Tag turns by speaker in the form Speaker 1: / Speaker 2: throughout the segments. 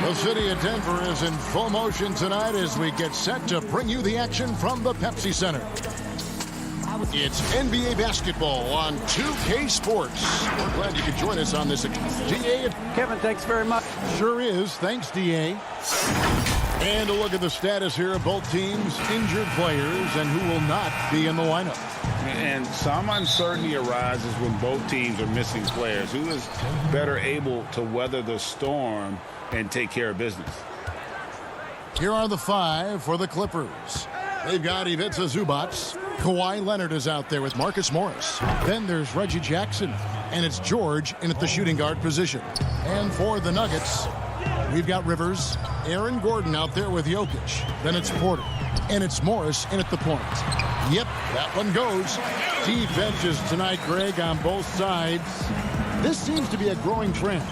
Speaker 1: The city of Denver is in full motion tonight as we get set to bring you the action from the Pepsi Center. It's NBA basketball on 2K Sports. We're glad you could join us on this. DA.
Speaker 2: Kevin, thanks very much.
Speaker 1: Sure is. Thanks, DA. And a look at the status here of both teams' injured players and who will not be in the lineup.
Speaker 3: And some uncertainty arises when both teams are missing players. Who is better able to weather the storm and take care of business?
Speaker 1: Here are the five for the Clippers. They've got Ivica Zubac. Kawhi Leonard is out there with Marcus Morris. Then there's Reggie Jackson. And it's George in at the shooting guard position. And for the Nuggets, we've got Rivers, Aaron Gordon out there with Jokic. Then it's Porter. And it's Morris in at the point. Yep, that one goes. Defenses tonight, Greg, on both sides. This seems to be a growing trend.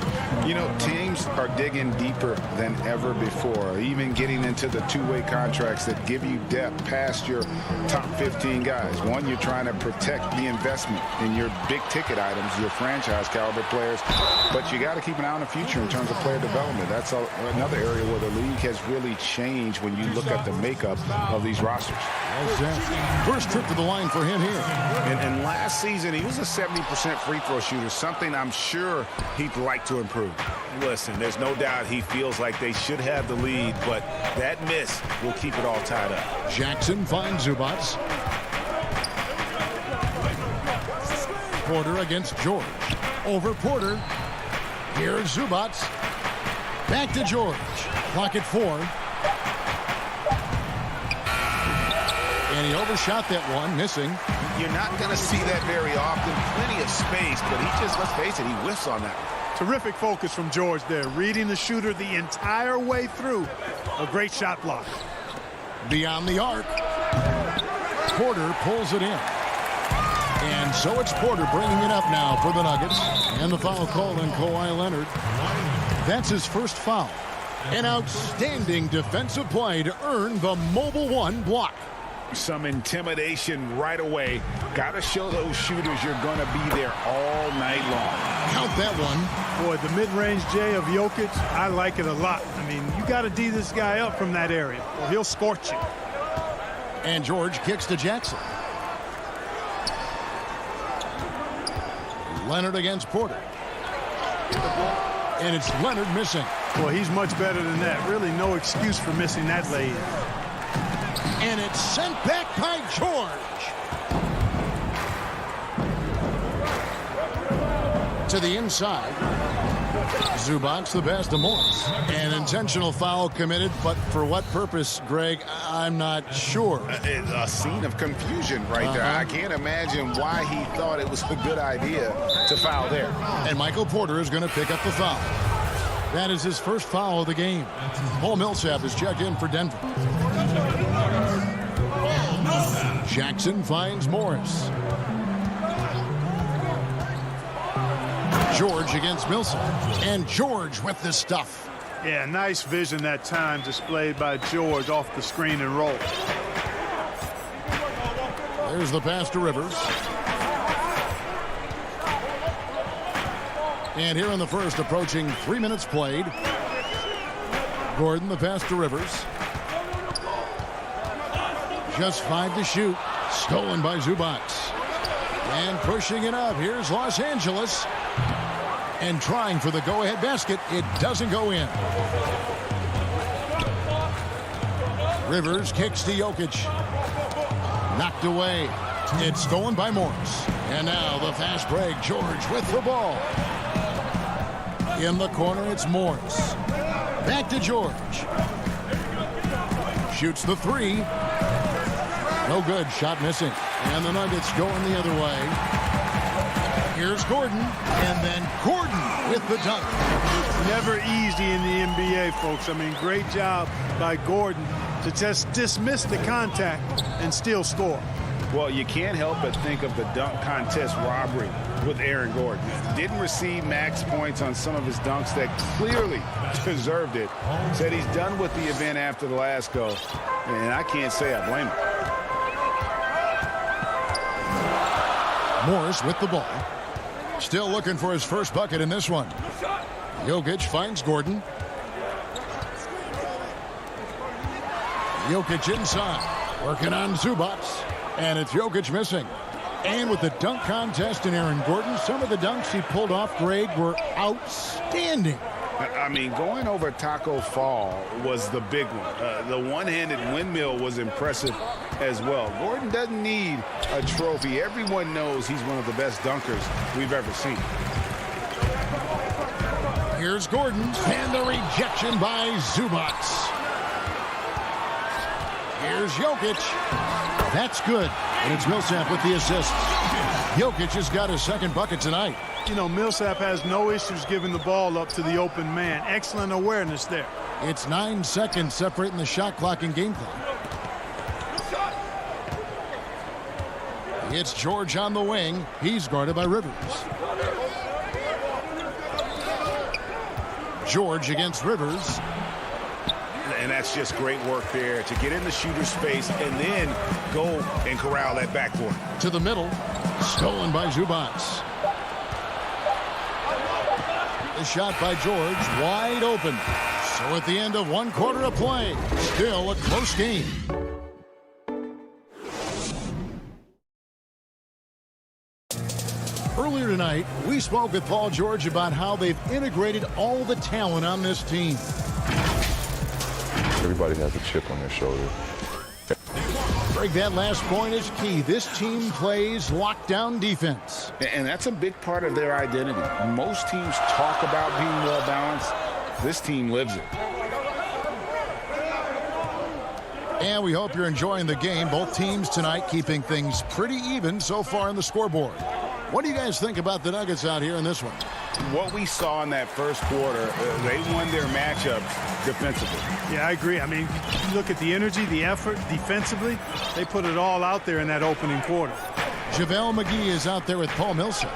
Speaker 3: You know, teams are digging deeper than ever before, even getting into the two-way contracts that give you depth past your top 15 guys. One, you're trying to protect the investment in your big-ticket items, your franchise-caliber players, but you got to keep an eye on the future in terms of player development. That's another area where the league has really changed when you look at the makeup of these rosters.
Speaker 1: First trip to the line for him here.
Speaker 3: And last season, he was a 70% free throw shooter, something I'm sure he'd like to improve.
Speaker 4: Listen, there's no doubt he feels like they should have the lead, but that miss will keep it all tied up.
Speaker 1: Jackson finds Zubac. Porter against George. Over Porter. Here's Zubac. Back to George. Clock at 4. And he overshot that one, missing.
Speaker 4: You're not going to see that very often. Plenty of space, but he just, let's face it, he whiffs on that.
Speaker 5: Terrific focus from George there, reading the shooter the entire way through. A great shot block.
Speaker 1: Beyond the arc. Porter pulls it in. And so it's Porter bringing it up now for the Nuggets. And the foul called on Kawhi Leonard. That's his first foul. An outstanding defensive play to earn the Mobile One block.
Speaker 3: Some intimidation right away. Got to show those shooters you're going to be there all night long.
Speaker 1: Count that one.
Speaker 5: Boy, the mid-range J of Jokic, I like it a lot. I mean, you got to D this guy up from that area, or he'll scorch you.
Speaker 1: And George kicks to Jackson. Leonard against Porter. And it's Leonard missing.
Speaker 5: Boy, he's much better than that. Really no excuse for missing that lay-in.
Speaker 1: And it's sent back by George. To the inside. Zubac the pass to Morris. An intentional foul committed, but for what purpose, Greg, I'm not sure.
Speaker 3: A scene of confusion right there. I can't imagine why he thought it was a good idea to foul there.
Speaker 1: And Michael Porter is going to pick up the foul. That is his first foul of the game. Paul Millsap is checked in for Denver. Jackson finds Morris. George against Millsap. And George with the stuff.
Speaker 5: Yeah, nice vision that time displayed by George off the screen and roll.
Speaker 1: There's the pass to Rivers. And here in the first, approaching 3 minutes played. Gordon the pass to Rivers. Just 5 to shoot. Stolen by Zubac. And pushing it up. Here's Los Angeles. And trying for the go-ahead basket. It doesn't go in. Rivers kicks to Jokic. Knocked away. It's stolen by Morris. And now the fast break. George with the ball. In the corner, it's Morris. Back to George. Shoots the 3. No good. Shot missing. And the Nuggets going the other way. Here's Gordon. And then Gordon with the dunk.
Speaker 5: It's never easy in the NBA, folks. I mean, great job by Gordon to just dismiss the contact and still score.
Speaker 3: Well, you can't help but think of the dunk contest robbery with Aaron Gordon. Didn't receive max points on some of his dunks that clearly deserved it. Said he's done with the event after the last go. And I can't say I blame him.
Speaker 1: Morris with the ball. Still looking for his first bucket in this one. Jokic finds Gordon. Jokic inside. Working on Zubac. And it's Jokic missing. And with the dunk contest and Aaron Gordon, some of the dunks he pulled off, Greg, were outstanding.
Speaker 3: I mean, going over Taco Fall was the big one. The one-handed windmill was impressive as well. Gordon doesn't need a trophy. Everyone knows he's one of the best dunkers we've ever seen.
Speaker 1: Here's Gordon, and the rejection by Zubac. Here's Jokic. That's good. And it's Millsap with the assist. Jokic has got his second bucket tonight.
Speaker 5: You know, Millsap has no issues giving the ball up to the open man. Excellent awareness there.
Speaker 1: It's 9 seconds separating the shot clock and game clock. It's George on the wing. He's guarded by Rivers. George against Rivers.
Speaker 4: And that's just great work there to get in the shooter's space and then go and corral that backcourt.
Speaker 1: To the middle. Stolen by Zubac. The shot by George, wide open. So at the end of one quarter of play, still a close game. Earlier tonight, we spoke with Paul George about how they've integrated all the talent on this team.
Speaker 2: Everybody has a chip on their shoulder.
Speaker 1: Greg, that last point is key. This team plays lockdown defense.
Speaker 3: And that's a big part of their identity. Most teams talk about being well-balanced. This team lives it.
Speaker 1: And we hope you're enjoying the game. Both teams tonight keeping things pretty even so far in the scoreboard. What do you guys think about the Nuggets out here in this one?
Speaker 3: What we saw in that first quarter, they won their matchups defensively.
Speaker 5: Yeah, I agree. I mean, you look at the energy, the effort defensively, they put it all out there in that opening quarter.
Speaker 1: JaVale McGee is out there with Paul Millsap.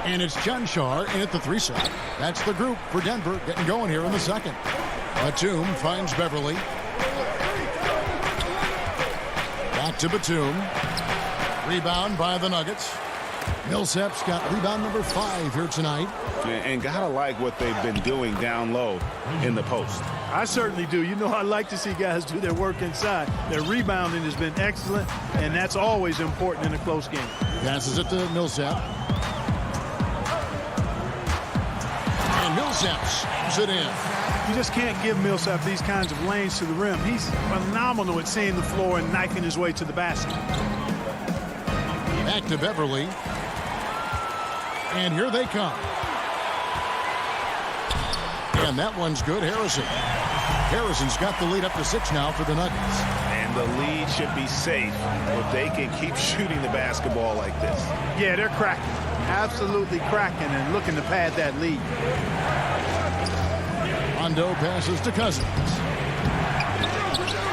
Speaker 1: And it's John Shar in at the 3 side. That's the group for Denver getting going here in the second. Batum finds Beverly. Back to Batum. Rebound by the Nuggets. Millsap's got rebound number 5 here tonight.
Speaker 3: And gotta like what they've been doing down low in the post.
Speaker 5: I certainly do. You know, I like to see guys do their work inside. Their rebounding has been excellent, and that's always important in a close game.
Speaker 1: Passes it to Millsap. And Millsap slams it in.
Speaker 5: You just can't give Millsap these kinds of lanes to the rim. He's phenomenal at seeing the floor and knifing his way to the basket.
Speaker 1: Back to Beverly. And here they come. And that one's good. Harrison's got the lead up to 6 now for the Nuggets.
Speaker 4: And the lead should be safe if they can keep shooting the basketball like this.
Speaker 5: Yeah, they're cracking. Absolutely cracking and looking to pad that lead.
Speaker 1: Rondo passes to Cousins.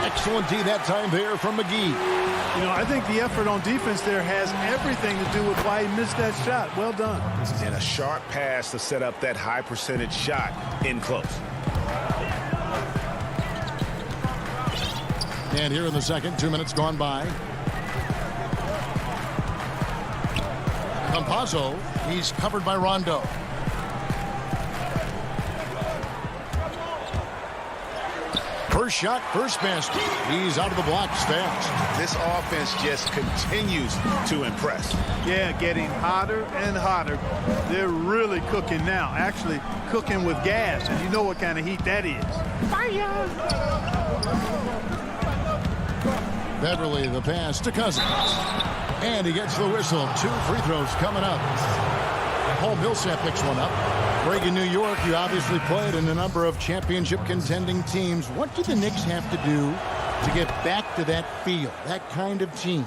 Speaker 1: Excellent D that time there from McGee.
Speaker 5: You know, I think the effort on defense there has everything to do with why he missed that shot. Well done.
Speaker 4: And a sharp pass to set up that high percentage shot in close.
Speaker 1: And here in the second, 2 minutes gone by. Campazzo, he's covered by Rondo. First shot, first basket. He's out of the blocks fast.
Speaker 4: This offense just continues to impress.
Speaker 5: Yeah, getting hotter and hotter. They're really cooking now. Actually, cooking with gas, and you know what kind of heat that is. Fire!
Speaker 1: Beverly, the pass to Cousins. And he gets the whistle. 2 free throws coming up. Paul Millsap picks one up. Greg, in New York, you obviously played in a number of championship contending teams. What do the Knicks have to do to get back to that feel, that kind of team?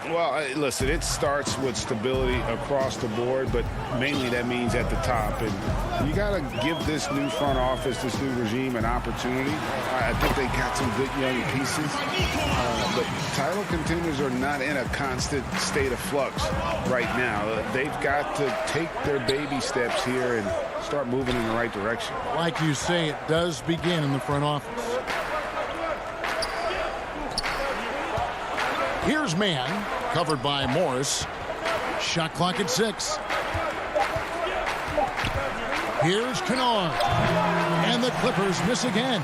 Speaker 3: Well, listen, it starts with stability across the board, but mainly that means at the top. And you got to give this new front office, this new regime, an opportunity. I think they got some good young pieces, but title contenders are not in a constant state of flux right now. They've got to take their baby steps here and start moving in the right direction.
Speaker 1: Like you say, it does begin in the front office. Here's Mann, covered by Morris. Shot clock at 6. Here's Kennard. And the Clippers miss again.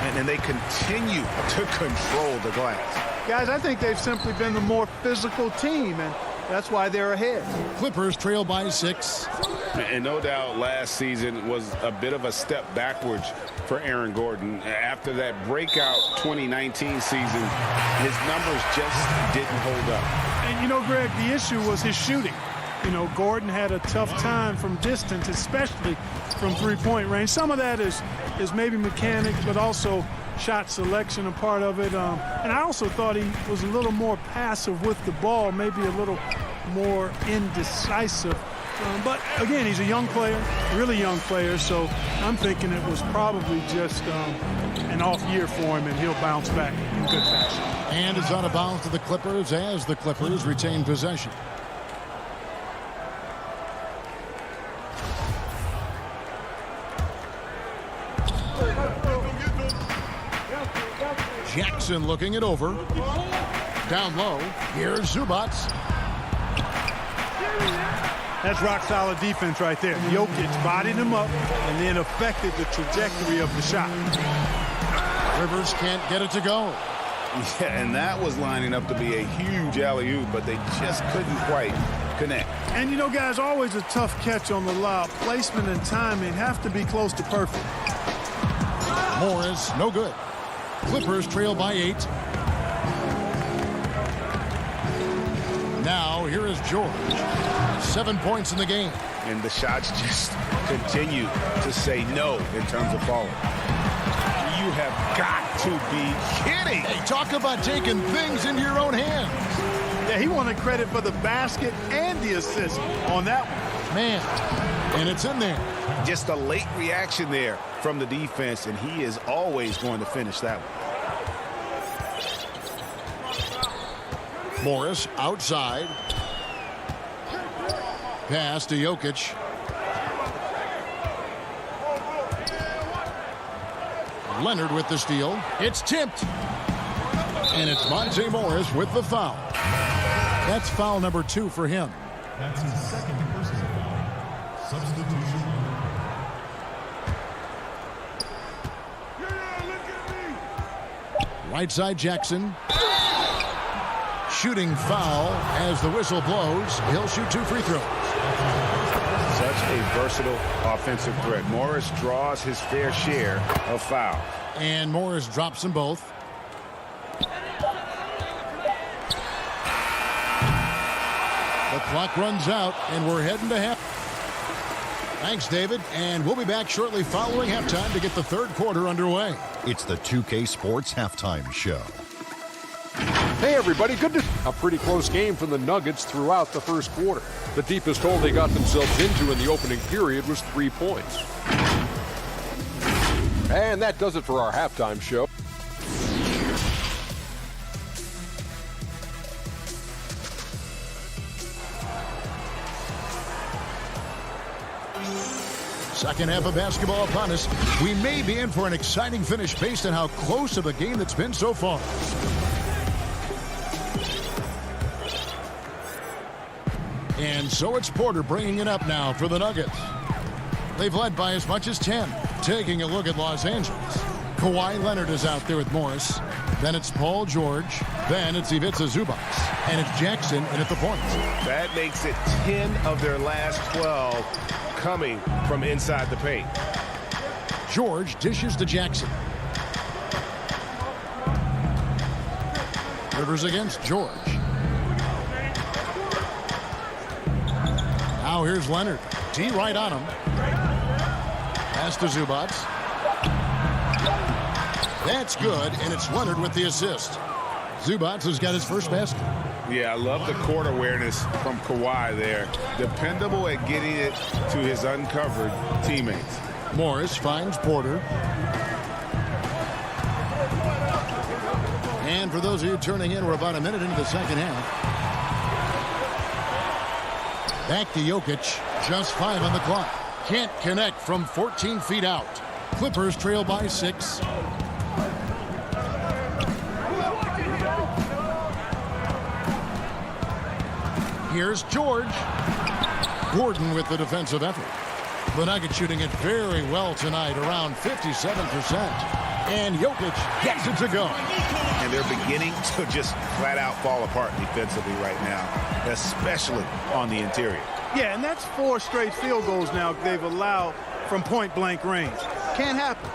Speaker 4: and they continue to control the glass.
Speaker 5: Guys, I think they've simply been the more physical team, and that's why they're ahead.
Speaker 1: Clippers trail by 6.
Speaker 3: And no doubt last season was a bit of a step backwards for Aaron Gordon. After that breakout 2019 season, his numbers just didn't hold up.
Speaker 5: And, you know, Greg, the issue was his shooting. You know, Gordon had a tough time from distance, especially from three-point range. Some of that is maybe mechanics, but also shot selection a part of it. And I also thought he was a little more passive with the ball, maybe a little more indecisive. But, again, he's a young player, really young player, so I'm thinking it was probably just an off year for him, and he'll bounce back in good fashion.
Speaker 1: And it's out of bounds to the Clippers as the Clippers retain possession. Jackson looking it over. Down low. Here's Zubac.
Speaker 5: That's rock-solid defense right there. Jokic bodied him up and then affected the trajectory of the shot.
Speaker 1: Rivers can't get it to go.
Speaker 3: Yeah, and that was lining up to be a huge alley-oop, but they just couldn't quite connect.
Speaker 5: And, you know, guys, always a tough catch on the lob. Placement and timing have to be close to perfect.
Speaker 1: Morris, no good. Clippers trail by 8. Now, here is George. 7 points in the game.
Speaker 3: And the shots just continue to say no in terms of falling. You have got to be kidding.
Speaker 1: Hey, talk about taking things into your own hands.
Speaker 5: Yeah, he wanted credit for the basket and the assist on that one.
Speaker 1: Man, and it's in there.
Speaker 3: Just a late reaction there from the defense, and he is always going to finish that one.
Speaker 1: Morris outside. Pass to Jokic. Leonard with the steal. It's tipped. And it's Monte Morris with the foul. That's foul number 2 for him.
Speaker 6: That's his second personal foul. Substitution.
Speaker 1: Right side Jackson. Shooting foul as the whistle blows. He'll shoot 2 free throws.
Speaker 3: Such a versatile offensive threat. Morris draws his fair share of fouls.
Speaker 1: And Morris drops them both. The clock runs out, and we're heading to half. Thanks, David. And we'll be back shortly following halftime to get the third quarter underway.
Speaker 7: It's the 2K Sports Halftime Show.
Speaker 8: Hey, everybody. Good to a pretty close game from the Nuggets throughout the first quarter. The deepest hole they got themselves into in the opening period was 3 points. And that does it for our halftime show.
Speaker 1: Second half of basketball upon us. We may be in for an exciting finish based on how close of a game that's been so far. And so it's Porter bringing it up now for the Nuggets. They've led by as much as 10. Taking a look at Los Angeles. Kawhi Leonard is out there with Morris. Then it's Paul George. Then it's Ivica Zubac. And it's Jackson in at the point.
Speaker 4: That makes it 10 of their last 12 coming from inside the paint.
Speaker 1: George dishes to Jackson. Rivers against George. Now here's Leonard. D right on him. Pass to Zubac. That's good, and it's Leonard with the assist. Zubac has got his first basket.
Speaker 3: Yeah, I love the court awareness from Kawhi there. Dependable at getting it to his uncovered teammates.
Speaker 1: Morris finds Porter. And for those of you turning in, we're about a minute into the second half. Back to Jokic. Just 5 on the clock. Can't connect from 14 feet out. Clippers trail by 6. Here's George. Gordon with the defensive effort. The Nuggets shooting it very well tonight, around 57%. And Jokic gets it to go.
Speaker 4: And they're beginning to just flat out fall apart defensively right now, especially on the interior.
Speaker 5: Yeah, and that's 4 straight field goals now they've allowed from point-blank range. Can't happen.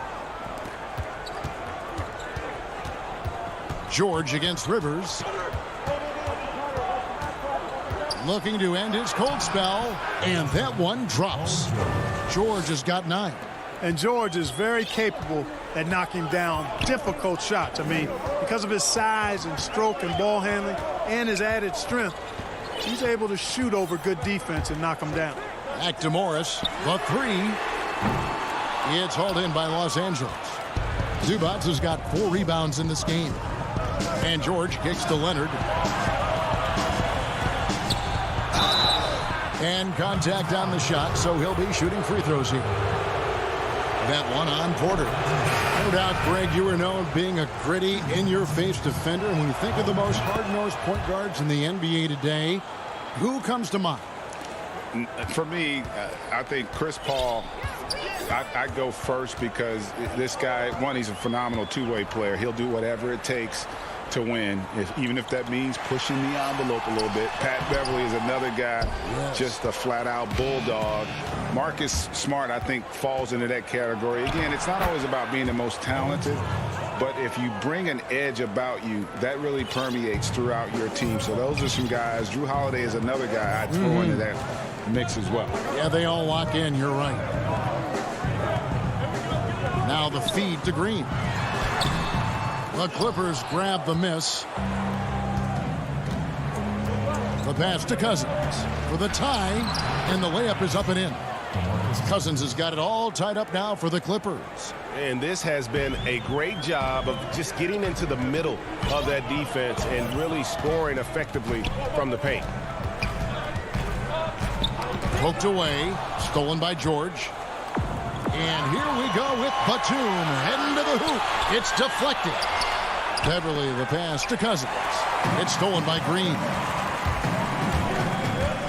Speaker 1: George against Rivers. Looking to end his cold spell, and that one drops. George has got 9.
Speaker 5: And George is very capable at knocking down difficult shots. I mean, because of his size and stroke and ball handling and his added strength, he's able to shoot over good defense and knock them down.
Speaker 1: Back to Morris. The 3. It's hauled in by Los Angeles. Zubac has got 4 rebounds in this game. And George kicks to Leonard. And contact on the shot, so he'll be shooting free throws here. That one on Porter. No doubt, Greg, you were known being a gritty, in-your-face defender. And when you think of the most hard-nosed point guards in the NBA today, who comes to mind?
Speaker 3: For me, I think Chris Paul, I go first because this guy, one, he's a phenomenal two-way player. He'll do whatever it takes to win, even if that means pushing the envelope a little bit. Pat Beverly is another guy, just a flat-out bulldog. Marcus Smart, I think, falls into that category. Again, it's not always about being the most talented, but if you bring an edge about you, that really permeates throughout your team. So those are some guys. Drew Holiday is another guy I'd throw into that mix as well.
Speaker 1: Yeah, they all lock in. You're right. Now the feed to Green. The Clippers grab the miss. The pass to Cousins for the tie, and the layup is up and in. Cousins has got it all tied up now for the Clippers.
Speaker 4: And this has been a great job of just getting into the middle of that defense and really scoring effectively from the paint.
Speaker 1: Poked away, stolen by George. And here we go with Batum heading to the hoop. It's deflected. Beverly the pass to Cousins. It's stolen by Green.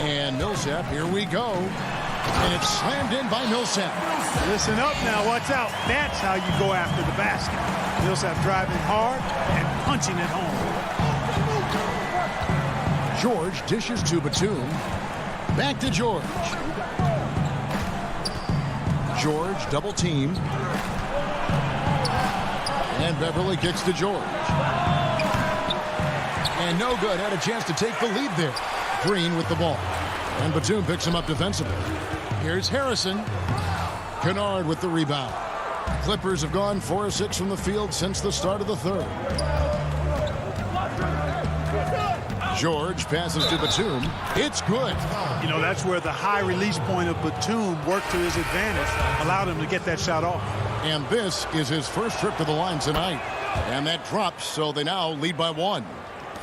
Speaker 1: And Millsap, here we go. And it's slammed in by Millsap.
Speaker 5: Listen up now, watch out. That's how you go after the basket. Millsap driving hard and punching it home.
Speaker 1: George dishes to Batum. Back to George. George double team. And Beverly kicks to George. And no good. Had a chance to take the lead there. Green with the ball. And Batum picks him up defensively. Here's Harrison. Kennard with the rebound. Clippers have gone 4 of 6 from the field since the start of the third. George passes to Batum. It's good.
Speaker 5: You know, that's where the high release point of Batum worked to his advantage, allowed him to get that shot off.
Speaker 1: And this is his first trip to the line tonight. And that drops, so they now lead by 1.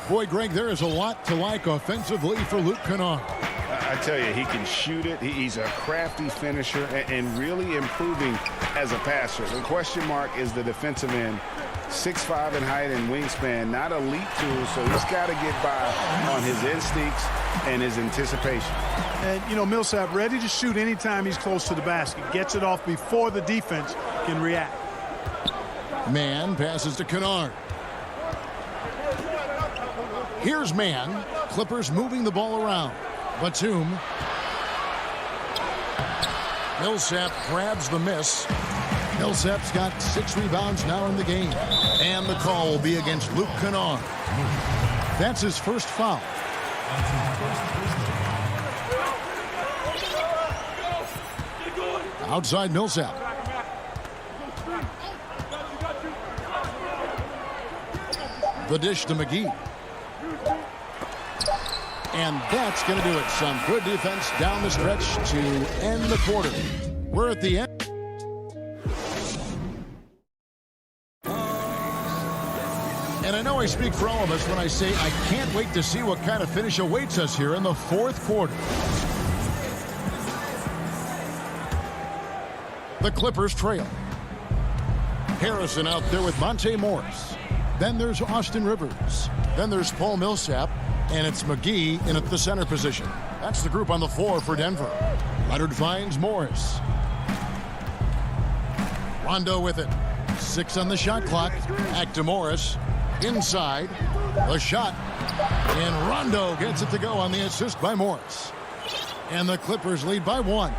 Speaker 1: Boy, Greg, there is a lot to like offensively for Luke Kennard.
Speaker 3: I tell you, he can shoot it. He's a crafty finisher and really improving as a passer. The question mark is the defensive end. 6'5" in height and wingspan, not elite tool, so he's got to get by on his instincts and his anticipation.
Speaker 5: And, you know, Millsap ready to shoot anytime he's close to the basket. Gets it off before the defense can react.
Speaker 1: Mann passes to Kennard. Here's Mann. Clippers moving the ball around. Batum. Millsap grabs the miss. Millsap's got 6 rebounds now in the game. And the call will be against Luke Kennard. That's his first foul. Outside Millsap. The dish to McGee. And that's going to do it. Some good defense down the stretch to end the quarter. We're at the end. And I know I speak for all of us when I say I can't wait to see what kind of finish awaits us here in the fourth quarter. The Clippers trail. Harrison out there with Monte Morris. Then there's Austin Rivers. Then there's Paul Millsap. And it's McGee in at the center position. That's the group on the floor for Denver. Leonard finds Morris. Rondo with it. 6 on the shot clock. Back to Morris. Inside. The shot. And Rondo gets it to go on the assist by Morris. And the Clippers lead by 1.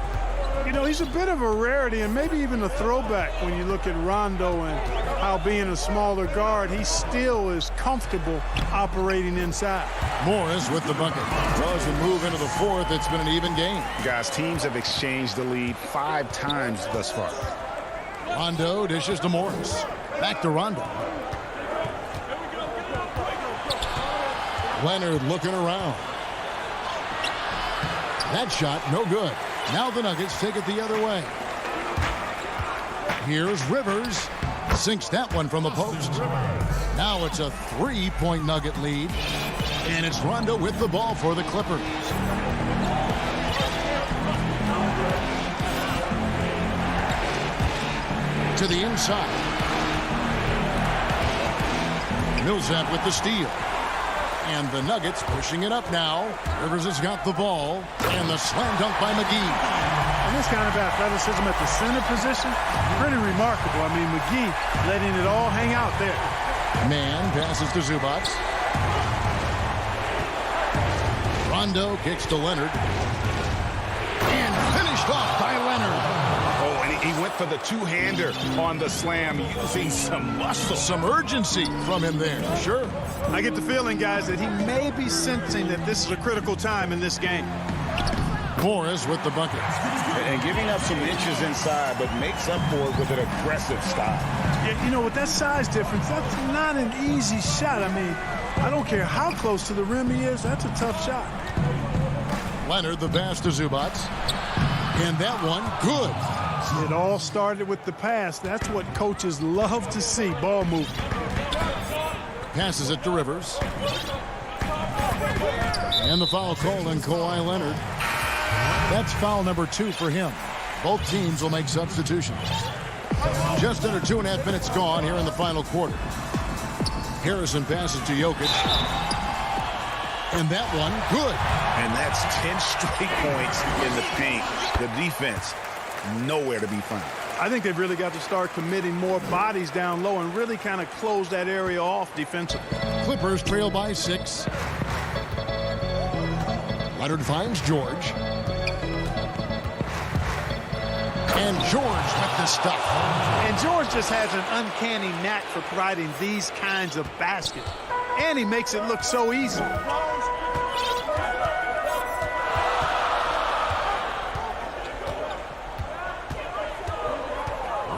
Speaker 5: You know, he's a bit of a rarity and maybe even a throwback when you look at Rondo and how being a smaller guard, he still is comfortable operating inside.
Speaker 1: Morris with the bucket. Well, as we move into the fourth, it's been an even game.
Speaker 3: Guys, teams have exchanged the lead 5 times thus far.
Speaker 1: Rondo dishes to Morris. Back to Rondo. Leonard looking around. That shot, no good. Now the Nuggets take it the other way. Here's Rivers. Sinks that one from the post. Now it's a 3-point Nugget lead. And it's Rondo with the ball for the Clippers. To the inside. Millsap with the steal. And the Nuggets pushing it up now. Rivers has got the ball. And the slam dunk by McGee.
Speaker 5: And this kind of athleticism at the center position, pretty remarkable. I mean, McGee letting it all hang out there.
Speaker 1: Man passes to Zubac. Rondo kicks to Leonard. And finished off by Leonard.
Speaker 3: Oh, and he went for the two-hander on the slam, using some muscle.
Speaker 1: Some urgency from him there. Sure.
Speaker 5: I get the feeling, guys, that he may be sensing that this is a critical time in this game.
Speaker 1: Morris with the bucket.
Speaker 3: And giving up some inches inside, but makes up for it with an aggressive style.
Speaker 5: Yeah, you know, with that size difference, that's not an easy shot. I mean, I don't care how close to the rim he is, that's a tough shot.
Speaker 1: Leonard, the pass to Zubac. And that one, good.
Speaker 5: It all started with the pass. That's what coaches love to see, ball movement.
Speaker 1: Passes it to Rivers. And the foul called on Kawhi Leonard. That's foul number 2 for him. Both teams will make substitutions. Just under 2.5 minutes gone here in the final quarter. Harrison passes to Jokic. And that one, good.
Speaker 3: And that's 10 straight points in the paint. The defense, nowhere to be found.
Speaker 5: I think they've really got to start committing more bodies down low and really kind of close that area off defensively.
Speaker 1: Clippers trail by 6. Leonard finds George. And George with the stuff.
Speaker 5: And George just has an uncanny knack for providing these kinds of baskets. And he makes it look so easy.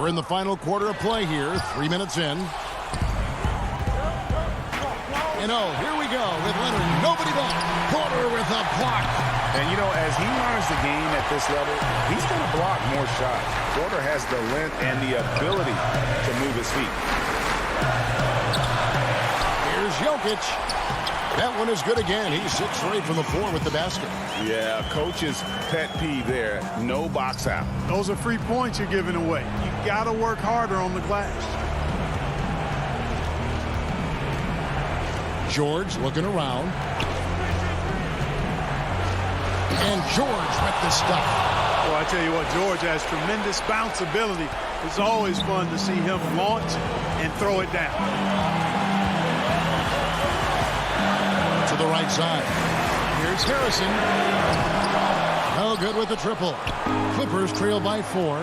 Speaker 1: We're in the final quarter of play here, 3 minutes in. And oh, here we go with Leonard. Nobody back. Porter with a block.
Speaker 3: And, you know, as he learns the game at this level, he's going to block more shots. Porter has the length and the ability to move his feet.
Speaker 1: Here's Jokic. That one is good again. He's 6 straight from the floor with the basket.
Speaker 3: Yeah, coach's pet peeve there. No box out.
Speaker 5: Those are free points you're giving away. You got to work harder on the glass.
Speaker 1: George looking around. And George with the stuff.
Speaker 5: Well, I tell you what, George has tremendous bounce ability. It's always fun to see him launch and throw it down.
Speaker 1: To the right side. Here's Harrison. No good with the triple. Clippers trail by 4.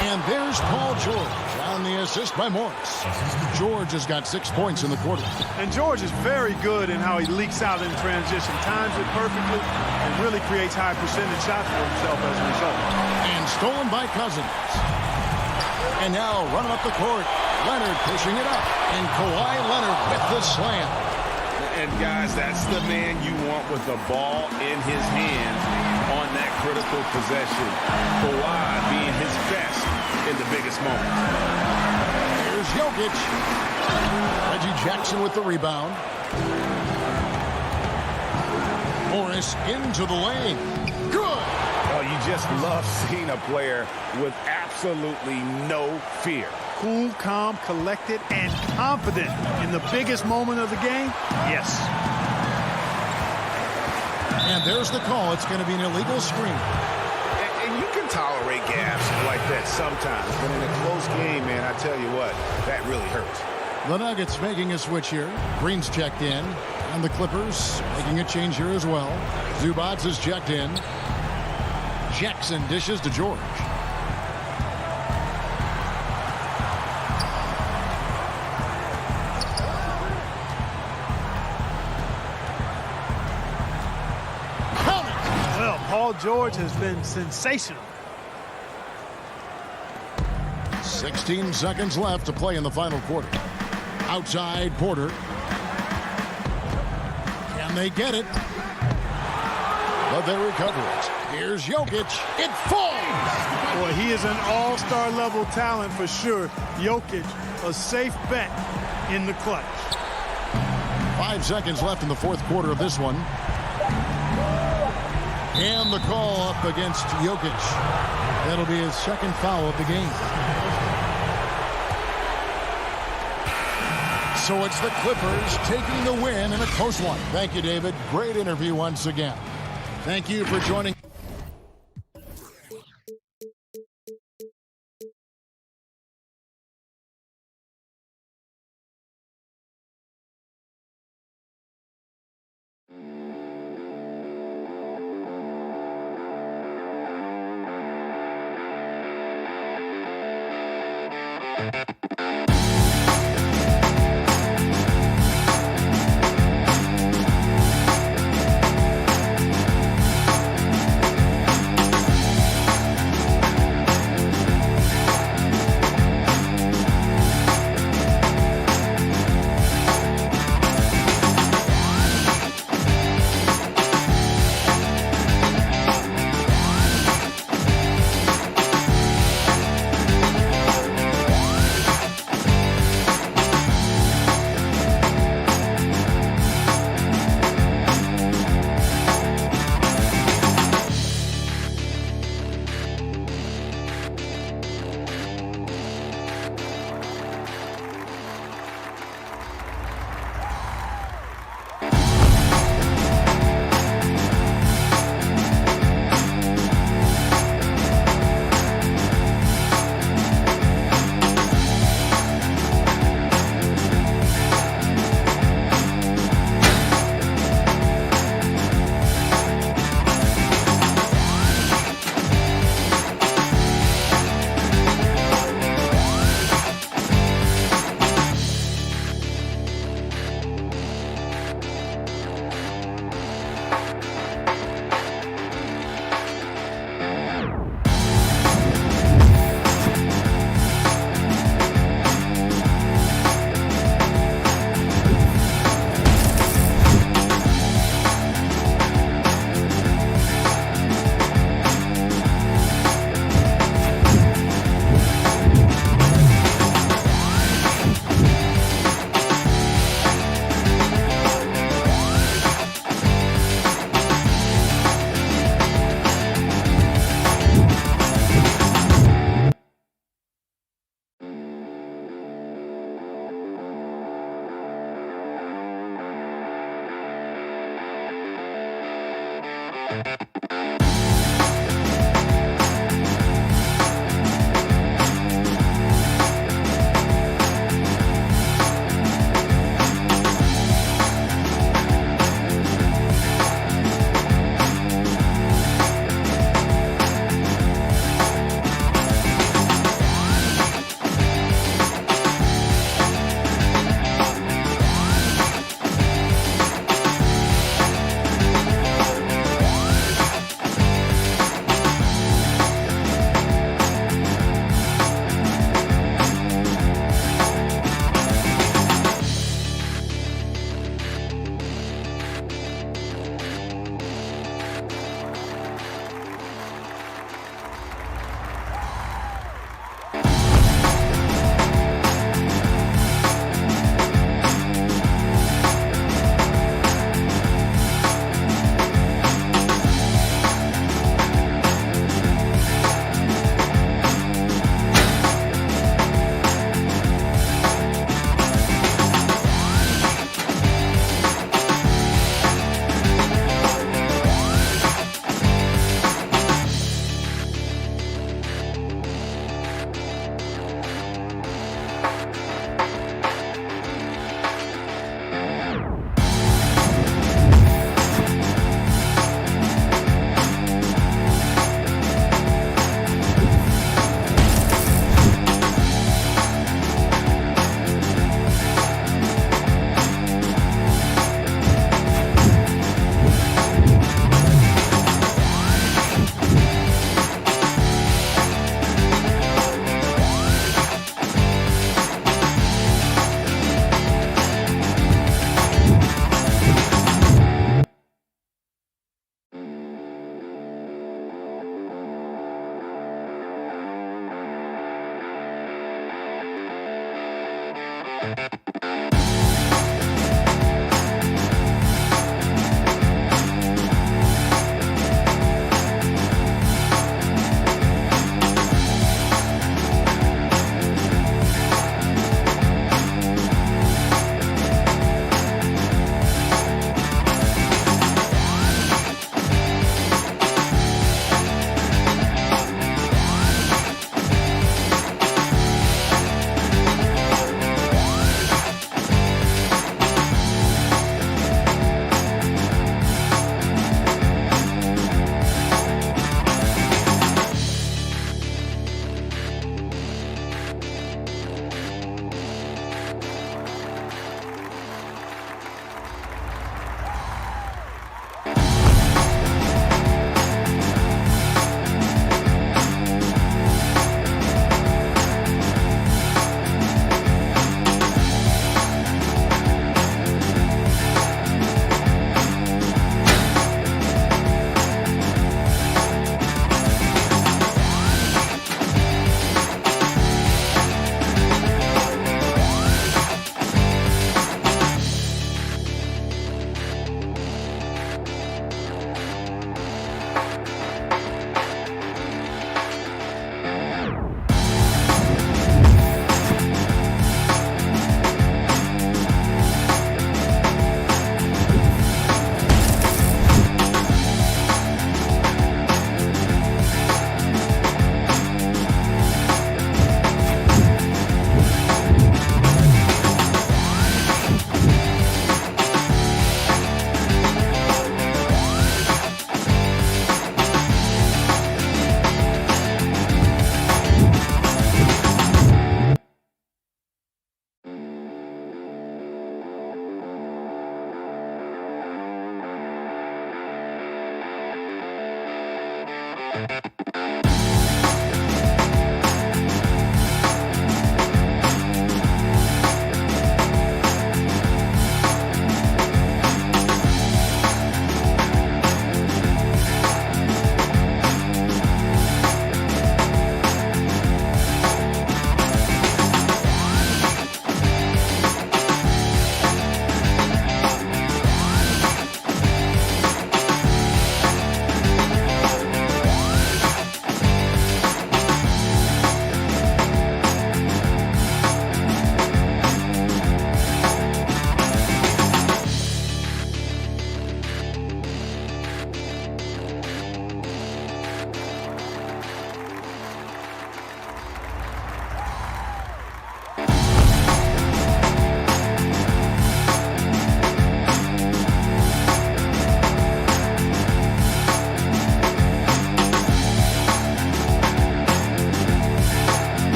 Speaker 1: And there's Paul George on the assist by Morris. George has got 6 points in the quarter.
Speaker 5: And George is very good in how he leaks out in transition, times it perfectly, and really creates high percentage shots for himself as a result.
Speaker 1: And stolen by Cousins. And now running up the court, Leonard pushing it up. And Kawhi Leonard with the slam.
Speaker 3: And, guys, that's the man you want with the ball in his hand on that critical possession. Kawhi being his best in the biggest moment.
Speaker 1: Here's Jokic. Reggie Jackson with the rebound. Morris into the lane. Good.
Speaker 3: Oh, you just love seeing a player with absolutely no fear.
Speaker 5: Cool, calm, collected, and confident in the biggest moment of the game? Yes.
Speaker 1: And there's the call. It's going to be an illegal screen.
Speaker 3: And you can tolerate gaps like that sometimes. But in a close game, man, I tell you what, that really hurts.
Speaker 1: The Nuggets making a switch here. Green's checked in. And the Clippers making a change here as well. Zubac is checked in. Jackson dishes to George.
Speaker 5: Well, Paul George has been sensational.
Speaker 1: 16 seconds left to play in the final quarter. Outside Porter. Can they get it? But they recover it. Here's Jokic. It falls!
Speaker 5: Boy, he is an all-star level talent for sure. Jokic, a safe bet in the clutch.
Speaker 1: 5 seconds left in the fourth quarter of this one. And the call up against Jokic. That'll be his second foul of the game. So it's the Clippers taking the win in a close one. Thank you, David. Great interview once again. Thank you for joining.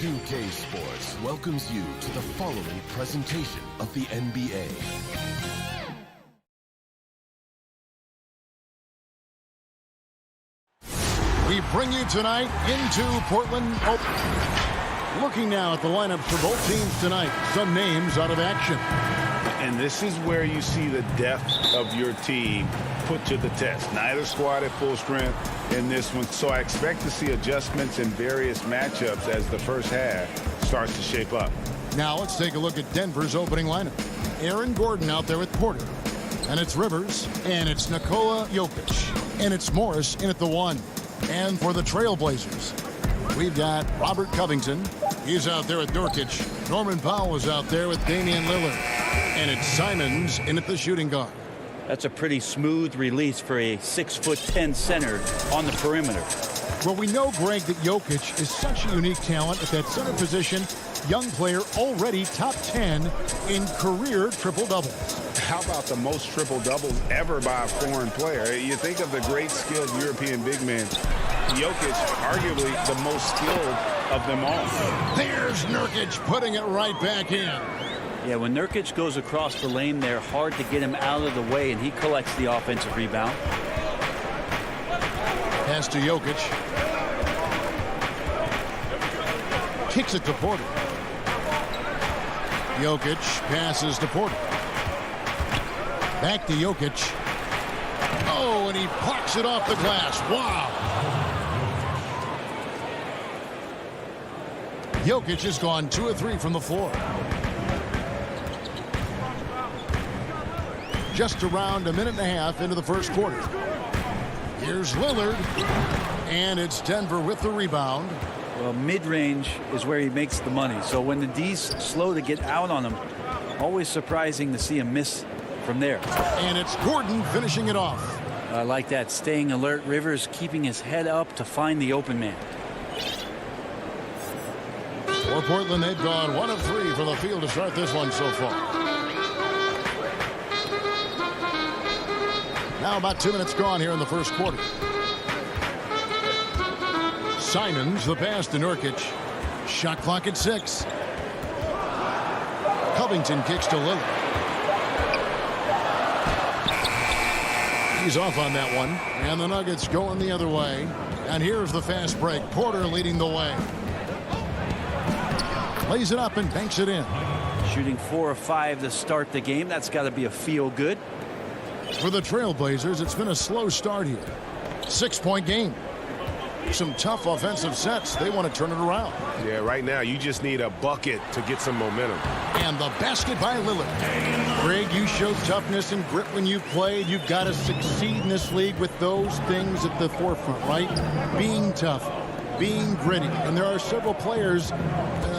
Speaker 9: 2K Sports welcomes you to the following presentation of the NBA.
Speaker 1: We bring you tonight into Portland. Looking now at the lineups for both teams tonight. Some names out of action.
Speaker 3: And this is where you see the depth of your team put to the test. Neither squad at full strength in this one. So I expect to see adjustments in various matchups as the first half starts to shape up.
Speaker 1: Now let's take a look at Denver's opening lineup. Aaron Gordon out there with Porter. And it's Rivers. And it's Nikola Jokic. And it's Morris in at the 1. And for the Trailblazers, we've got Robert Covington. He's out there with Nurkic. Norman Powell is out there with Damian Lillard. And it's Simons in at the shooting guard.
Speaker 10: That's a pretty smooth release for a 6'10" center on the perimeter.
Speaker 1: Well, we know, Greg, that Jokic is such a unique talent at that center position. Young player, already top 10 in career triple-doubles.
Speaker 3: How about the most triple-doubles ever by a foreign player? You think of the great skilled European big men. Jokic, arguably the most skilled of them all.
Speaker 1: There's Nurkic putting it right back in.
Speaker 10: Yeah, when Nurkic goes across the lane, they're hard to get him out of the way, and he collects the offensive rebound.
Speaker 1: Pass to Jokic. Kicks it to Porter. Jokic passes to Porter. Back to Jokic. Oh, and he blocks it off the glass. Wow. Jokic has gone 2 of 3 from the floor. Just around a minute and a half into the first quarter. Here's Lillard. And it's Denver with the rebound.
Speaker 10: Well, mid-range is where he makes the money. So when the D's slow to get out on him, always surprising to see him miss from there.
Speaker 1: And it's Gordon finishing it off.
Speaker 10: I like that, staying alert. Rivers keeping his head up to find the open man.
Speaker 1: For Portland, they've gone 1 of 3 from the field to start this one so far. Now about 2 minutes gone here in the first quarter. Simons, the pass to Nurkic. Shot clock at 6. Covington kicks to Lillard. He's off on that one. And the Nuggets going the other way. And here's the fast break. Porter leading the way. Lays it up and banks it in.
Speaker 10: Shooting 4 of 5 to start the game. That's got to be a feel good.
Speaker 1: For the Trailblazers, it's been a slow start here. 6-point game. Some tough offensive sets. They want to turn it around.
Speaker 4: Yeah, right now you just need a bucket to get some momentum.
Speaker 1: And the basket by Lillard. Greg, you showed toughness and grit when you played. You've got to succeed in this league with those things at the forefront, right? Being tough, being gritty. And there are several players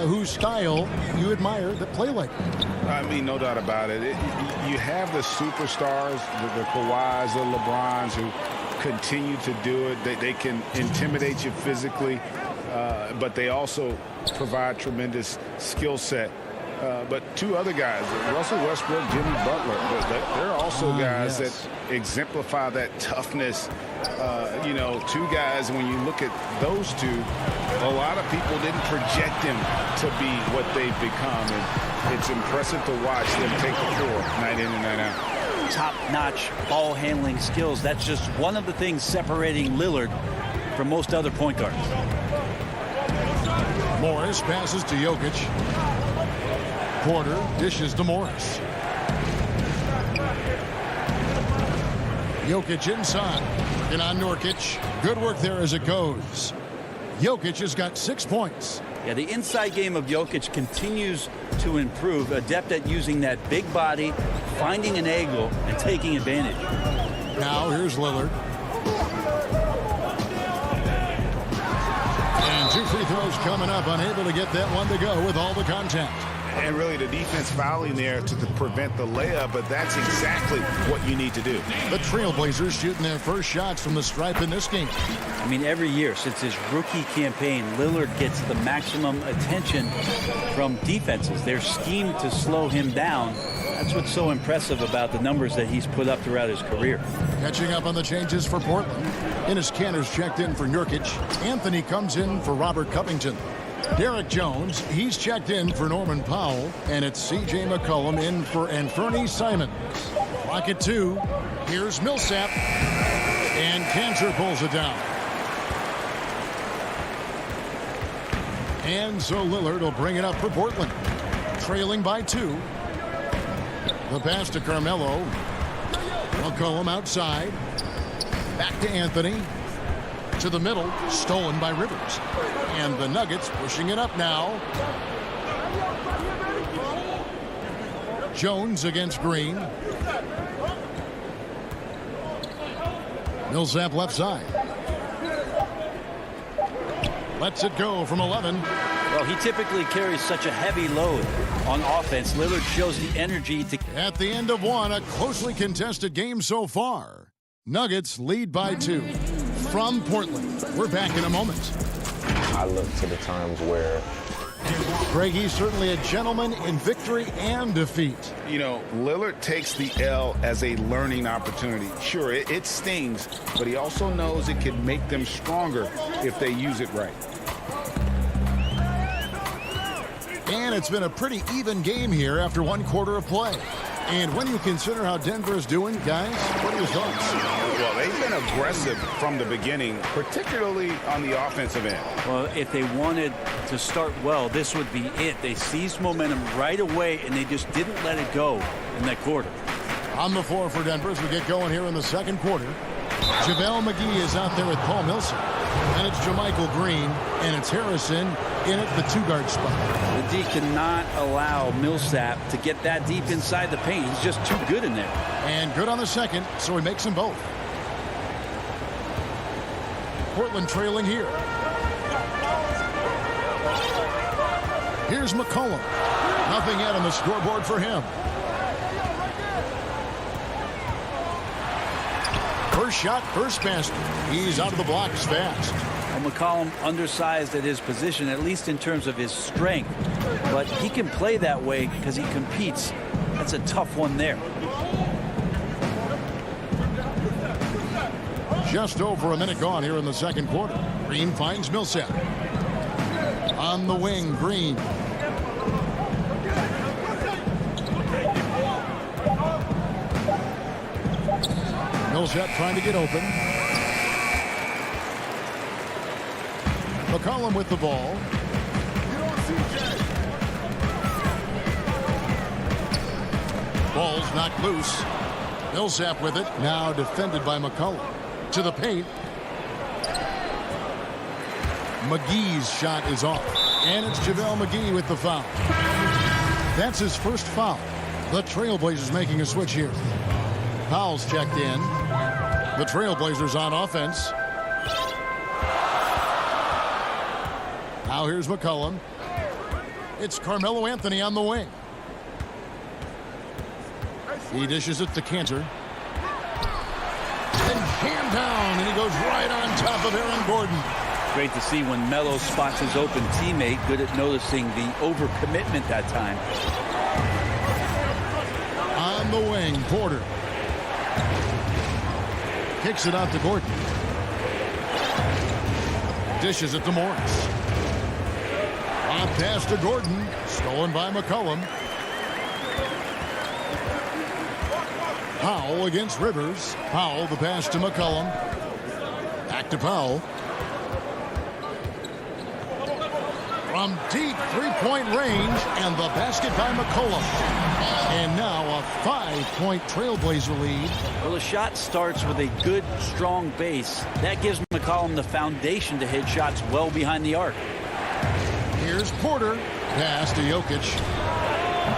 Speaker 1: whose style you admire that play like that.
Speaker 3: I mean, no doubt about it. You have the superstars, the Kawhis, the LeBrons, who continue to do it. They can intimidate you physically, but they also provide tremendous skill set. But 2 other guys, Russell Westbrook, Jimmy Butler, they're also guys that exemplify that toughness. You know, 2 guys, when you look at those 2, a lot of people didn't project them to be what they've become. And it's impressive to watch them take the floor night in and night out.
Speaker 10: Top-notch ball handling skills. That's just one of the things separating Lillard from most other point guards.
Speaker 1: Morris passes to Jokic. Porter dishes to Morris. Jokic inside. Working on Nurkic. Good work there as it goes. Jokic has got 6 points.
Speaker 10: Yeah, the inside game of Jokic continues to improve. Adept at using that big body, finding an angle, and taking advantage.
Speaker 1: Now here's Lillard. And 2 free throws coming up. Unable to get that one to go with all the contact.
Speaker 3: And really the defense fouling there to prevent the layup, but that's exactly what you need to do.
Speaker 1: The Trailblazers shooting their first shots from the stripe in this game.
Speaker 10: I mean, every year since his rookie campaign, Lillard gets the maximum attention from defenses. They're schemed to slow him down. That's what's so impressive about the numbers that he's put up throughout his career.
Speaker 1: Catching up on the changes for Portland. Enes Kanter's checked in for Nurkic. Anthony comes in for Robert Covington. Derek Jones, he's checked in for Norman Powell, and it's C.J. McCollum in for Anferny Simons. Clock at 2. Here's Millsap, and Cantor pulls it down. And so Lillard will bring it up for Portland, trailing by 2. The pass to Carmelo. McCollum outside. Back to Anthony. To the middle, stolen by Rivers. And the Nuggets pushing it up now. Jones against Green. Millsap left side. Lets it go from 11.
Speaker 10: Well, he typically carries such a heavy load on offense. Lillard shows the energy to...
Speaker 1: At the end of one, a closely contested game so far. Nuggets lead by 2. From Portland, we're back in a moment.
Speaker 2: I look to the times where
Speaker 1: Greg, he's certainly a gentleman in victory and defeat.
Speaker 3: You know, Lillard takes the L as a learning opportunity. Sure, it stings, but he also knows it can make them stronger if they use it right.
Speaker 1: And it's been a pretty even game here after 1 quarter of play. And when you consider how Denver is doing, guys, what are your thoughts?
Speaker 3: Well, they've been aggressive from the beginning, particularly on the offensive end.
Speaker 10: Well, if they wanted to start well, this would be it. They seized momentum right away, and they just didn't let it go in that quarter.
Speaker 1: On the floor for Denver as we get going here in the second quarter. JaVale McGee is out there with Paul Millsap. And it's JaMychal Green, and it's Harrison in at the 2-guard spot.
Speaker 10: The D cannot allow Millsap to get that deep inside the paint. He's just too good in there.
Speaker 1: And good on the second, so he makes them both. Portland trailing here. Here's McCollum. Nothing yet on the scoreboard for him. First shot, first basket. He's out of the blocks fast.
Speaker 10: Well, McCollum undersized at his position, at least in terms of his strength. But he can play that way because he competes. That's a tough one there.
Speaker 1: Just over a minute gone here in the second quarter. Green finds Millsap. On the wing, Green. Millsap trying to get open. McCollum with the ball. Ball's knocked loose. Millsap with it. Now defended by McCollum. To the paint. McGee's shot is off. And it's JaVale McGee with the foul. That's his first foul. The Trailblazers making a switch here. Powell's checked in. The Trailblazers on offense. Now here's McCollum. It's Carmelo Anthony on the wing. He dishes it to Cantor. And jammed down, and he goes right on top of Aaron Gordon.
Speaker 10: Great to see when Melo spots his open teammate. Good at noticing the overcommitment that time.
Speaker 1: On the wing, Porter. Kicks it out to Gordon. Dishes it to Morris. On pass to Gordon. Stolen by McCollum. Powell against Rivers. Powell, the pass to McCollum. Back to Powell. From deep three-point range, and the basket by McCollum. And now a 5-point Trailblazer lead.
Speaker 10: Well, the shot starts with a good, strong base. That gives McCollum the foundation to hit shots well behind the arc.
Speaker 1: Here's Porter. Pass to Jokic.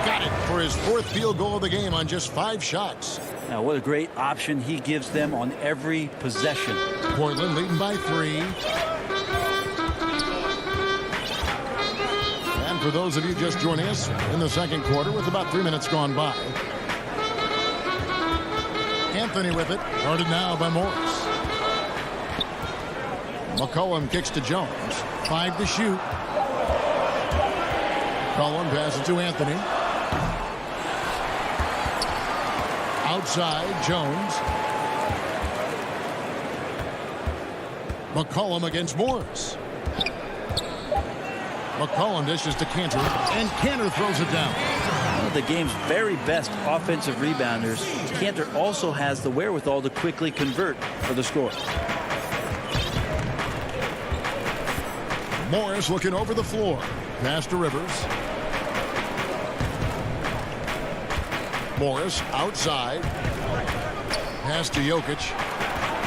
Speaker 1: Got it for his 4th field goal of the game on just 5 shots.
Speaker 10: Now, what a great option he gives them on every possession.
Speaker 1: Portland leading by 3. And for those of you just joining us in the second quarter with about 3 minutes gone by. Anthony with it. Guarded now by Morris. McCollum kicks to Jones. 5 to shoot. McCollum passes to Anthony. Outside, Jones. McCollum against Morris. McCollum dishes to Cantor, and Cantor throws it down.
Speaker 10: One of the game's very best offensive rebounders, Cantor also has the wherewithal to quickly convert for the score.
Speaker 1: Morris looking over the floor. Pass to Rivers. Morris outside. Pass to Jokic.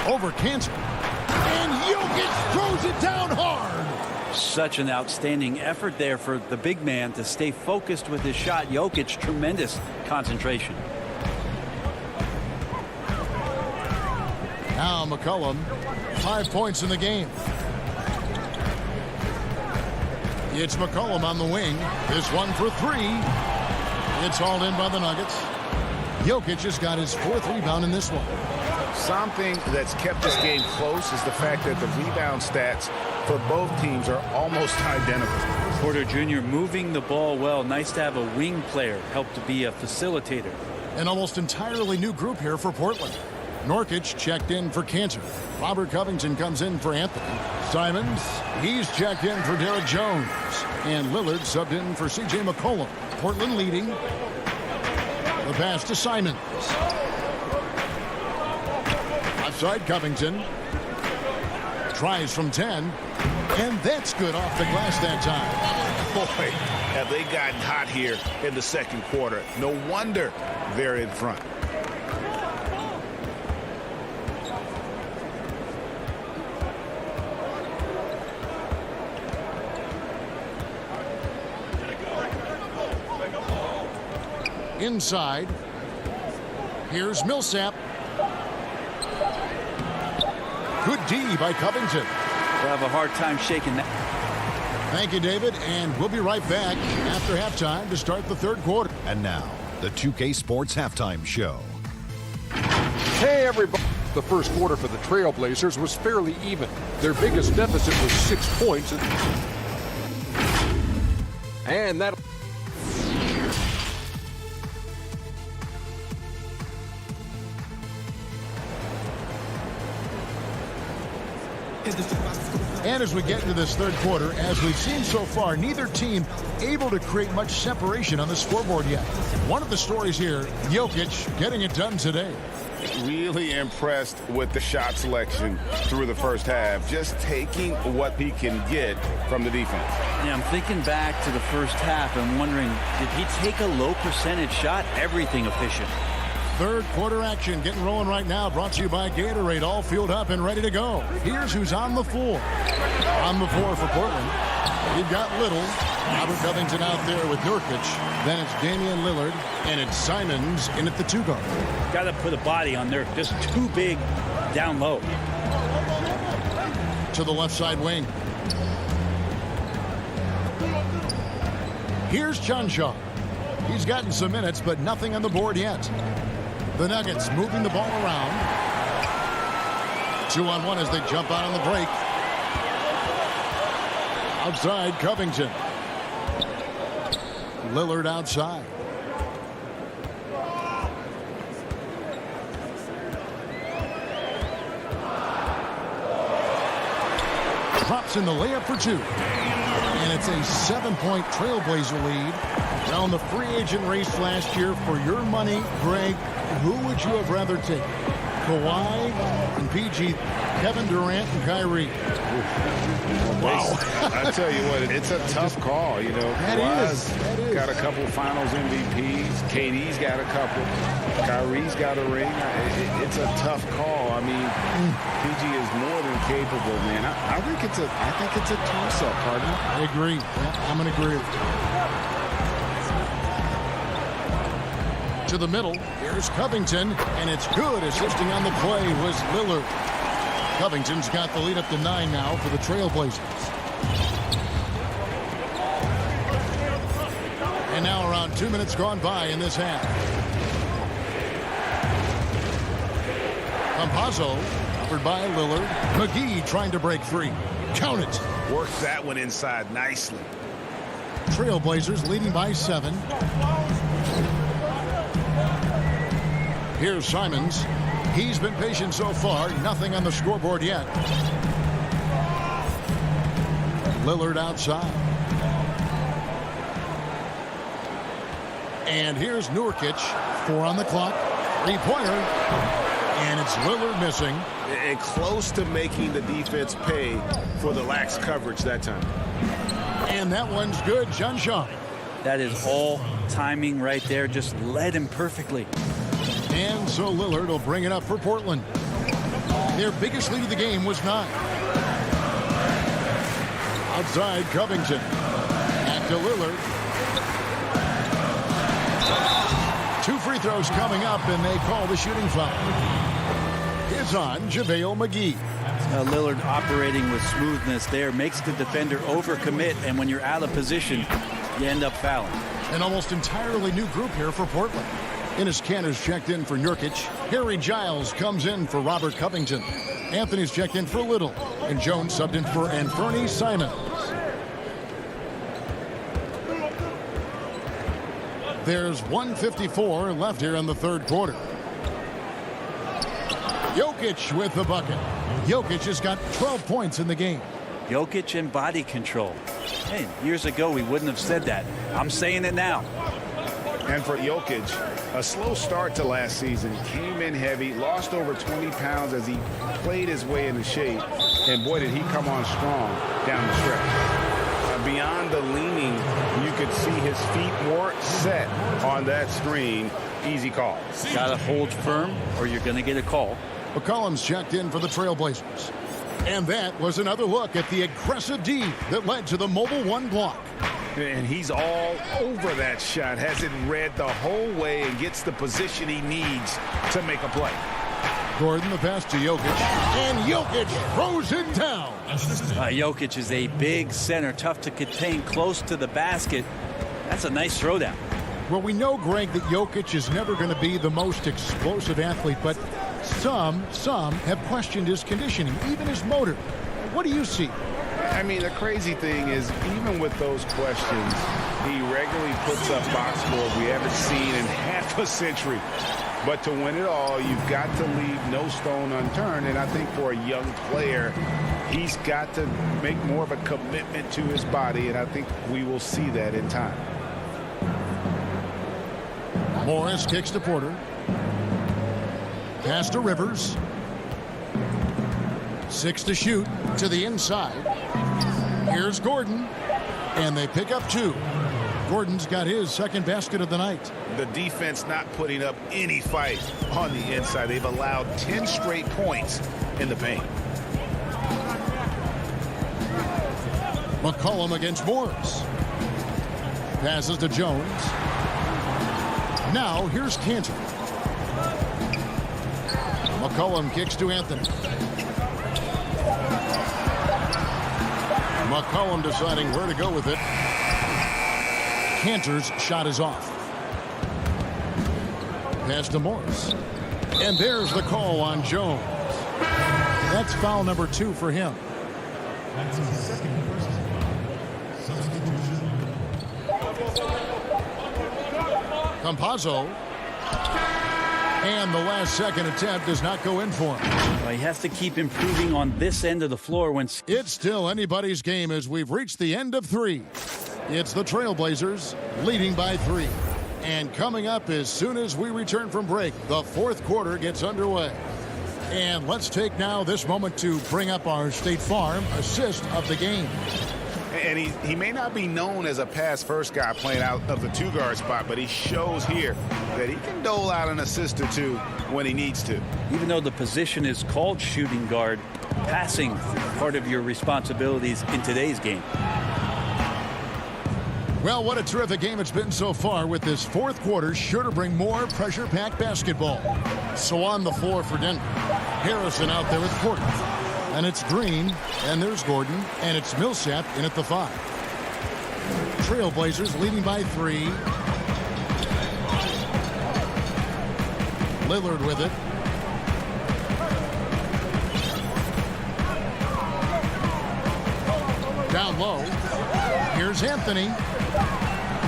Speaker 1: Over Cantor. And Jokic throws it down hard.
Speaker 10: Such an outstanding effort there for the big man to stay focused with his shot. Jokic, tremendous concentration.
Speaker 1: Now McCollum, 5 points in the game. It's McCollum on the wing. This one for three. It's hauled in by the Nuggets. Jokic has got his 4th rebound in this one.
Speaker 3: Something that's kept this game close is the fact that the rebound stats for both teams are almost identical.
Speaker 10: Porter Jr. moving the ball well. Nice to have a wing player help to be a facilitator.
Speaker 1: An almost entirely new group here for Portland. Nurkic checked in for Cantor. Robert Covington comes in for Anthony. Simons, he's checked in for Derek Jones. And Lillard subbed in for C.J. McCollum. Portland leading. The pass to Simons. Outside Covington. Tries from 10. And that's good off the glass that time.
Speaker 3: Boy, have they gotten hot here in the second quarter. No wonder they're in front.
Speaker 1: Inside. Here's Millsap. Good D by Covington.
Speaker 10: We'll have a hard time shaking that.
Speaker 1: Thank you, David, and we'll be right back after halftime to start the third quarter.
Speaker 7: And now, the 2K Sports Halftime Show.
Speaker 8: Hey, everybody. The first quarter for the Trailblazers was fairly even. Their biggest deficit was 6 points. And that...
Speaker 1: And as we get into this third quarter, as we've seen so far, neither team able to create much separation on the scoreboard yet. One of the stories here, Jokic getting it done today.
Speaker 3: Really impressed with the shot selection through the first half, just taking what he can get from the defense.
Speaker 10: Yeah, I'm thinking back to the first half and wondering, did he take a low percentage shot? Everything efficient.
Speaker 1: Third quarter action getting rolling right now, brought to you by Gatorade, all fueled up and ready to go. Here's who's on the floor. On the floor for Portland, you've got Little, Robert Covington out there with Nurkic. Then it's Damian Lillard, and it's Simons in at the 2 guard.
Speaker 10: Got to put a body on Nurk, just too big down low.
Speaker 1: To the left side wing. Here's Chanshaw. He's gotten some minutes, but nothing on the board yet. The Nuggets moving the ball around. 2-on-1 as they jump out on the break. Outside, Covington. Lillard outside. Drops in the layup for 2. And it's a 7-point Trailblazer lead. Now in the free agent race last year, for your money, Greg, who would you have rather taken? Kawhi and PG, Kevin Durant and Kyrie.
Speaker 3: Wow. I tell you what, it's a tough call. You know, Kawhi's got a couple finals MVPs. KD's got a couple. Kyrie's got a ring. It's a tough call. I mean, PG is more than capable, man. I think it's a toss-up, partner.
Speaker 1: I agree. Yeah, I'm going to agree with you. To the middle, here's Covington, and it's good. Assisting on the play was Lillard. Covington's got the lead up to 9 now for the Trailblazers. And now around 2 minutes gone by in this half. Campazzo, covered by Lillard. McGee trying to break free. Count it.
Speaker 3: Worked that one inside nicely.
Speaker 1: Trailblazers leading by 7. Here's Simons. He's been patient so far. Nothing on the scoreboard yet. Lillard outside. And here's Nurkic. 4 on the clock. 3-pointer. And it's Lillard missing.
Speaker 4: And close to making the defense pay for the lax coverage that time.
Speaker 1: And that one's good. John.
Speaker 10: That is all timing right there. Just led him perfectly.
Speaker 1: And so Lillard will bring it up for Portland. Their biggest lead of the game was 9. Outside Covington. Back to Lillard. 2 free throws coming up, and they call the shooting foul. It's on JaVale McGee.
Speaker 10: Lillard operating with smoothness there makes the defender overcommit, and when you're out of position, you end up fouling.
Speaker 1: An almost entirely new group here for Portland. Enes Kanter's checked in for Nurkic. Harry Giles comes in for Robert Covington. Anthony's checked in for Little. And Jones subbed in for Anthony Simons. There's 1:54 left here in the third quarter. Jokic with the bucket. Jokic has got 12 points in the game.
Speaker 10: Jokic and body control. Hey, years ago we wouldn't have said that. I'm saying it now.
Speaker 3: And for Jokic, a slow start to last season. Came in heavy, lost over 20 pounds as he played his way into shape. And boy, did he come on strong down the stretch. Beyond the leaning, you could see his feet more set on that screen. Easy call.
Speaker 10: Got to hold firm or you're going to get a call.
Speaker 1: McCollum's checked in for the Trailblazers. And that was another look at the aggressive D that led to the Mobile 1 block.
Speaker 3: And he's all over that shot. Has it read the whole way and gets the position he needs to make a play.
Speaker 1: Gordon the pass to Jokic. And Jokic throws it down.
Speaker 10: Jokic is a big center, tough to contain, close to the basket. That's a nice throwdown.
Speaker 1: Well, we know, Greg, that Jokic is never going to be the most explosive athlete, but some have questioned his conditioning, even his motor. What do you see?
Speaker 3: I mean, the crazy thing is, even with those questions, he regularly puts up box scores we haven't seen in half a century. But to win it all, you've got to leave no stone unturned. And I think for a young player, he's got to make more of a commitment to his body. And I think we will see that in time.
Speaker 1: Morris kicks to Porter. Pass to Rivers. 6 to shoot to the inside. Here's Gordon. And they pick up 2. Gordon's got his second basket of the night.
Speaker 3: The defense not putting up any fight on the inside. They've allowed 10 straight points in the paint.
Speaker 1: McCollum against Morris. Passes to Jones. Now here's Kanter. McCollum kicks to Anthony. McCollum deciding where to go with it. Kanter's shot is off. Pass to Morris. And there's the call on Jones. That's foul number 2 for him. Campazzo. And the last second attempt does not go in for him.
Speaker 10: Well, he has to keep improving on this end of the floor when
Speaker 1: it's still anybody's game as we've reached the end of 3. It's the Trailblazers leading by 3. And coming up as soon as we return from break, the fourth quarter gets underway. And let's take now this moment to bring up our State Farm assist of the game.
Speaker 3: And he may not be known as a pass-first guy playing out of the 2-guard spot, but he shows here that he can dole out an assist or 2 when he needs to.
Speaker 10: Even though the position is called shooting guard, passing part of your responsibilities in today's game.
Speaker 1: Well, what a terrific game it's been so far, with this fourth quarter sure to bring more pressure-packed basketball. So on the floor for Denver, Harrison out there with Porter. And it's Green, and there's Gordon, and it's Millsap in at the 5. Trailblazers leading by 3. Lillard with it. Down low. Here's Anthony.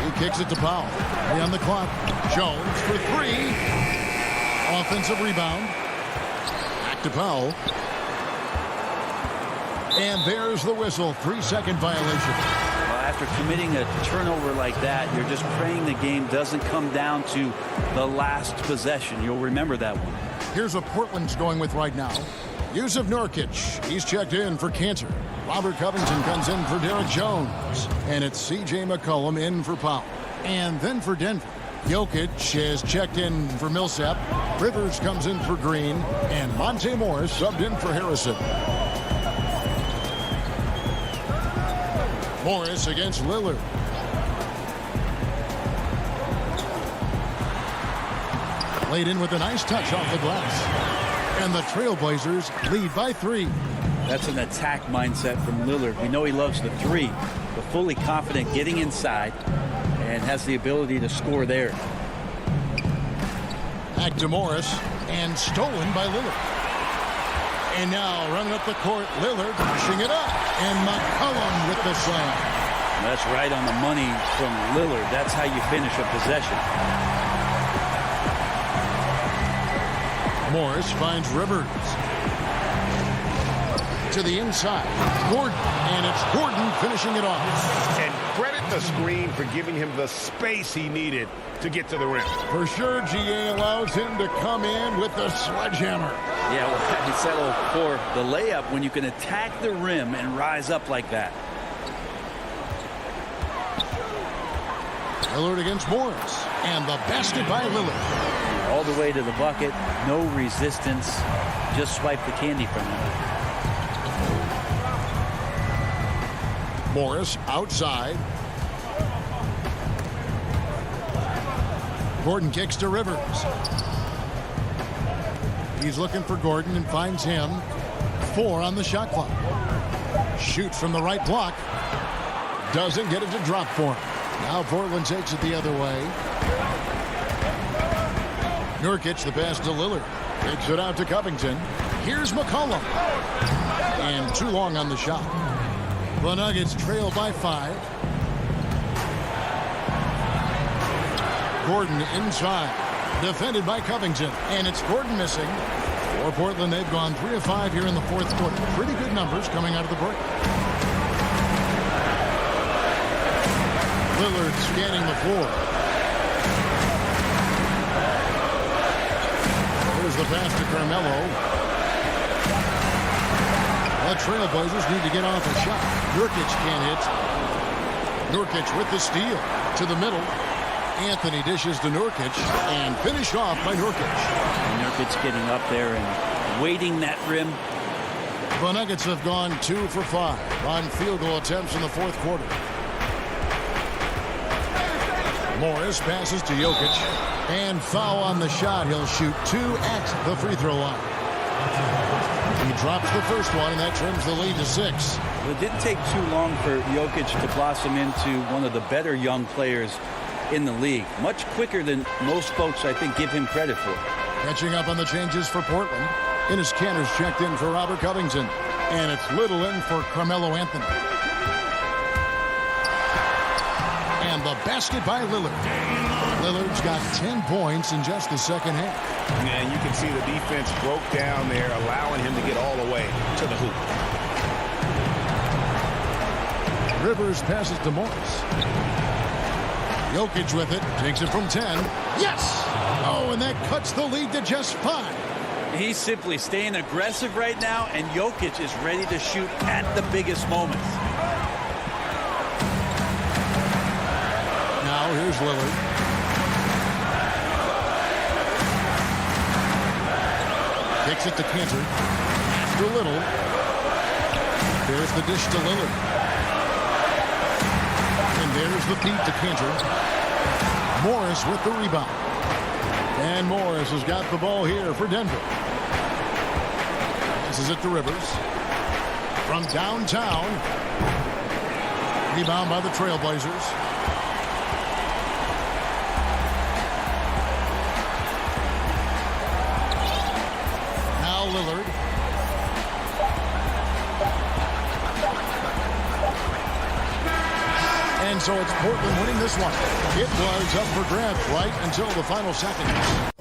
Speaker 1: He kicks it to Powell. 3 on the clock. Jones for 3. Offensive rebound. Back to Powell. And there's the whistle. 3-second violation.
Speaker 10: Well, after committing a turnover like that, you're just praying the game doesn't come down to the last possession. You'll remember that one.
Speaker 1: Here's what Portland's going with right now. Yusuf Nurkic, he's checked in for Cantor. Robert Covington comes in for Derek Jones. And it's C.J. McCollum in for Powell. And then for Denver, Jokic has checked in for Millsap. Rivers comes in for Green. And Monte Morris subbed in for Harrison. Morris against Lillard. Laid in with a nice touch off the glass. And the Trailblazers lead by 3.
Speaker 10: That's an attack mindset from Lillard. We know he loves the 3, but fully confident getting inside and has the ability to score there.
Speaker 1: Back to Morris, and stolen by Lillard. And now running up the court, Lillard pushing it up. And McCollum with the slam.
Speaker 10: That's right on the money from Lillard. That's how you finish a possession.
Speaker 1: Morris finds Rivers. To the inside. Gordon. And it's Gordon finishing it off.
Speaker 4: And credit the screen for giving him the space he needed to get to the rim.
Speaker 1: For sure, GA allows him to come in with the sledgehammer.
Speaker 10: Yeah, well, he settled for the layup when you can attack the rim and rise up like that.
Speaker 1: Lillard against Morris. And the basket by Lillard.
Speaker 10: All the way to the bucket. No resistance. Just swipe the candy from him.
Speaker 1: Morris outside. Gordon kicks to Rivers. He's looking for Gordon and finds him. 4 on the shot clock. Shoots from the right block. Doesn't get it to drop for him. Now Portland takes it the other way. Nurkic, the pass to Lillard. Takes it out to Covington. Here's McCollum. And too long on the shot. The Nuggets trail by 5. Gordon inside. Defended by Covington. And it's Gordon missing. For Portland, they've gone 3 of 5 here in the 4th quarter. Pretty good numbers coming out of the break. Lillard scanning the floor. Here's the pass to Carmelo. The Trailblazers need to get off a shot. Nurkic can't hit. Nurkic with the steal to the middle. Anthony dishes to Nurkic and finished off by Nurkic.
Speaker 10: Nurkic getting up there and waiting that rim.
Speaker 1: The Nuggets have gone 2 for 5 on field goal attempts in the 4th quarter. Morris passes to Jokic. And foul on the shot. He'll shoot 2 at the free throw line. He drops the first one, and that trims the lead to 6.
Speaker 10: It didn't take too long for Jokic to blossom into one of the better young players in the league. Much quicker than most folks, I think, give him credit for.
Speaker 1: Catching up on the changes for Portland. Enes Kanter's checked in for Robert Covington. And it's Little in for Carmelo Anthony. And the basket by Lillard. Lillard's got 10 points in just the second half.
Speaker 4: And you can see the defense broke down there, allowing him to get all the way to the hoop.
Speaker 1: Rivers passes to Morris. Jokic with it, takes it from 10. Yes! Oh, and that cuts the lead to just 5.
Speaker 10: He's simply staying aggressive right now, and Jokic is ready to shoot at the biggest moments.
Speaker 1: Now here's Lillard. Takes it to Cantor. To Little. There's the dish to Lillard. And there's the feed to Cantor. Morris with the rebound. And Morris has got the ball here for Denver. Passes it to Rivers. From downtown. Rebound by the Trailblazers. Lillard. And so it's Portland winning this one. It was up for grabs right until the final seconds.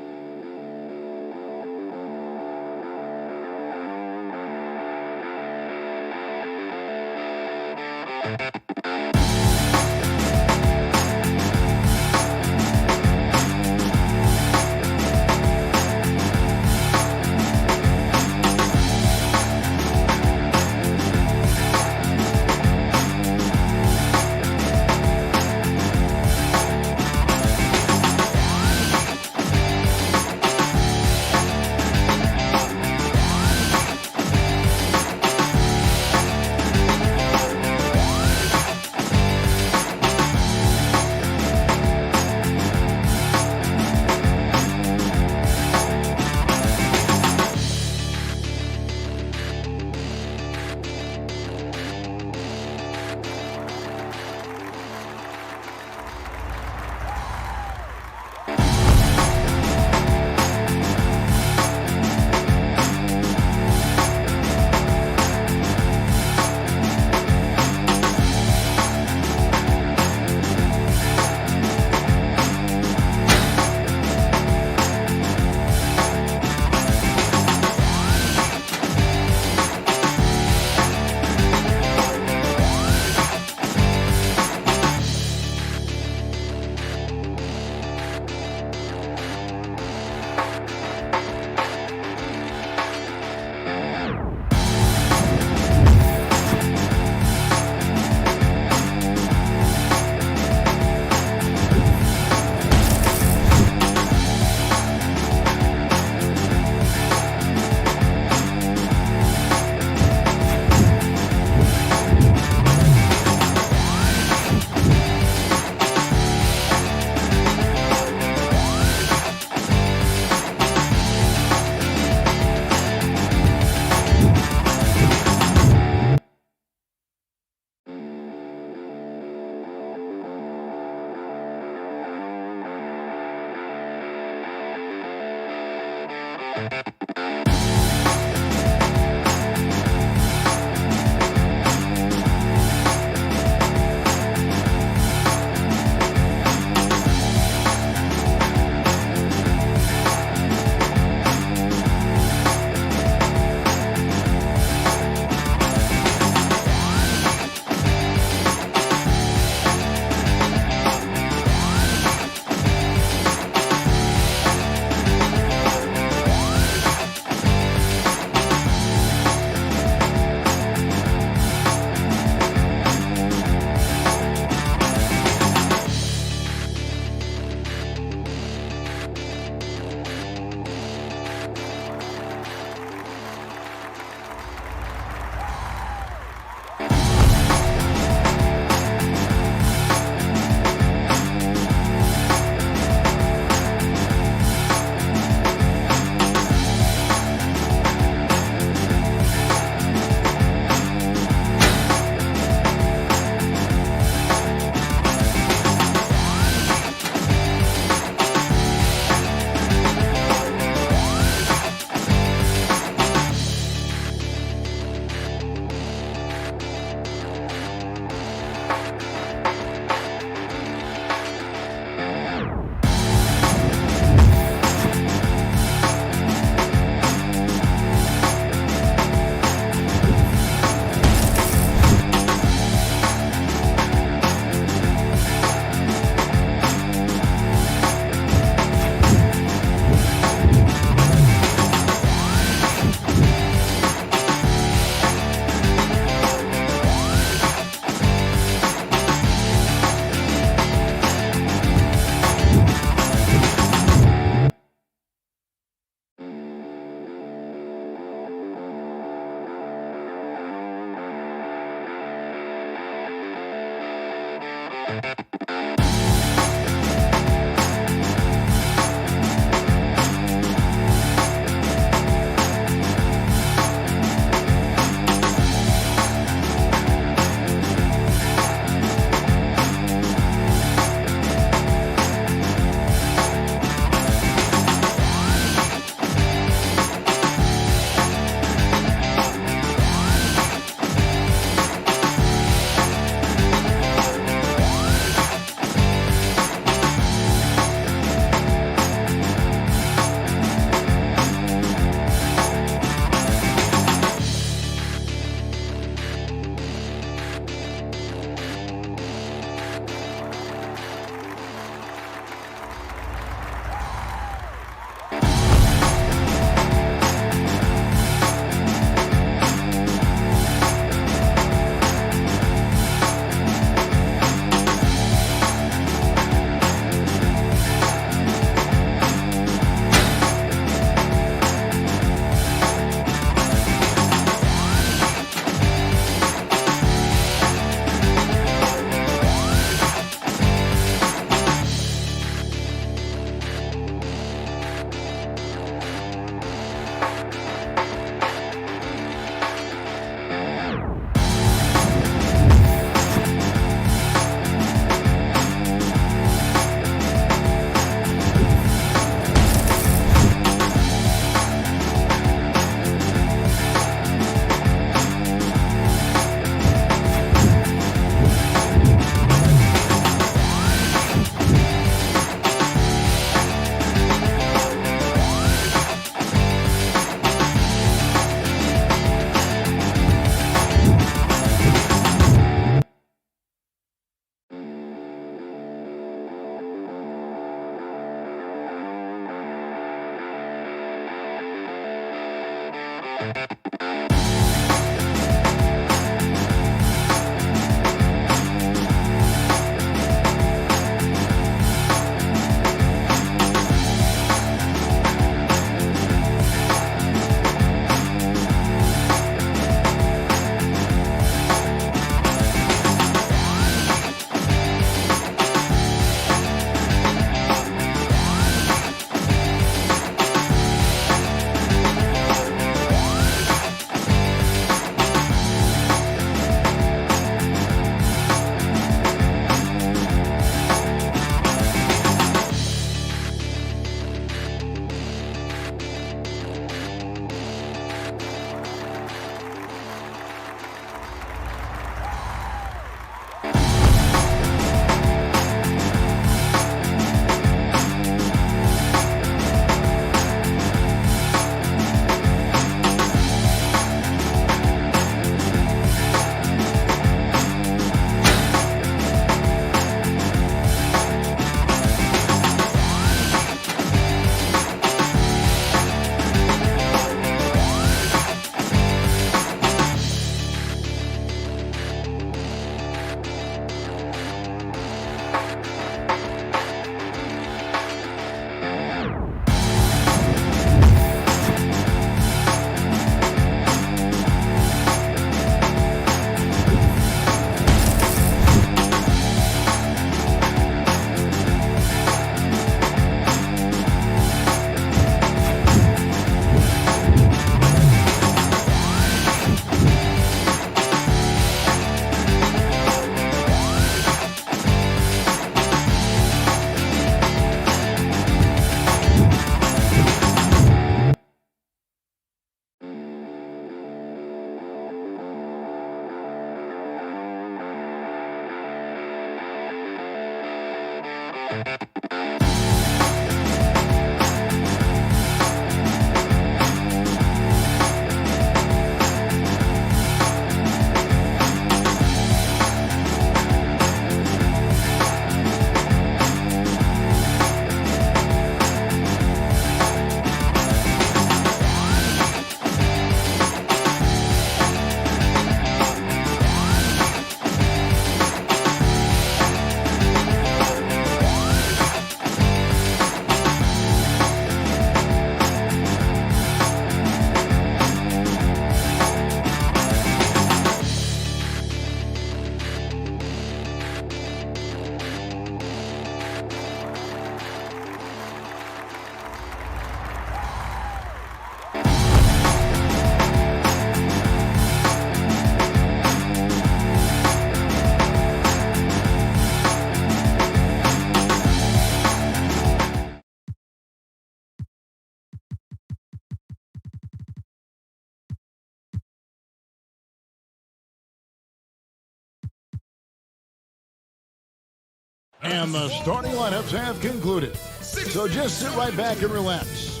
Speaker 1: And the starting lineups have concluded. So just sit right back and relax.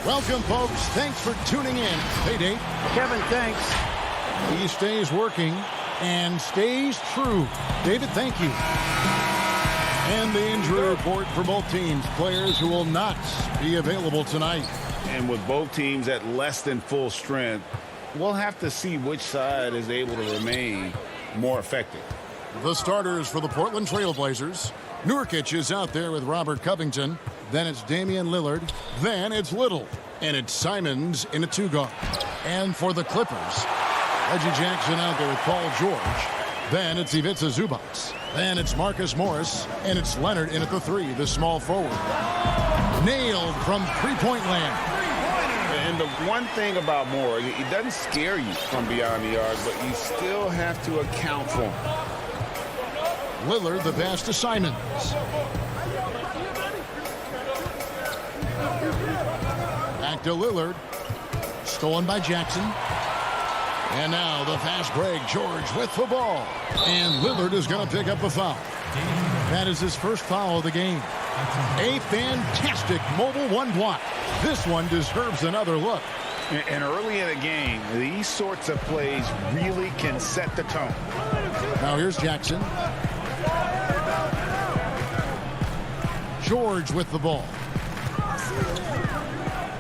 Speaker 1: Welcome, folks. Thanks for tuning in. Hey, Dave.
Speaker 11: Kevin, thanks.
Speaker 1: He stays working and stays true. David, thank you. And the injury report for both teams. Players who will not be available tonight.
Speaker 3: And with both teams at less than full strength, we'll have to see which side is able to remain more effective.
Speaker 1: The starters for the Portland Trail Blazers. Nurkic is out there with Robert Covington. Then it's Damian Lillard. Then it's Little. And it's Simons in a two-guard. And for the Clippers, Reggie Jackson out there with Paul George. Then it's Ivica Zubac. Then it's Marcus Morris. And it's Leonard in at the three, the small forward. Nailed from three-point land.
Speaker 3: And the one thing about Moore, it doesn't scare you from beyond the arc, but you still have to account for him.
Speaker 1: Lillard, the pass to Simons. Back to Lillard. Stolen by Jackson. And now the fast break. George with the ball. And Lillard is going to pick up a foul. That is his first foul of the game. A fantastic mobile one block. This one deserves another look.
Speaker 3: And early in the game, these sorts of plays really can set the tone.
Speaker 1: Now here's Jackson. George with the ball.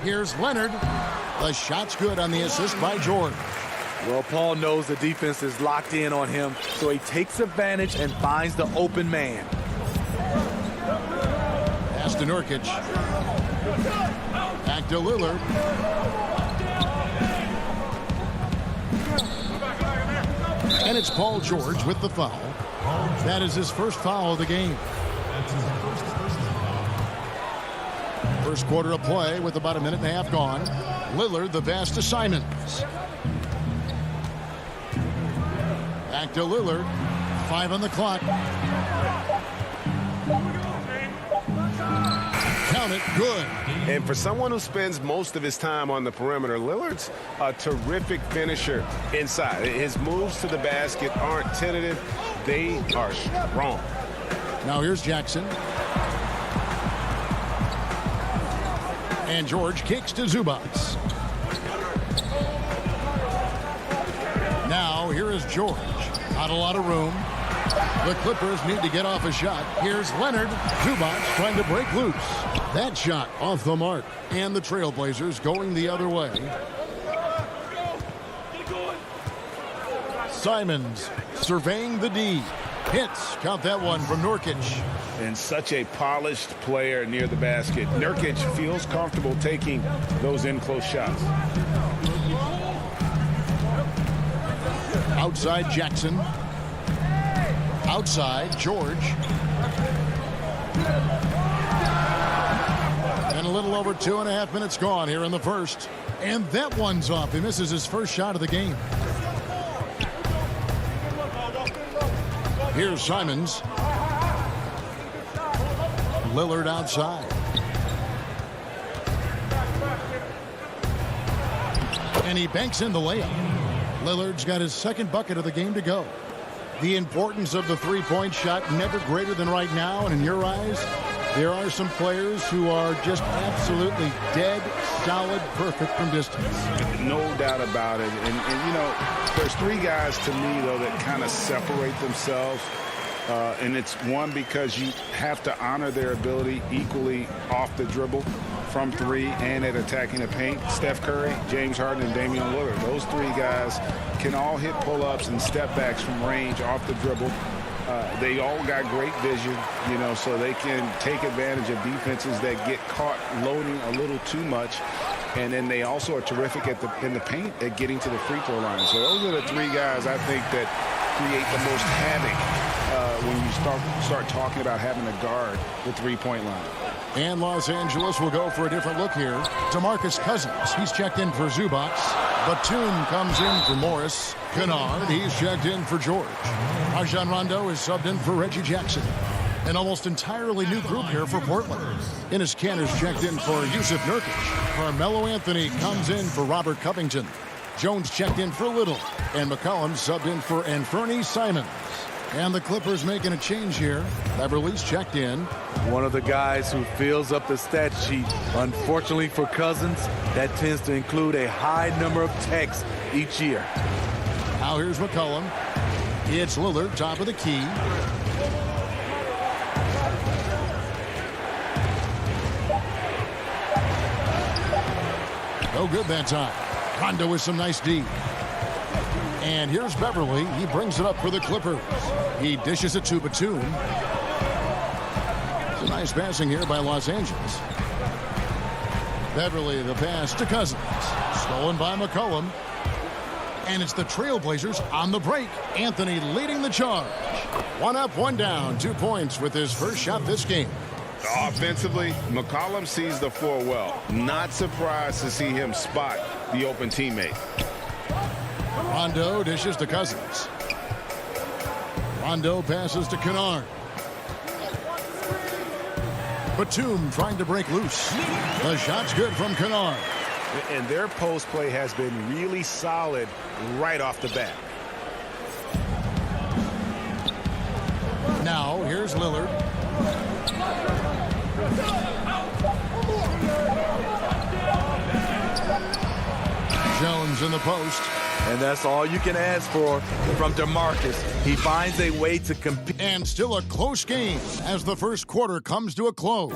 Speaker 1: Here's Leonard. The shot's good on the assist by George.
Speaker 11: Well, Paul knows the defense is locked in on him, so he takes advantage and finds the open man.
Speaker 1: Pass to Nurkic. Back to Lillard. And it's Paul George with the foul. That is his first foul of the game. First quarter of play with about a minute and a half gone. Lillard the pass to Simons. Back to Lillard. 5 on the clock. Count it. Good.
Speaker 4: And for someone who spends most of his time on the perimeter, Lillard's a terrific finisher inside. His moves to the basket aren't tentative. They are strong.
Speaker 1: Now here's Jackson. And George kicks to Zubats. Now here is George. Not a lot of room. The Clippers need to get off a shot. Here's Leonard. Zubats trying to break loose. That shot off the mark. And the Trailblazers going the other way. Simons surveying the D. Hits. Count that one from Nurkic.
Speaker 3: And such a polished player near the basket. Nurkic feels comfortable taking those in-close shots.
Speaker 1: Outside Jackson. Outside George. And a little over 2.5 minutes gone here in the first. And that one's off. He misses his first shot of the game. Here's Simons. Lillard outside. And he banks in the layup. Lillard's got his second bucket of the game to go. The importance of the three-point shot never greater than right now. And in your eyes, there are some players who are just absolutely dead, solid, perfect from distance.
Speaker 3: No doubt about it. And you know, there's three guys to me, though, that kind of separate themselves. And it's one, because you have to honor their ability equally off the dribble, from three, and at attacking the paint. Steph Curry, James Harden, and Damian Lillard. Those three guys can all hit pull-ups and step-backs from range off the dribble. They all got great vision, you know, so they can take advantage of defenses that get caught loading a little too much. And then they also are terrific in the paint at getting to the free throw line. So those are the three guys, I think, that create the most havoc when you start talking about having to guard the three-point line.
Speaker 1: And Los Angeles will go for a different look here. DeMarcus Cousins, he's checked in for Zubats. Batum comes in for Morris. Kennard, he's checked in for George. Rajon Rondo is subbed in for Reggie Jackson. An almost entirely new group here for Portland. Enes Kanter's checked in for Yusuf Nurkic. Carmelo Anthony comes in for Robert Covington. Jones checked in for Little. And McCollum subbed in for Anthony Simons. And the Clippers making a change here. Beverly's checked in.
Speaker 11: One of the guys who fills up the stat sheet. Unfortunately for Cousins, that tends to include a high number of techs each year.
Speaker 1: Now here's McCollum. It's Lillard, top of the key. No good that time. Rondo with some nice D. And here's Beverly. He brings it up for the Clippers. He dishes it to Batum. It's a nice passing here by Los Angeles. Beverly, the pass to Cousins. Stolen by McCollum. And it's the Trailblazers on the break. Anthony leading the charge. 1 up, 1 down. 2 points with his first shot this game.
Speaker 3: Offensively, McCollum sees the floor well. Not surprised to see him spot the open teammate.
Speaker 1: Rondo dishes to Cousins. Rondo passes to Kennard. Batum trying to break loose. The shot's good from Kennard.
Speaker 4: And their post play has been really solid right off the bat.
Speaker 1: Now here's Lillard. Jones in the post.
Speaker 11: And that's all you can ask for from DeMarcus. He finds a way to compete.
Speaker 1: And still a close game as the first quarter comes to a close.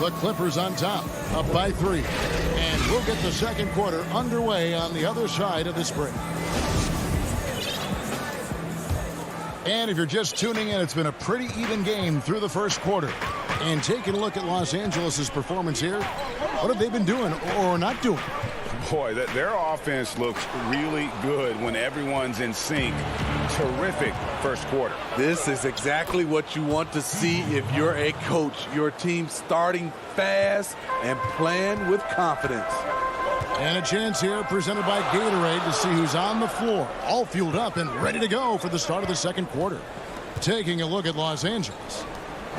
Speaker 1: The Clippers on top, up by 3. We'll get the second quarter underway on the other side of this break. And if you're just tuning in, it's been a pretty even game through the first quarter. And taking a look at Los Angeles' performance here, what have they been doing or not doing?
Speaker 3: Boy, their offense looks really good when everyone's in sync. Terrific first quarter.
Speaker 11: This is exactly what you want to see if you're a coach. Your team starting fast and playing with confidence.
Speaker 1: And a chance here presented by Gatorade to see who's on the floor, all fueled up and ready to go for the start of the second quarter. Taking a look at Los Angeles,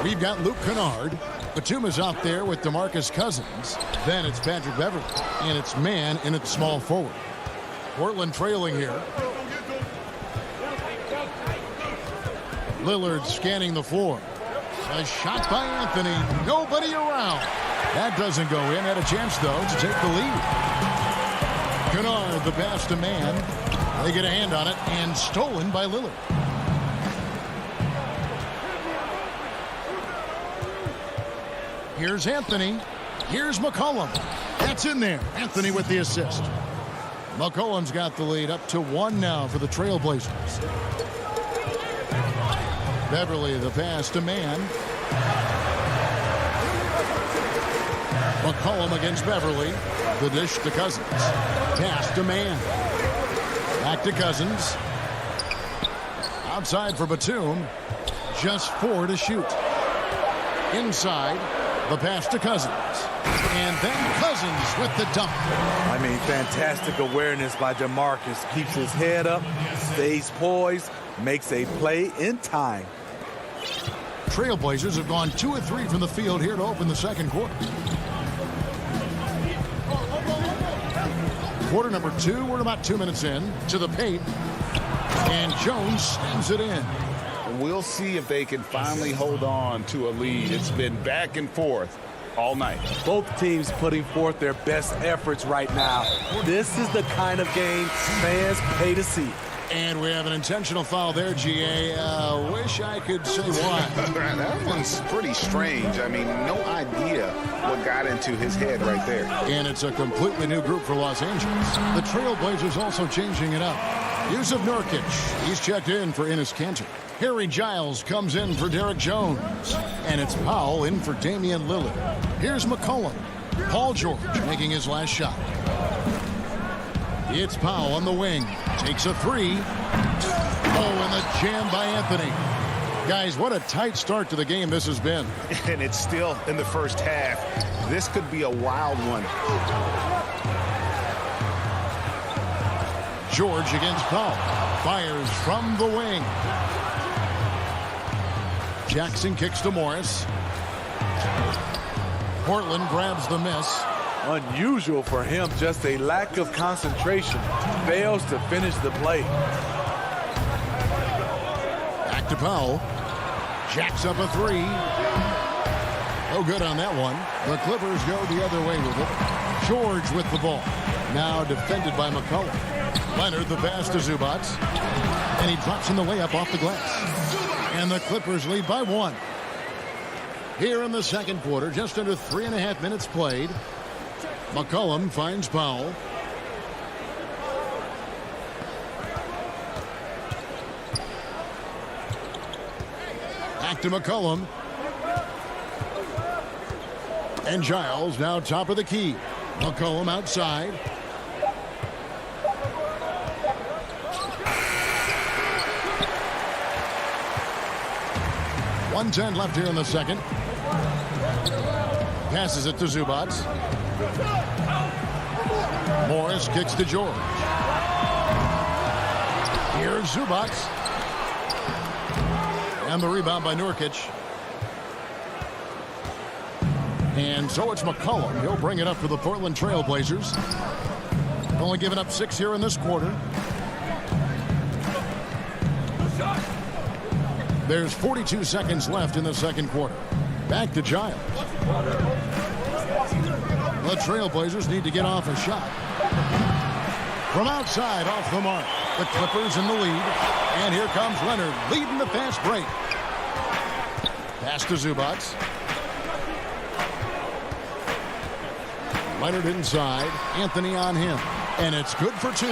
Speaker 1: we've got Luke Kennard. Batum is out there with DeMarcus Cousins. Then it's Patrick Beverley, and it's man in at small forward. Portland trailing here. Lillard scanning the floor. A shot by Anthony. Nobody around. That doesn't go in. Had a chance, though, to take the lead. Kennard, the pass to man. They get a hand on it, and stolen by Lillard. Here's Anthony. Here's McCollum. That's in there. Anthony with the assist. McCollum's got the lead up to 1 now for the Trailblazers. Beverley, the pass to man. McCollum against Beverley. The dish to Cousins. Pass to man. Back to Cousins. Outside for Batum. Just 4 to shoot. Inside. The pass to Cousins. And then Cousins with the dunk.
Speaker 11: I mean, fantastic awareness by DeMarcus. Keeps his head up, stays poised, makes a play in time.
Speaker 1: Trailblazers have gone 2 of 3 from the field here to open the second quarter. Quarter number 2, we're about 2 minutes in to the paint. And Jones slams it in.
Speaker 3: We'll see if they can finally hold on to a lead. It's been back and forth all night.
Speaker 11: Both teams putting forth their best efforts right now. This is the kind of game fans pay to see.
Speaker 1: And we have an intentional foul there, GA. Wish I could say why.
Speaker 3: That one's pretty strange. I mean, no idea what got into his head right there.
Speaker 1: And it's a completely new group for Los Angeles. The Trailblazers also changing it up. Use of Nurkic. He's checked in for Enes Kanter. Harry Giles comes in for Derek Jones. And it's Powell in for Damian Lillard. Here's McCollum. Paul George making his last shot. It's Powell on the wing. Takes a 3. Oh, and the jam by Anthony. Guys, what a tight start to the game this has been.
Speaker 3: And it's still in the first half. This could be a wild one.
Speaker 1: George against Powell. Fires from the wing. Jackson kicks to Morris. Portland grabs the miss.
Speaker 11: Unusual for him, just a lack of concentration. Fails to finish the play.
Speaker 1: Back to Powell. Jacks up a 3. No good on that one. The Clippers go the other way with it. George with the ball. Now defended by McCollum. Leonard the pass to Zubac. And he drops in the layup off the glass. And the Clippers lead by 1. Here in the second quarter, just under 3.5 minutes played. McCollum finds Powell. Back to McCollum. And Giles now top of the key. McCollum outside. .110 left here in the second. Passes it to Zubac. Morris kicks to George. Here's Zubac. And the rebound by Nurkic. And so it's McCollum. He'll bring it up for the Portland Trailblazers. Only given up 6 here in this quarter. There's 42 seconds left in the second quarter. Back to Giles. The Trailblazers need to get off a shot. From outside, off the mark. The Clippers in the lead. And here comes Leonard, leading the fast break. Pass to Zubac. Leonard inside. Anthony on him. And it's good for 2.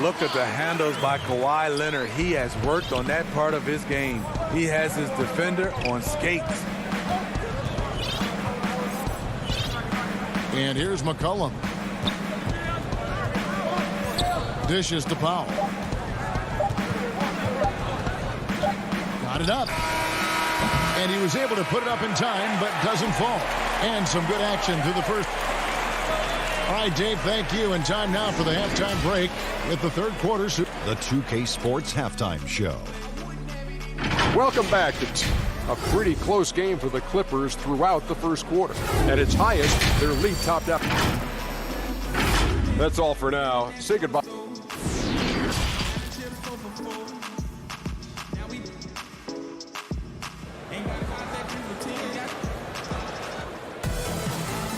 Speaker 11: Look at the handles by Kawhi Leonard. He has worked on that part of his game. He has his defender on skates.
Speaker 1: And here's McCollum. Dishes to Powell. Got it up. And he was able to put it up in time, but doesn't fall. And some good action through the first. All right, Dave, thank you. And time now for the halftime break with the third quarter.
Speaker 7: The 2K Sports Halftime Show.
Speaker 8: Welcome back to a pretty close game for the Clippers throughout the first quarter. At its highest, their lead topped out. That's all for now. Say goodbye.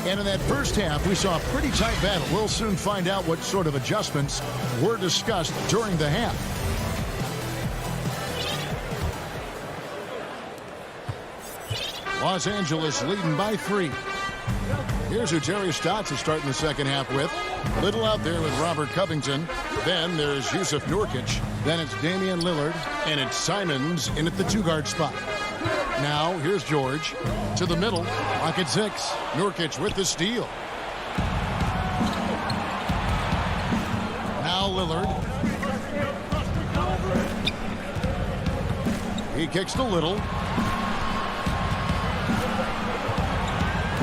Speaker 1: And in that first half, we saw a pretty tight battle. We'll soon find out what sort of adjustments were discussed during the half. Los Angeles leading by 3. Here's who Terry Stotts is starting the second half with. Little out there with Robert Covington. Then there's Yusuf Nurkic. Then it's Damian Lillard. And it's Simons in at the 2-guard spot. Now, here's George to the middle. Lock at 6. Nurkic with the steal. Now Lillard. He kicks to Little.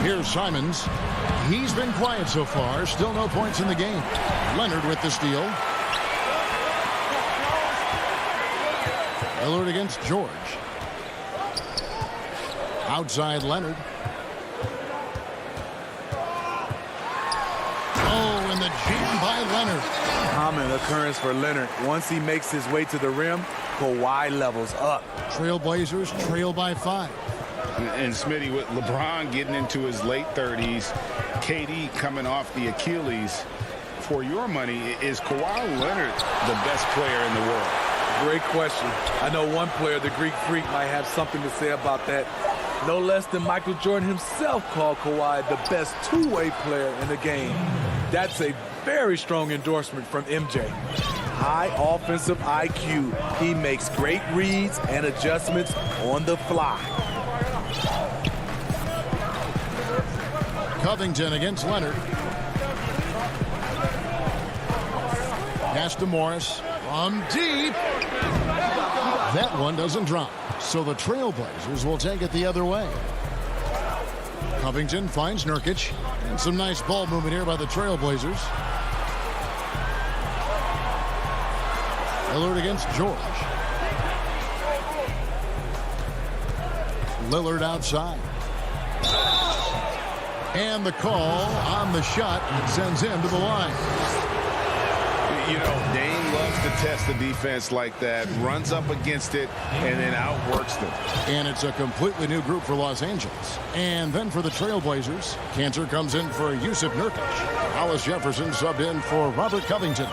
Speaker 1: Here's Simons. He's been quiet so far. Still no points in the game. Leonard with the steal. Lillard against George. Outside Leonard. Oh, and the jam by Leonard.
Speaker 11: Common occurrence for Leonard. Once he makes his way to the rim, Kawhi levels up.
Speaker 1: Trailblazers trail by 5.
Speaker 3: And Smitty, with LeBron getting into his late 30s, KD coming off the Achilles, for your money, is Kawhi Leonard the best player in the world?
Speaker 11: Great question. I know one player, the Greek Freak, might have something to say about that. No less than Michael Jordan himself called Kawhi the best two-way player in the game. That's a very strong endorsement from MJ. High offensive IQ. He makes great reads and adjustments on the fly.
Speaker 1: Covington against Leonard. Pass to Morris from deep. That one doesn't drop. So the Trailblazers will take it the other way. Covington finds Nurkic. And some nice ball movement here by the Trailblazers. Lillard against George. Lillard outside. And the call on the shot sends him to the line.
Speaker 3: You know, Dame loves to test the defense like that, runs up against it, and then outworks them.
Speaker 1: And it's a completely new group for Los Angeles. And then for the Trailblazers, Cantor comes in for Yusuf Nurkic. Hollis Jefferson subbed in for Robert Covington.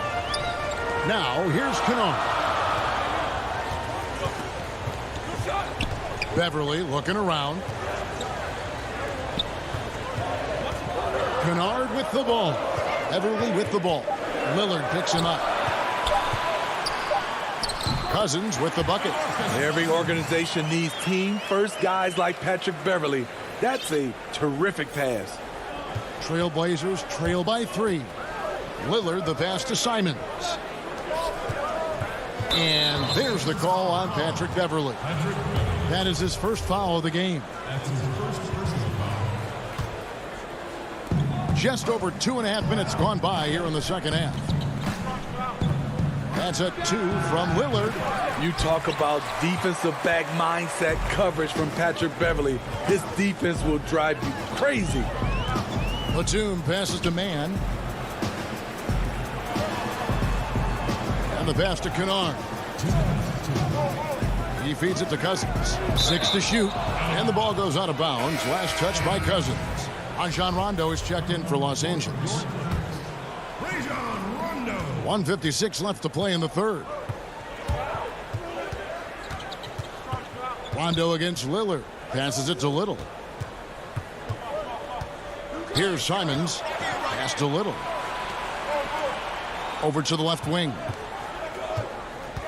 Speaker 1: Now, here's Kennard. Beverly looking around. Kennard with the ball. Beverly with the ball. Lillard picks him up. Cousins with the bucket.
Speaker 11: Every organization needs team-first guys like Patrick Beverly. That's a terrific pass.
Speaker 1: Trailblazers trail by 3. Lillard the pass to Simons. And there's the call on Patrick Beverly. That is his first foul of the game. Just over 2.5 minutes gone by here in the second half. That's a 2 from Lillard.
Speaker 11: You talk about defensive back mindset coverage from Patrick Beverly. His defense will drive you crazy.
Speaker 1: Batum passes to Mann. And the pass to Kennard. He feeds it to Cousins. 6 to shoot. And the ball goes out of bounds. Last touch by Cousins. Rajon Rondo is checked in for Los Angeles. 1:56 left to play in the third. Rondo against Lillard. Passes it to Little. Here's Simons. Pass to Little. Over to the left wing.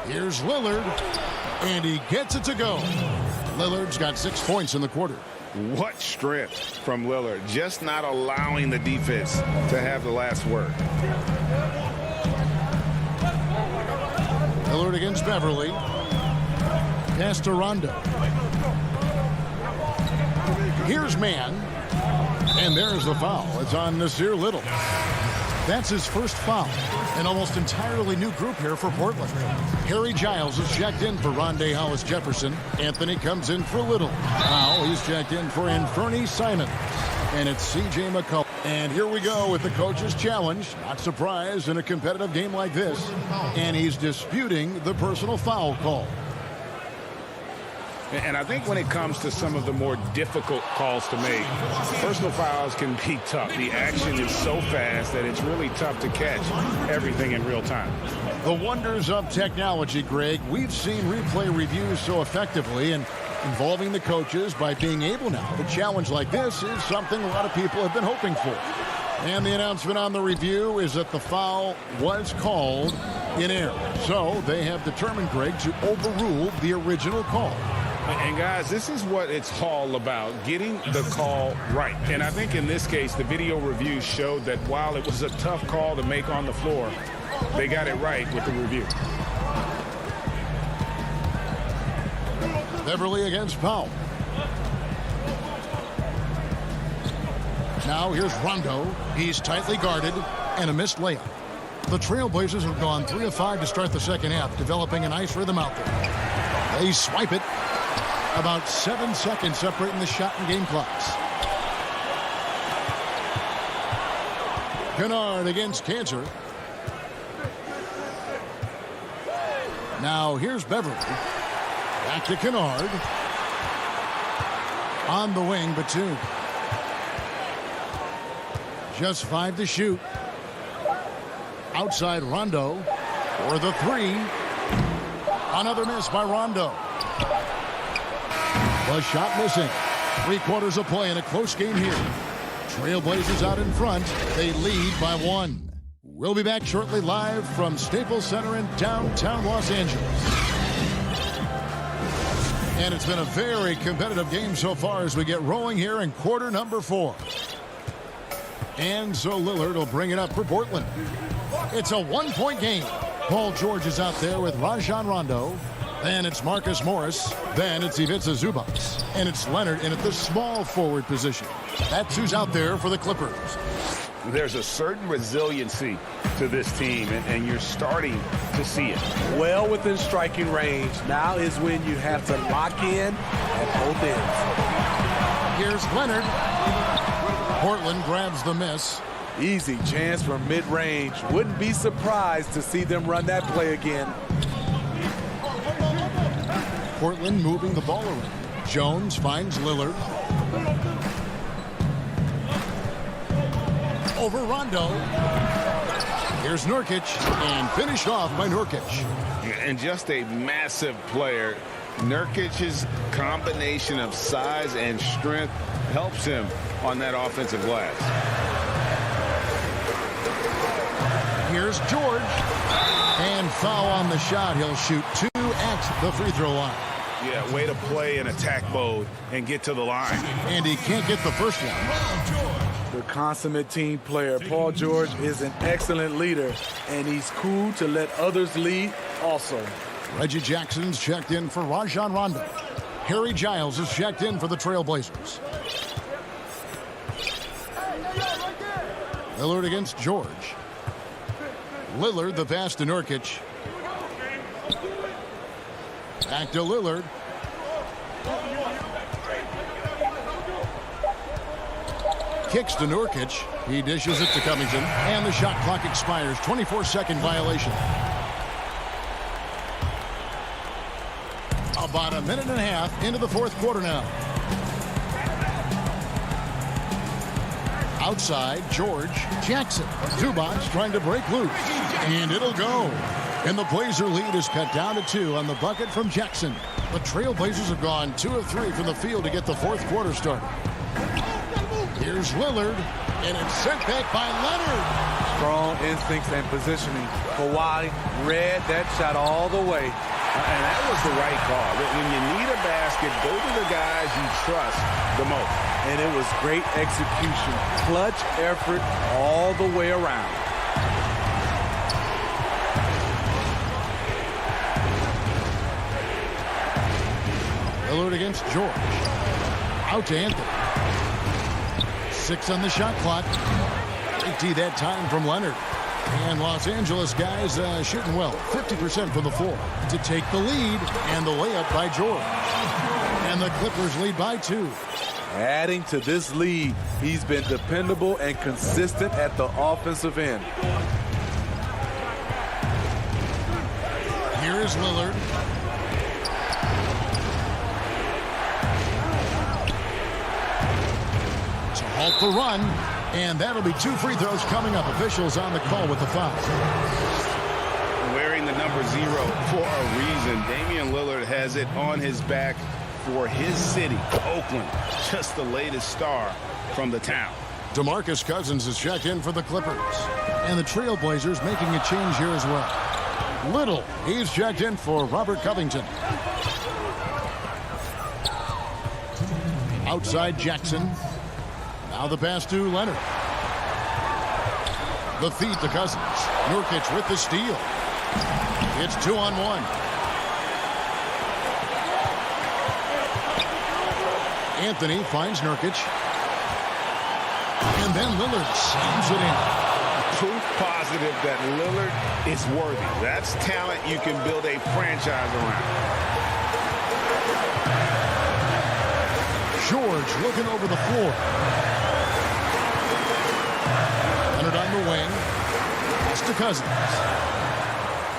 Speaker 1: Here's Lillard, and he gets it to go. Lillard's got 6 points in the quarter.
Speaker 3: What strength from Lillard, just not allowing the defense to have the last word.
Speaker 1: Lillard against Beverly. Pass to Rondo. Here's Mann, and there's the foul. It's on Nasir Little. That's his first foul. An almost entirely new group here for Portland. Harry Giles is checked in for Rondé Hollis-Jefferson. Anthony comes in for Little. Now he's checked in for Anthony Simons. And it's C.J. McCollum. And here we go with the coach's challenge. Not surprised in a competitive game like this. And he's disputing the personal foul call.
Speaker 3: And I think when it comes to some of the more difficult calls to make, personal fouls can be tough. The action is so fast that it's really tough to catch everything in real time.
Speaker 1: The wonders of technology, Greg. We've seen replay reviews so effectively, and involving the coaches by being able now to challenge like this is something a lot of people have been hoping for. And the announcement on the review is that the foul was called in error. So they have determined, Greg, to overrule the original call.
Speaker 3: And guys, this is what it's all about, getting the call right. And I think in this case, the video review showed that while it was a tough call to make on the floor, they got it right with the review.
Speaker 1: Beverly against Powell. Now here's Rondo. He's tightly guarded and a missed layup. The Trailblazers have gone 3 of 5 to start the second half, developing a nice rhythm out there. They swipe it. About 7 seconds separating the shot and game clocks. Kennard against Cantor. Now here's Beverly. Back to Kennard. On the wing, Batum. Just 5 to shoot. Outside Rondo for the 3. Another miss by Rondo. The shot missing. 3 quarters of play in a close game here. Trailblazers out in front. They lead by 1. We'll be back shortly live from Staples Center in downtown Los Angeles. And it's been a very competitive game so far as we get rolling here in quarter number 4. And so Lillard will bring it up for Portland. It's a 1-point game. Paul George is out there with Rajon Rondo. Then it's Marcus Morris. Then it's Ivica Zubac. And it's Leonard in at the small forward position. That's who's out there for the Clippers.
Speaker 3: There's a certain resiliency to this team, and you're starting to see it.
Speaker 11: Well within striking range. Now is when you have to lock in at both ends.
Speaker 1: Here's Leonard. Portland grabs the miss.
Speaker 11: Easy chance from mid-range. Wouldn't be surprised to see them run that play again.
Speaker 1: Portland moving the ball around. Jones finds Lillard. Over Rondo. Here's Nurkic, and finished off by Nurkic.
Speaker 3: And just a massive player. Nurkic's combination of size and strength helps him on that offensive glass.
Speaker 1: Here's George. And foul on the shot. He'll shoot 2 at the free throw line.
Speaker 3: Yeah, way to play in attack mode and get to the line.
Speaker 1: And he can't get the first one.
Speaker 11: The consummate team player, Paul George, is an excellent leader, and he's cool to let others lead also.
Speaker 1: Reggie Jackson's checked in for Rajon Rondo. Harry Giles is checked in for the Trailblazers. Lillard against George. Lillard, the pass to Nurkic. Back to Lillard. Kicks to Nurkic. He dishes it to Covington. And the shot clock expires. 24-second violation. About a minute and a half into the fourth quarter now. Outside, George, Jackson. Zubac trying to break loose. And it'll go. And the Blazer lead is cut down to 2 on the bucket from Jackson. The Trailblazers have gone 2 of 3 from the field to get the fourth quarter started. Here's Lillard. And it's sent back by Leonard.
Speaker 11: Strong instincts and positioning. Kawhi read that shot all the way.
Speaker 3: And that was the right call. When you need a basket, go to the guys you trust the most.
Speaker 11: And it was great execution. Clutch effort all the way around.
Speaker 1: Lillard against George. Out to Anthony. 6 on the shot clock. 80 that time from Leonard. And Los Angeles guys shooting well. 50% from the floor to take the lead. And the layup by George. And the Clippers lead by 2.
Speaker 11: Adding to this lead, he's been dependable and consistent at the offensive end.
Speaker 1: Here is Lillard. To halt the run. And that'll be 2 free throws coming up. Officials on the call with the foul.
Speaker 3: Wearing the number 0 for a reason. Damian Lillard has it on his back for his city, Oakland. Just the latest star from the town.
Speaker 1: DeMarcus Cousins is checked in for the Clippers. And the Trailblazers making a change here as well. Little, he's checked in for Robert Covington. Outside Jackson. Now the pass to Leonard. The feed to Cousins. Nurkic with the steal. It's 2-on-1. Anthony finds Nurkic. And then Lillard slams it in.
Speaker 3: Proof positive that Lillard is worthy. That's talent you can build a franchise around.
Speaker 1: George looking over the floor. Leonard on the wing. It's to Cousins.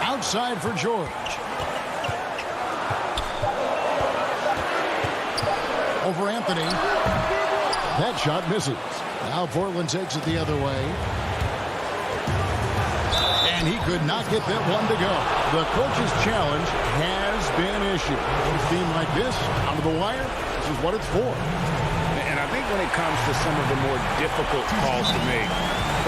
Speaker 1: Outside for George. Over Anthony. That shot misses. Now Portland takes it the other way. And he could not get that one to go. The coach's challenge has been issued. A team like this, out of the wire, this is what it's for.
Speaker 3: And I think when it comes to some of the more difficult calls to make,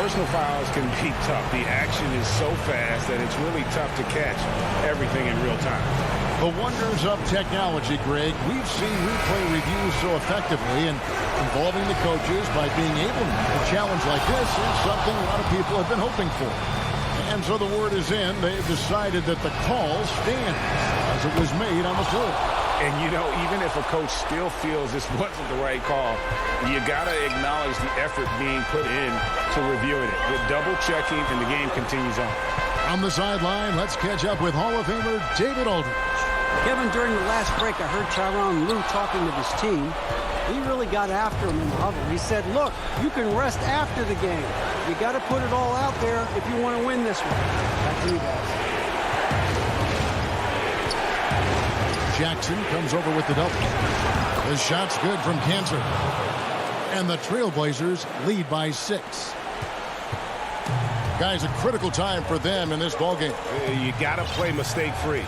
Speaker 3: personal fouls can be tough. The action is so fast that it's really tough to catch everything in real time.
Speaker 1: The wonders of technology, Greg. We've seen replay reviews so effectively, and involving the coaches by being able to make a challenge like this is something a lot of people have been hoping for. And so the word is in. They've decided that the call stands as it was made on the floor.
Speaker 3: And, you know, even if a coach still feels this wasn't the right call, you got to acknowledge the effort being put in to reviewing it. With double checking, and the game continues on.
Speaker 1: On the sideline, let's catch up with Hall of Famer David Aldridge.
Speaker 12: Kevin, during the last break, I heard Tyronn Lue talking with his team. He really got after him in the huddle. He said, look, you can rest after the game. You got to put it all out there if you want to win this one. Back to you guys.
Speaker 1: Jackson comes over with the double. The shot's good from Cantor. And the Trailblazers lead by 6. Guys, a critical time for them in this ballgame.
Speaker 3: You got to play mistake-free.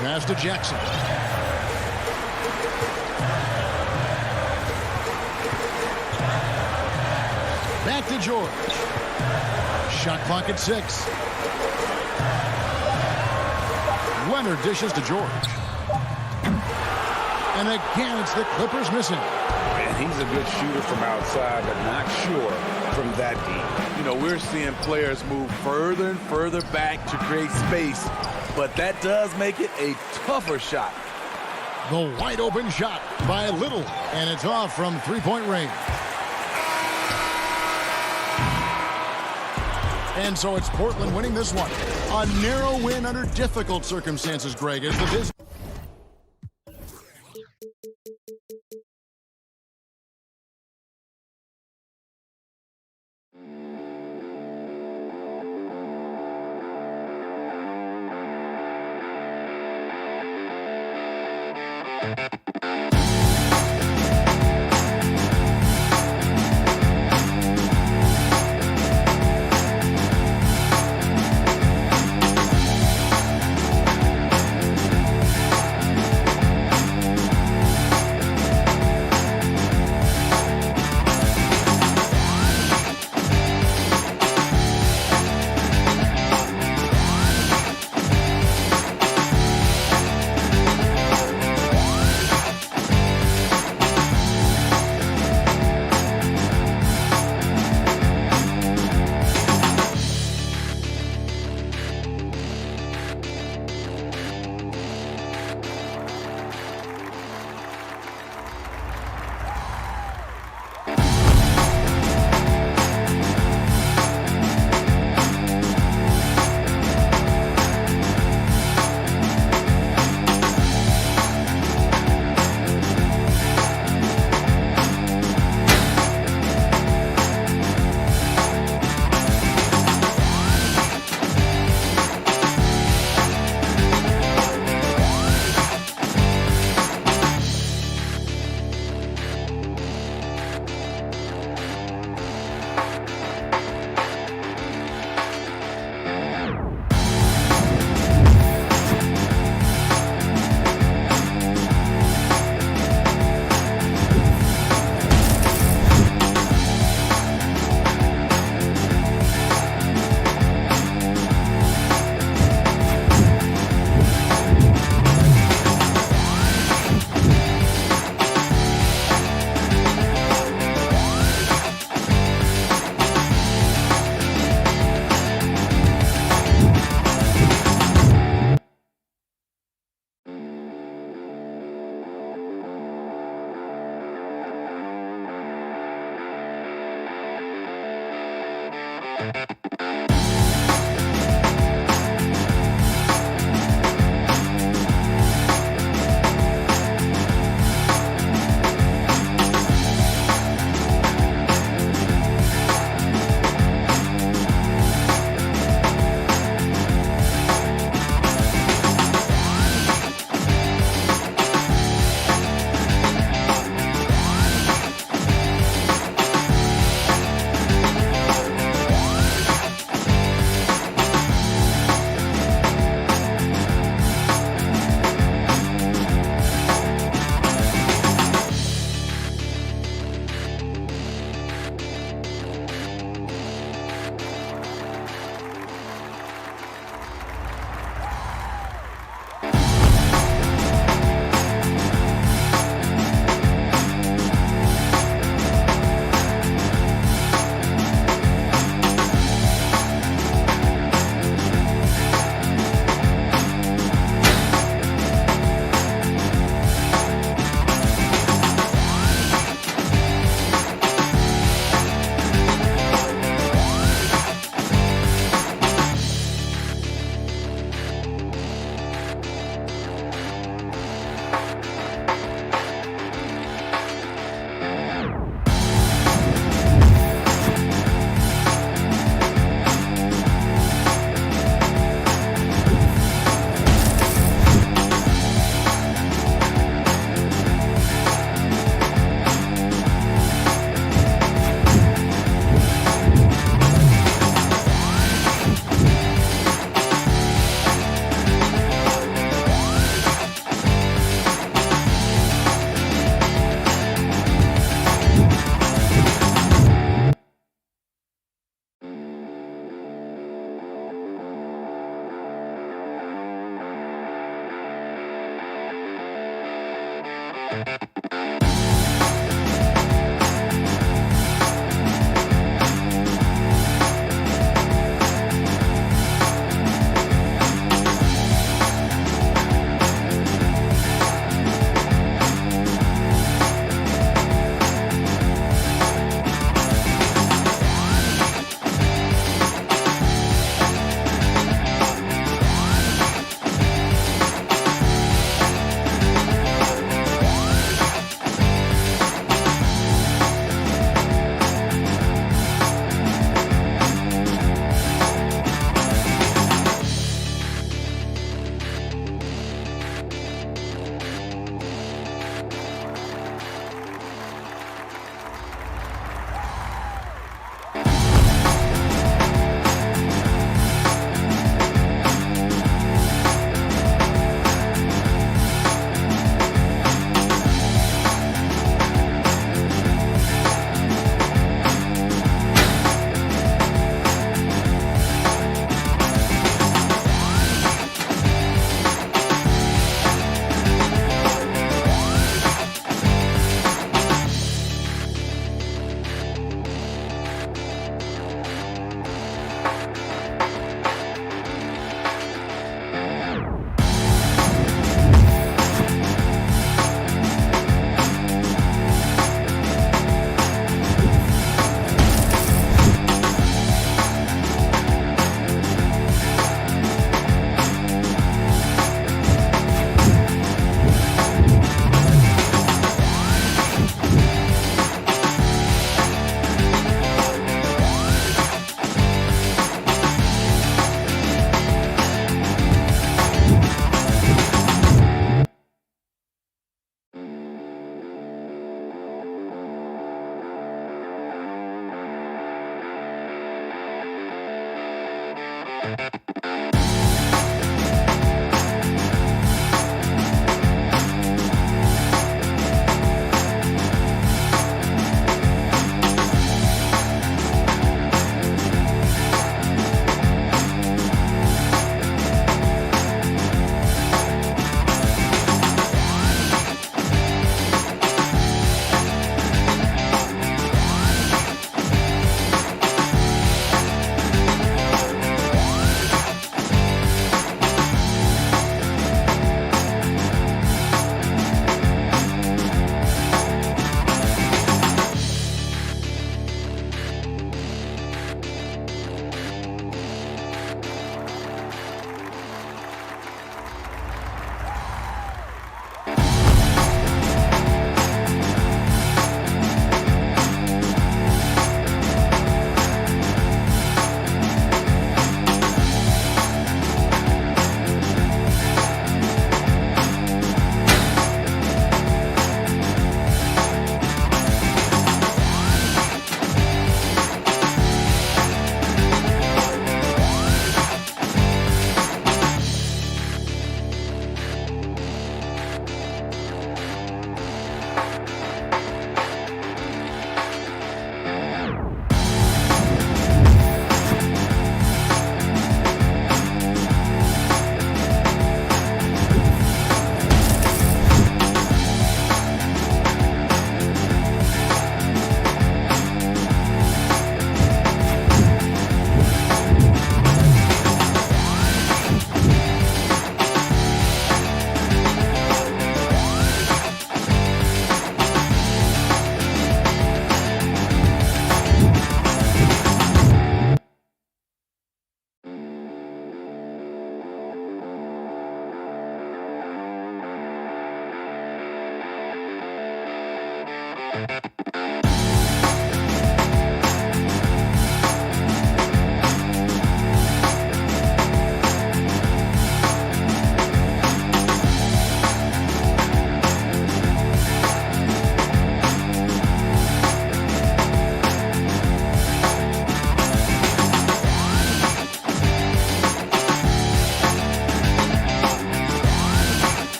Speaker 1: Pass to Jackson. Back to George. Shot clock at 6. Leonard dishes to George. And again, it's the Clippers missing.
Speaker 3: And he's a good shooter from outside, but not sure from that deep.
Speaker 11: You know, we're seeing players move further and further back to create space, but that does make it a tougher shot.
Speaker 1: The wide open shot by Little, and it's off from three-point range. And so it's Portland winning this one. A narrow win under difficult circumstances, Greg, as the business.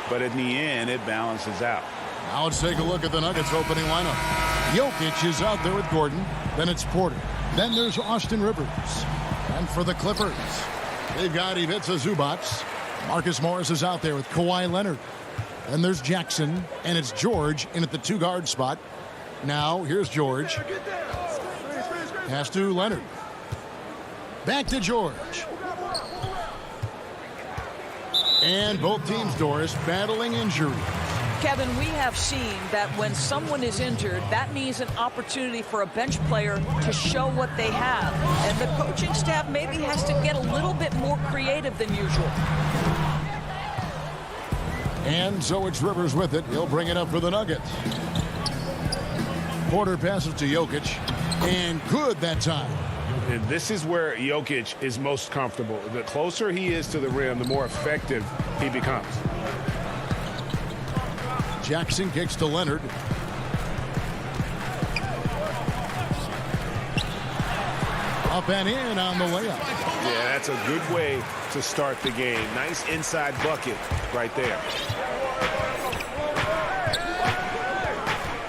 Speaker 3: But in the end, it balances out.
Speaker 1: Now let's take a look at the Nuggets opening lineup. Jokic is out there with Gordon. Then it's Porter. Then there's Austin Rivers. And for the Clippers, they've got Ivica Zubac. Marcus Morris is out there with Kawhi Leonard. Then there's Jackson, and it's George in at the two-guard spot. Now here's George. Pass to Leonard. Back to George. And both teams, Doris, battling injury.
Speaker 13: Kevin, we have seen that when someone is injured, that means an opportunity for a bench player to show what they have. And the coaching staff maybe has to get a little bit more creative than usual.
Speaker 1: And so it's Rivers with it. He'll bring it up for the Nuggets. Porter passes to Jokic. And good that time.
Speaker 3: And this is where Jokic is most comfortable. The closer he is to the rim, the more effective he becomes.
Speaker 1: Jackson kicks to Leonard. Up and in on the layup.
Speaker 3: Yeah, that's a good way to start the game. Nice inside bucket right there.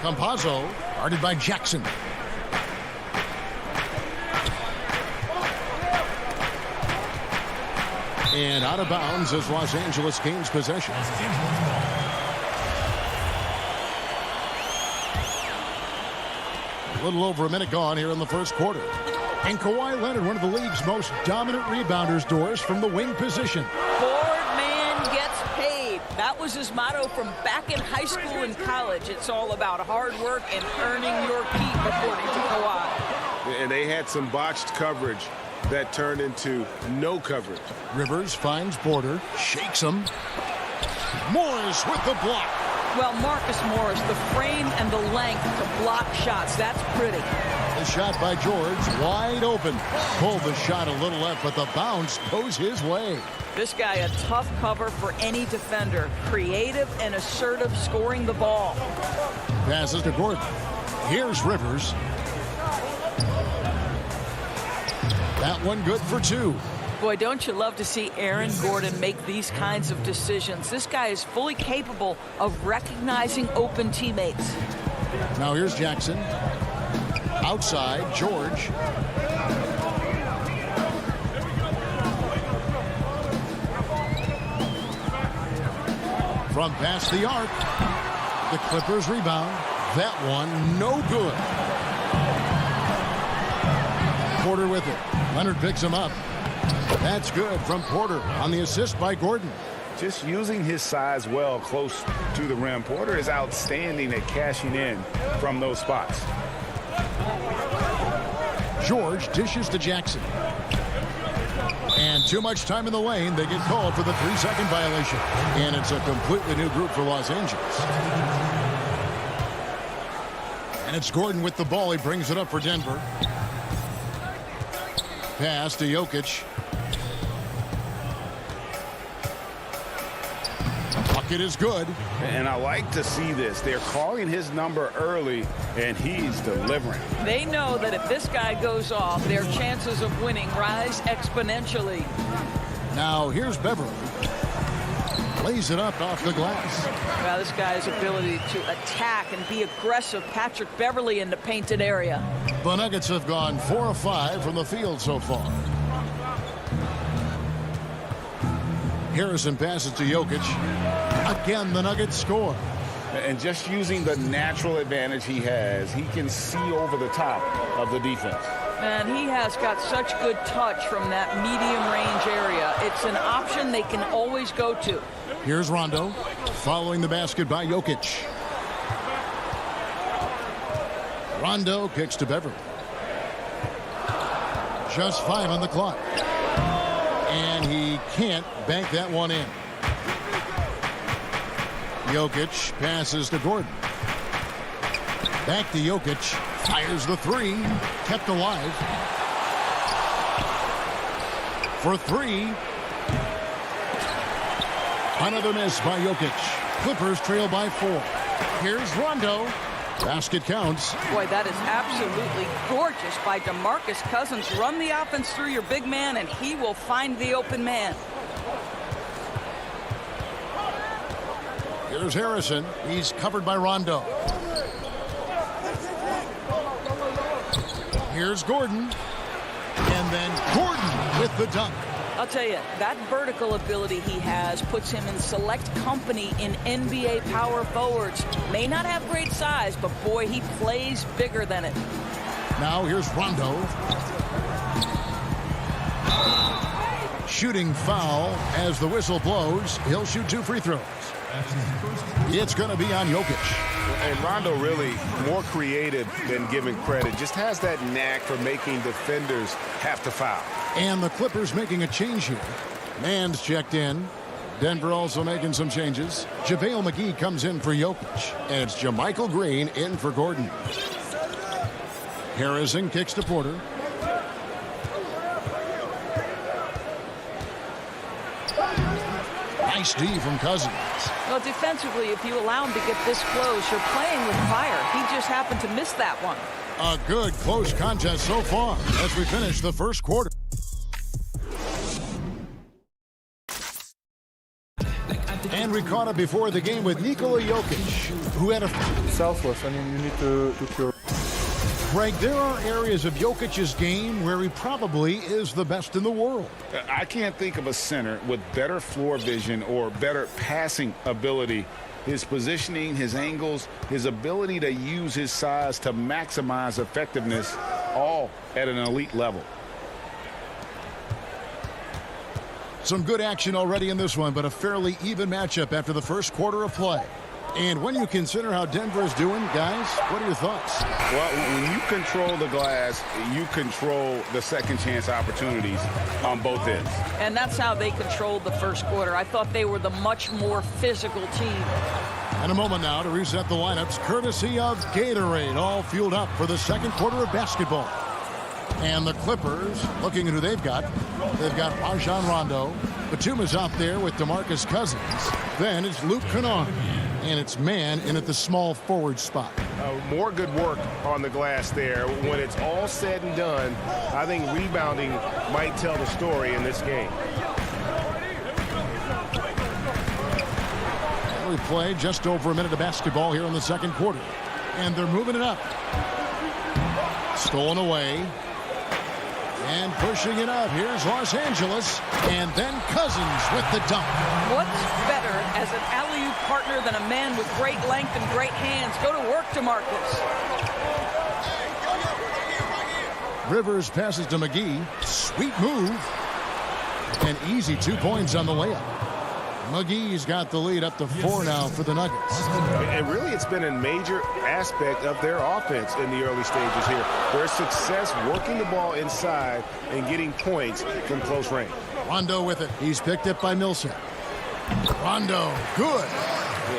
Speaker 1: Campazzo, guarded by Jackson. And out of bounds as Los Angeles gains possession. A little over a minute gone here in the first quarter. And Kawhi Leonard, one of the league's most dominant rebounders, Doris, from the wing position.
Speaker 13: Board man gets paid. That was his motto from back in high school and college. It's all about hard work and earning your keep, according to Kawhi.
Speaker 4: And they had some botched coverage that turned into no coverage.
Speaker 1: Rivers finds Porter, shakes him. Morris with the block.
Speaker 13: Well, Marcus Morris, the frame and the length to block shots. That's pretty.
Speaker 1: The shot by George, wide open. Pulled the shot a little left, but the bounce goes his way.
Speaker 13: This guy, a tough cover for any defender. Creative and assertive scoring the ball.
Speaker 1: Passes to Gordon. Here's Rivers. That one good for two.
Speaker 13: Boy, don't you love to see Aaron Gordon make these kinds of decisions. This guy is fully capable of recognizing open teammates.
Speaker 1: Now here's Jackson. Outside, George. From past the arc. The Clippers rebound. That one, no good. Porter with it. Leonard picks him up. That's good from Porter on the assist by Gordon.
Speaker 3: Just using his size well close to the rim. Porter is outstanding at cashing in from those spots.
Speaker 1: George dishes to Jackson. And too much time in the lane. They get called for the 3-second violation. And it's a completely new group for Los Angeles. And it's Gordon with the ball. He brings it up for Denver. Pass to Jokic. Bucket is good.
Speaker 3: And I like to see this. They're calling his number early, and he's delivering.
Speaker 13: They know that if this guy goes off, their chances of winning rise exponentially.
Speaker 1: Now here's Beverly. Lays it up off the glass.
Speaker 13: Well, this guy's ability to attack and be aggressive. Patrick Beverly in the painted area.
Speaker 1: The Nuggets have gone 4 of 5 from the field so far. Harrison passes to Jokic. Again, the Nuggets score.
Speaker 3: And just using the natural advantage he has, he can see over the top of the defense.
Speaker 13: And he has got such good touch from that medium range area. It's an option they can always go to.
Speaker 1: Here's Rondo following the basket by Jokic. Rondo kicks to Beverly. Just 5 on the clock. And he can't bank that one in. Jokic passes to Gordon. Back to Jokic. Fires the three. Kept alive. For three. Another miss by Jokic. Clippers trail by 4. Here's Rondo. Basket counts.
Speaker 13: Boy, that is absolutely gorgeous by DeMarcus Cousins. Run the offense through your big man, and he will find the open man.
Speaker 1: Here's Harrison. He's covered by Rondo. Here's Gordon. And then Gordon with the dunk.
Speaker 13: I'll tell you, that vertical ability he has puts him in select company in NBA power forwards. May not have great size, but boy, he plays bigger than it.
Speaker 1: Now here's Rondo. Shooting foul as the whistle blows. He'll shoot 2 free throws. It's going to be on Jokic.
Speaker 4: And Rondo really more creative than given credit. Just has that knack for making defenders have to foul.
Speaker 1: And the Clippers making a change here. Mann's checked in. Denver also making some changes. JaVale McGee comes in for Jokic. And it's JaMychal Green in for Gordon. Harrison kicks to Porter. Nice D from Cousins.
Speaker 13: Well, defensively, if you allow him to get this close, you're playing with fire. He just happened to miss that one.
Speaker 1: A good close contest so far as we finish the first quarter. And we caught up before the game with Nikola Jokic, who had a
Speaker 14: selfless. I mean, you need to cure.
Speaker 1: Greg, there are areas of Jokic's game where he probably is the best in the world.
Speaker 3: I can't think of a center with better floor vision or better passing ability. His positioning, his angles, his ability to use his size to maximize effectiveness, all at an elite level.
Speaker 1: Some good action already in this one, but a fairly even matchup after the first quarter of play. And when you consider how Denver is doing, guys, what are your thoughts?
Speaker 3: Well, when you control the glass, you control the second chance opportunities on both ends.
Speaker 13: And that's how they controlled the first quarter. I thought they were the much more physical team.
Speaker 1: And a moment now to reset the lineups, courtesy of Gatorade, all fueled up for the second quarter of basketball. And the Clippers, looking at who they've got Rajon Rondo. Batum out there with DeMarcus Cousins. Then it's Luke Kennard. And it's man in at the small forward spot.
Speaker 4: More good work on the glass there. When it's all said and done, I think rebounding might tell the story in this game.
Speaker 1: We played just over a minute of basketball here in the second quarter. And they're moving it up. Stolen away. And pushing it up. Here's Los Angeles. And then Cousins with the dunk.
Speaker 13: What's better as an alley-oop partner than a man with great length and great hands? Go to work, DeMarcus.
Speaker 1: Rivers passes to McGee. Sweet move. And easy 2 points on the layup. McGee's got the lead up to 4 now for the Nuggets.
Speaker 4: And really, it's been a major aspect of their offense in the early stages here. Their success working the ball inside and getting points from close range.
Speaker 1: Rondo with it. He's picked up by Millsap. Rondo, good.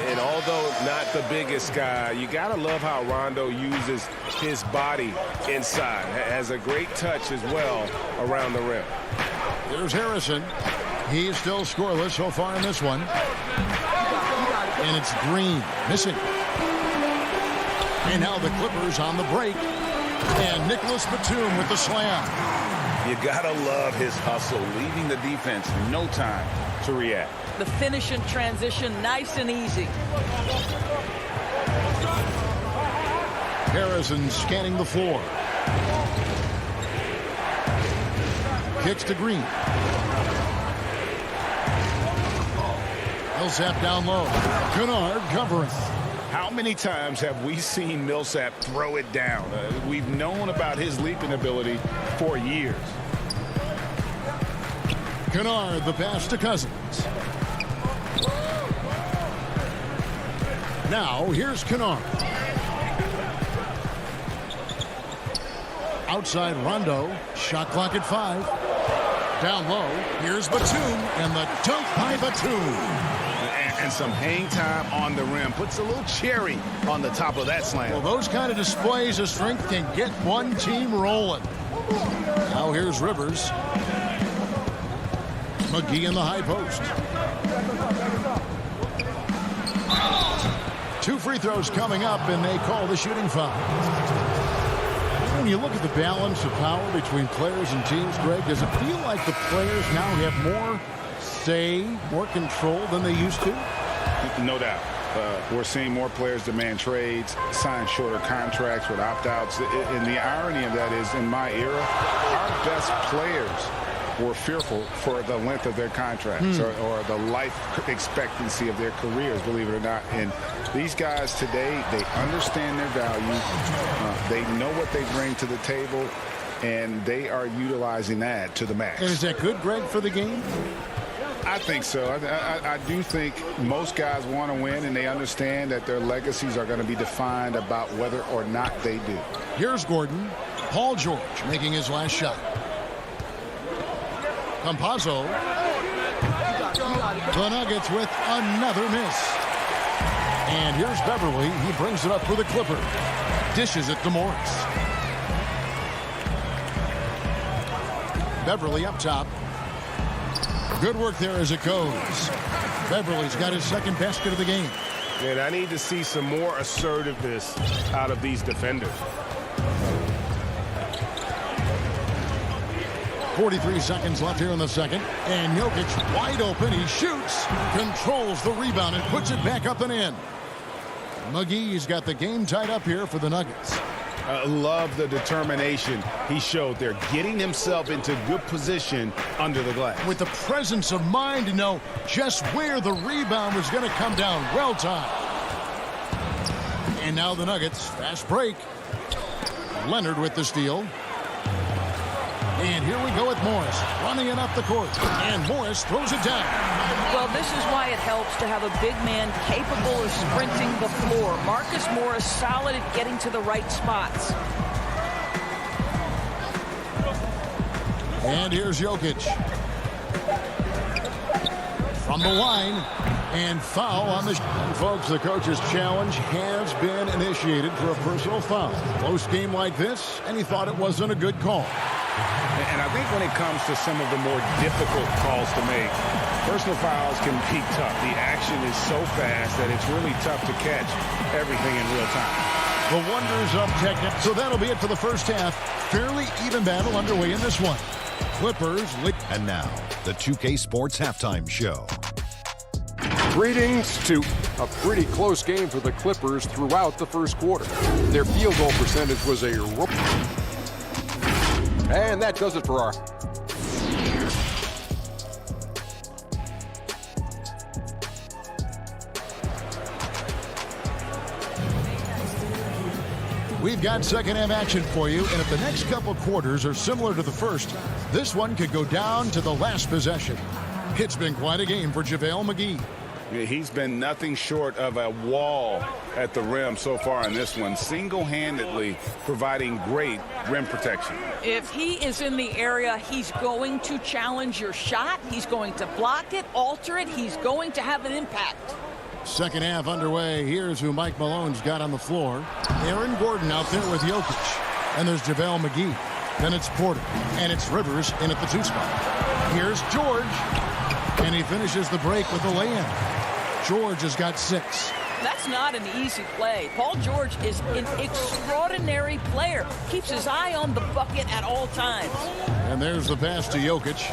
Speaker 4: And although not the biggest guy, you got to love how Rondo uses his body inside. Has a great touch as well around the rim.
Speaker 1: Here's Harrison. He's still scoreless so far in this one. And it's Green missing. And now the Clippers on the break. And Nicholas Batum with the slam.
Speaker 3: You gotta love his hustle, leaving the defense no time to react.
Speaker 13: The finish in transition, nice and easy.
Speaker 1: Harrison scanning the floor. Kicks to Green. Millsap down low. Kennard covering.
Speaker 3: How many times have we seen Millsap throw it down? We've known about his leaping ability for years.
Speaker 1: Kennard, the pass to Cousins. Now, here's Kennard. Outside Rondo. Shot clock at 5. Down low. Here's Batum. And the dunk by Batum.
Speaker 3: And some hang time on the rim. Puts a little cherry on the top of that slam.
Speaker 1: Well, those kind of displays of strength can get one team rolling. Now here's Rivers. McGee in the high post. 2 free throws coming up, and they call the shooting foul. When you look at the balance of power between players and teams, Greg, does it feel like the players now have more say, more control than they used to?
Speaker 3: No doubt. We're seeing more players demand trades, sign shorter contracts with opt-outs. And the irony of that is, in my era, our best players were fearful for the length of their contracts or the life expectancy of their careers, believe it or not. And these guys today, they understand their value. They know what they bring to the table, and they are utilizing that to the max.
Speaker 1: And is that good, Greg, for the game?
Speaker 3: I think so. I do think most guys want to win, and they understand that their legacies are going to be defined about whether or not they do.
Speaker 1: Here's Gordon. Paul George making his last shot. Campazzo. The Nuggets with another miss. And here's Beverly. He brings it up for the Clippers. Dishes it to Morris. Beverly up top. Good work there as it goes. Beverly's got his second basket of the game.
Speaker 4: And I need to see some more assertiveness out of these defenders.
Speaker 1: 43 seconds left here in the second. And Jokic wide open. He shoots, controls the rebound, and puts it back up and in. McGee's got the game tied up here for the Nuggets.
Speaker 3: Love the determination he showed there, getting himself into good position under the glass.
Speaker 1: With the presence of mind to know just where the rebound was going to come down. Well timed. And now the Nuggets. Fast break. Leonard with the steal. And here we go with Morris. Running it up the court. And Morris throws it down.
Speaker 13: Well, this is why it helps to have a big man capable of sprinting the floor. Marcus Morris solid at getting to the right spots.
Speaker 1: And here's Jokic. From the line. And foul on the folks. The coach's challenge has been initiated for a personal foul. Close game like this, and he thought it wasn't a good call.
Speaker 3: And I think when it comes to some of the more difficult calls to make, personal fouls can be tough. The action is so fast that it's really tough to catch everything in real time.
Speaker 1: The wonders of technique. So that'll be it for the first half. Fairly even battle underway in this one. Clippers.
Speaker 7: And now, the 2K Sports Halftime Show.
Speaker 8: Greetings to a pretty close game for the Clippers throughout the first quarter. Their field goal percentage was a and that does it for our
Speaker 1: We've got second half action for you, and if the next couple quarters are similar to the first, this one could go down to the last possession. It's been quite a game for JaVale McGee.
Speaker 3: He's been nothing short of a wall at the rim so far in this one, single-handedly providing great rim protection.
Speaker 13: If he is in the area, he's going to challenge your shot. He's going to block it, alter it. He's going to have an impact.
Speaker 1: Second half underway. Here's who Mike Malone's got on the floor. Aaron Gordon out there with Jokic. And there's JaVale McGee. Then it's Porter. And it's Rivers in at the 2 spot. Here's George. And he finishes the break with a lay-in. George has got 6.
Speaker 13: That's not an easy play. Paul George is an extraordinary player. Keeps his eye on the bucket at all times.
Speaker 1: And there's the pass to Jokic.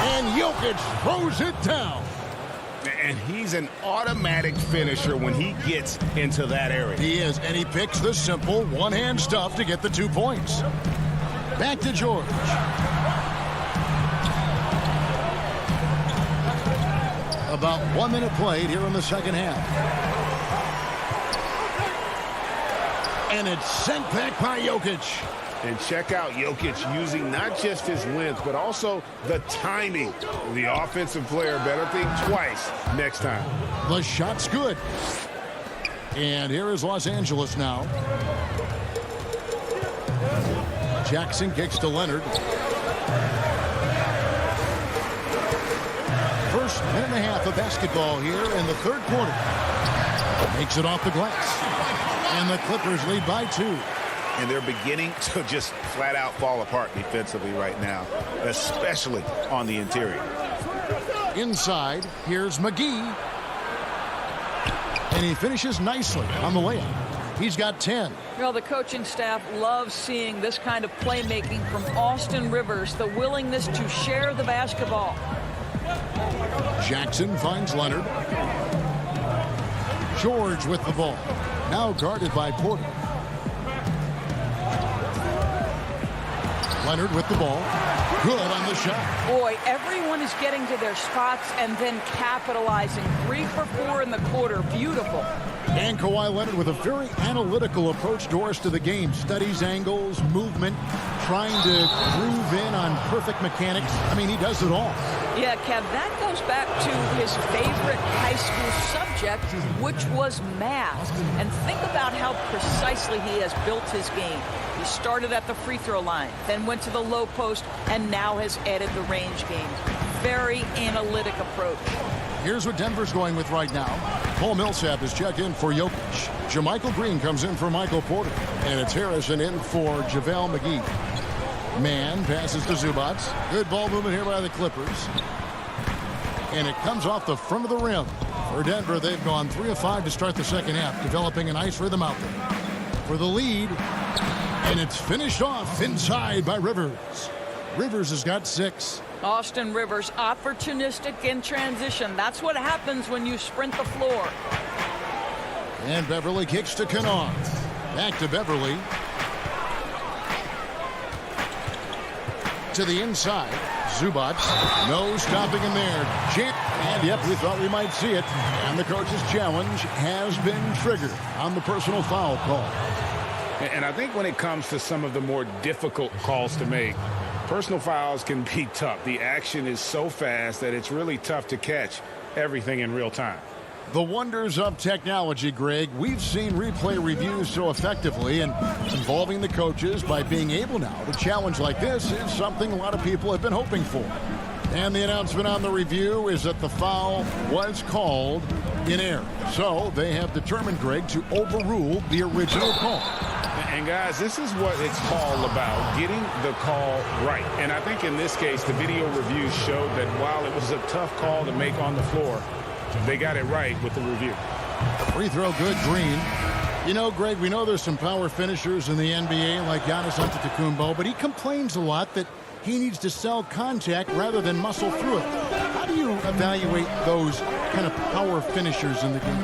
Speaker 1: And Jokic throws it down.
Speaker 3: And he's an automatic finisher when he gets into that area.
Speaker 1: He is, and he picks the simple one-hand stuff to get the 2 points. Back to George. About 1 minute played here in the second half. And it's sent back by Jokic.
Speaker 4: And check out Jokic using not just his length, but also the timing. The offensive player better think twice next time.
Speaker 1: The shot's good. And here is Los Angeles now. Jackson kicks to Leonard. First minute and a half of basketball here in the third quarter. Makes it off the glass. And the Clippers lead by 2.
Speaker 3: And they're beginning to just flat out fall apart defensively right now, especially on the interior.
Speaker 1: Inside, here's McGee. And he finishes nicely on the layup. He's got 10.
Speaker 13: Well, the coaching staff loves seeing this kind of playmaking from Austin Rivers, the willingness to share the basketball.
Speaker 1: Jackson finds Leonard. George with the ball. Now guarded by Porter. Leonard with the ball. Good on the shot.
Speaker 13: Boy, everyone is getting to their spots and then capitalizing. 3 for 4 in the quarter. Beautiful.
Speaker 1: And Kawhi Leonard with a very analytical approach, Doris, to the game. Studies angles, movement, trying to groove in on perfect mechanics. I mean, he does it all.
Speaker 13: Yeah, Kev, that goes back to his favorite high school subject, which was math. And think about how precisely he has built his game. He started at the free throw line, then went to the low post, and now has added the range game. Very analytic approach.
Speaker 1: Here's what Denver's going with right now. Paul Millsap is checked in for Jokic. JaMychal Green comes in for Michael Porter. And it's Harrison in for JaVale McGee. Man passes to Zubac. Good ball movement here by the Clippers. And it comes off the front of the rim. For Denver, they've gone 3 of 5 to start the second half, developing a nice rhythm out there. For the lead, and it's finished off inside by Rivers. Rivers has got 6.
Speaker 13: Austin Rivers, opportunistic in transition. That's what happens when you sprint the floor.
Speaker 1: And Beverly kicks to Kanawha. Back to Beverly. To the inside. Zubac. No stopping him there. And yep, we thought we might see it. And the coach's challenge has been triggered on the personal foul call.
Speaker 3: And I think when it comes to some of the more difficult calls to make, personal fouls can be tough. The action is so fast that it's really tough to catch everything in real time.
Speaker 1: The wonders of technology, Greg. We've seen replay reviews so effectively, and involving the coaches by being able now to challenge like this is something a lot of people have been hoping for. And the announcement on the review is that the foul was called in error. So they have determined, Greg, to overrule the original call.
Speaker 3: And guys, this is what it's all about, getting the call right. And I think in this case, the video reviews showed that while it was a tough call to make on the floor, they got it right with the review.
Speaker 1: Free throw good, Green. You know, Greg, we know there's some power finishers in the NBA like Giannis Antetokounmpo, but he complains a lot that he needs to sell contact rather than muscle through it. How do you evaluate those kind of power finishers in the game?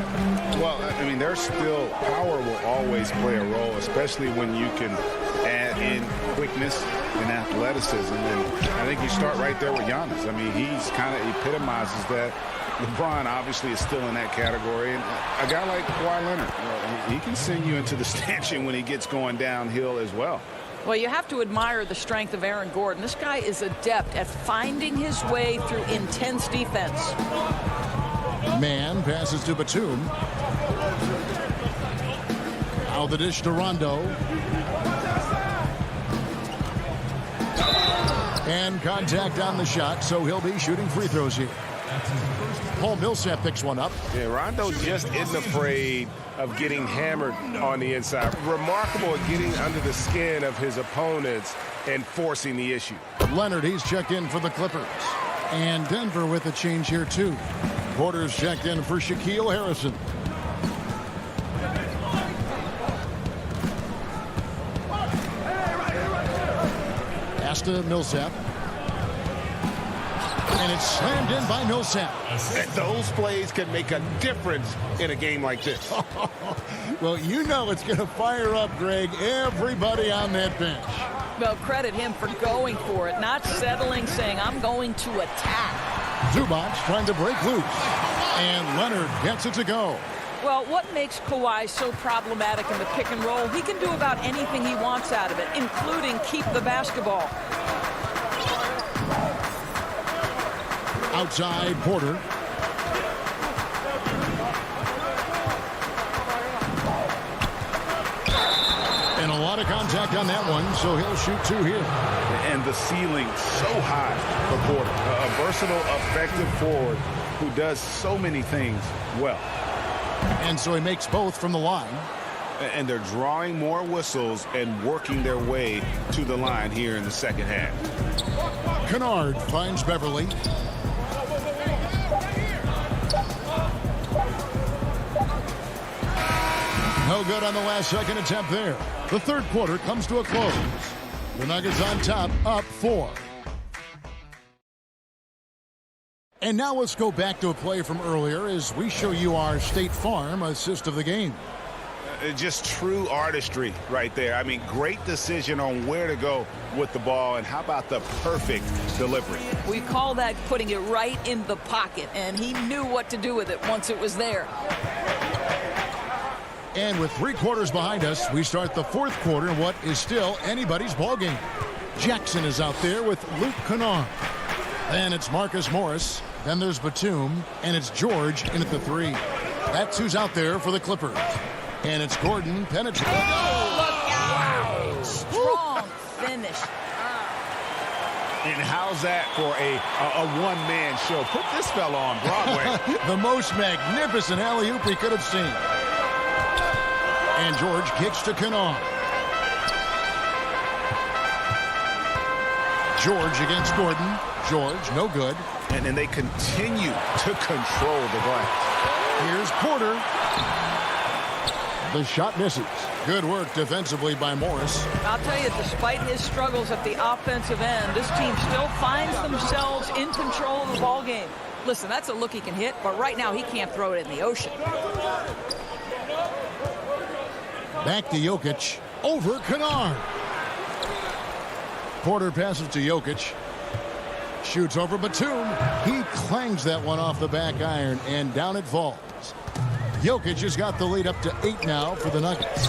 Speaker 3: Well, I mean, there's still power will always play a role, especially when you can add in quickness and athleticism. And I think you start right there with Giannis. I mean, he's kind of epitomizes that. LeBron obviously is still in that category. And a guy like Kawhi Leonard, he can send you into the stanchion when he gets going downhill as well.
Speaker 13: Well, you have to admire the strength of Aaron Gordon. This guy is adept at finding his way through intense defense.
Speaker 1: Man passes to Batum. Now the dish to Rondo. And contact on the shot, so he'll be shooting free throws here. Paul Millsap picks one up.
Speaker 4: Yeah, Rondo just isn't afraid of getting hammered on the inside. Remarkable at getting under the skin of his opponents and forcing the issue.
Speaker 1: Leonard, he's checked in for the Clippers. And Denver with a change here, too. Porter's checked in for Shaquille Harrison. Pass to Millsap. And it's slammed in by Millsap.
Speaker 4: And those plays can make a difference in a game like this.
Speaker 1: Well, you know it's going to fire up, Greg, everybody on that bench.
Speaker 13: Well, credit him for going for it, not settling, saying, I'm going to attack.
Speaker 1: Zubac trying to break loose. And Leonard gets it to go.
Speaker 13: Well, what makes Kawhi so problematic in the pick and roll, he can do about anything he wants out of it, including keep the basketball.
Speaker 1: Outside Porter. And a lot of contact on that one, so he'll shoot 2 here.
Speaker 3: And the ceiling so high for Porter. A versatile, effective forward who does so many things well.
Speaker 1: And so he makes both from the line.
Speaker 3: And they're drawing more whistles and working their way to the line here in the second half.
Speaker 1: Kennard finds Beverly. No good on the last second attempt there. The third quarter comes to a close. The Nuggets on top, up 4. And now let's go back to a play from earlier as we show you our State Farm assist of the game.
Speaker 3: Just true artistry right there. I mean, great decision on where to go with the ball, and how about the perfect delivery?
Speaker 13: We call that putting it right in the pocket, and he knew what to do with it once it was there.
Speaker 1: And with 3 quarters behind us, we start the fourth quarter in what is still anybody's ball game. Jackson is out there with Luke Kennard. Then it's Marcus Morris. Then there's Batum, and it's George in at the 3. That's who's out there for the Clippers. And it's Gordon penetrating.
Speaker 13: Oh, look out! Wow. Strong finish.
Speaker 3: And how's that for a one-man show? Put this fella on Broadway.
Speaker 1: The most magnificent alley-oop he could have seen. And George kicks to Kennard. George against Gordon. George, no good.
Speaker 3: And then they continue to control the glass.
Speaker 1: Here's Porter. The shot misses. Good work defensively by Morris.
Speaker 13: I'll tell you, despite his struggles at the offensive end, this team still finds themselves in control of the ball game. Listen, that's a look he can hit, but right now he can't throw it in the ocean.
Speaker 1: Back to Jokic. Over Kennard. Porter passes to Jokic. Shoots over Batum. He clangs that one off the back iron, and down it falls. Jokic has got the lead up to 8 now for the Nuggets.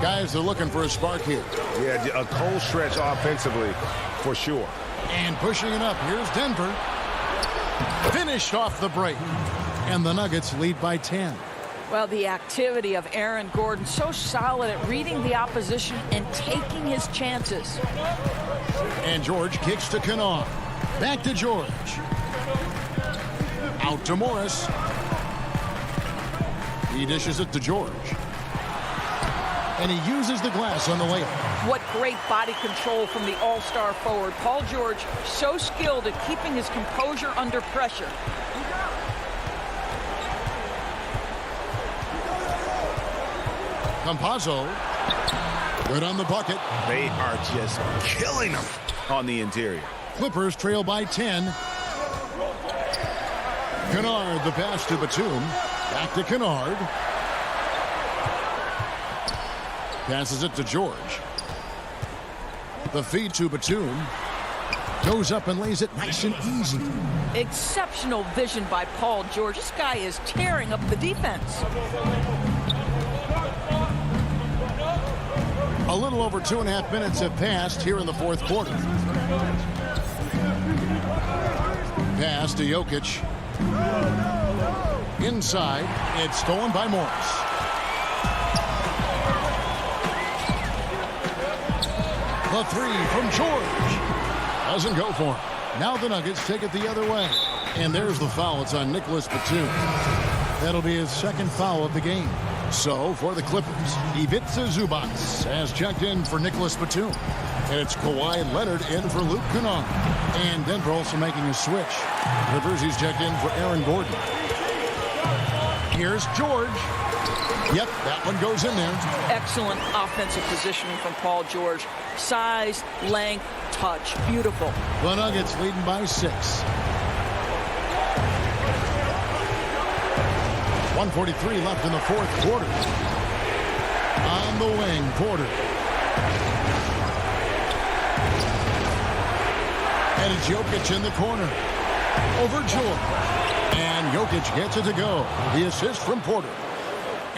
Speaker 1: Guys are looking for a spark here.
Speaker 3: Yeah, a cold stretch offensively, for sure.
Speaker 1: And pushing it up, here's Denver. Finished off the break. And the Nuggets lead by 10.
Speaker 13: Well, the activity of Aaron Gordon, so solid at reading the opposition and taking his chances.
Speaker 1: And George kicks to Kennard. Back to George. Out to Morris. He dishes it to George. And he uses the glass on the layup.
Speaker 13: What great body control from the all-star forward. Paul George, so skilled at keeping his composure under pressure.
Speaker 1: Campazzo. Good on the bucket.
Speaker 3: They are just killing them on the interior.
Speaker 1: Clippers trail by 10. Kennard, the pass to Batum. Back to Kennard. Passes it to George. The feed to Batum. Goes up and lays it nice and easy.
Speaker 13: Exceptional vision by Paul George. This guy is tearing up the defense.
Speaker 1: A little over 2.5 minutes have passed here in the fourth quarter. Pass to Jokic. Inside, it's stolen by Morris. The 3 from George. Doesn't go for him. Now the Nuggets take it the other way. And there's the foul. It's on Nicholas Batum. That'll be his second foul of the game. So, for the Clippers, Ivica Zubac has checked in for Nicholas Batum. And it's Kawhi Leonard in for Luke Kennard. And Denver also making a switch. Clippers, he's checked in for Aaron Gordon. Here's George. Yep, that one goes in there.
Speaker 13: Excellent offensive positioning from Paul George. Size, length, touch. Beautiful.
Speaker 1: The Nuggets leading by 6. 1:43 left in the fourth quarter. On the wing, Porter. And it's Jokic in the corner. Over George. And Jokic gets it to go. The assist from Porter.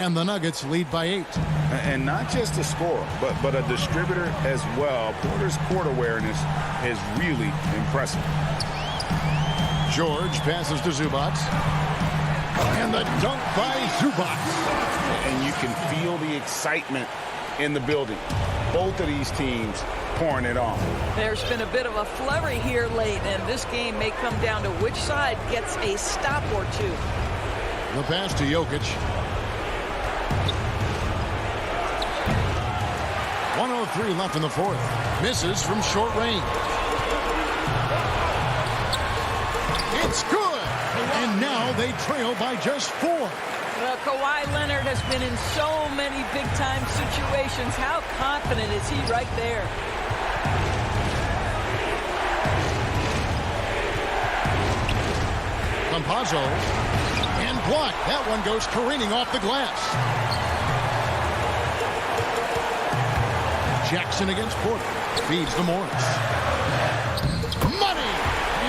Speaker 1: And the Nuggets lead by 8.
Speaker 3: And not just a scorer, but a distributor as well. Porter's court awareness is really impressive.
Speaker 1: George passes to Zubac. And the dunk by Zubac.
Speaker 3: And you can feel the excitement in the building. Both of these teams pouring it on.
Speaker 13: There's been a bit of a flurry here late, and this game may come down to which side gets a stop or two.
Speaker 1: The pass to Jokic. 1:03 left in the fourth. Misses from short range. It's good. And now they trail by just 4.
Speaker 13: Well, Kawhi Leonard has been in so many big-time situations. How confident is he right there?
Speaker 1: Campazzo. And blocked. That one goes careening off the glass. Jackson against Porter. Feeds to Morris. Money!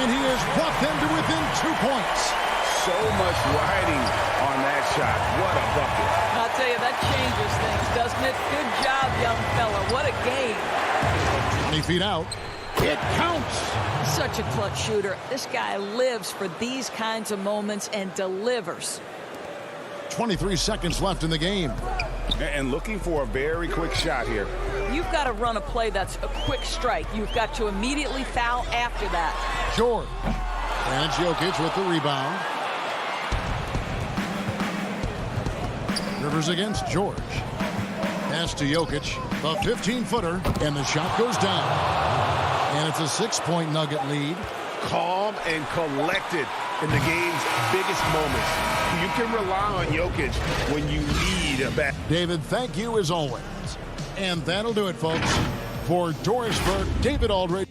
Speaker 1: And he has brought them to within 2 points.
Speaker 3: So much riding on that shot. What a bucket.
Speaker 13: I'll tell you, that changes things, doesn't it? Good job, young fella. What a game.
Speaker 1: 20 feet out. It counts.
Speaker 13: Such a clutch shooter. This guy lives for these kinds of moments and delivers.
Speaker 1: 23 seconds left in the game.
Speaker 3: And looking for a very quick shot here.
Speaker 13: You've got to run a play that's a quick strike. You've got to immediately foul after that.
Speaker 1: George. And Jokic with the rebound. Rivers against George. Pass to Jokic. The 15-footer. And the shot goes down. And it's a 6-point Nugget lead.
Speaker 4: Calm and collected in the game's biggest moments. You can rely on Jokic when you need a bat.
Speaker 1: David, thank you as always. And that'll do it, folks. For Dorisburg, David Aldridge.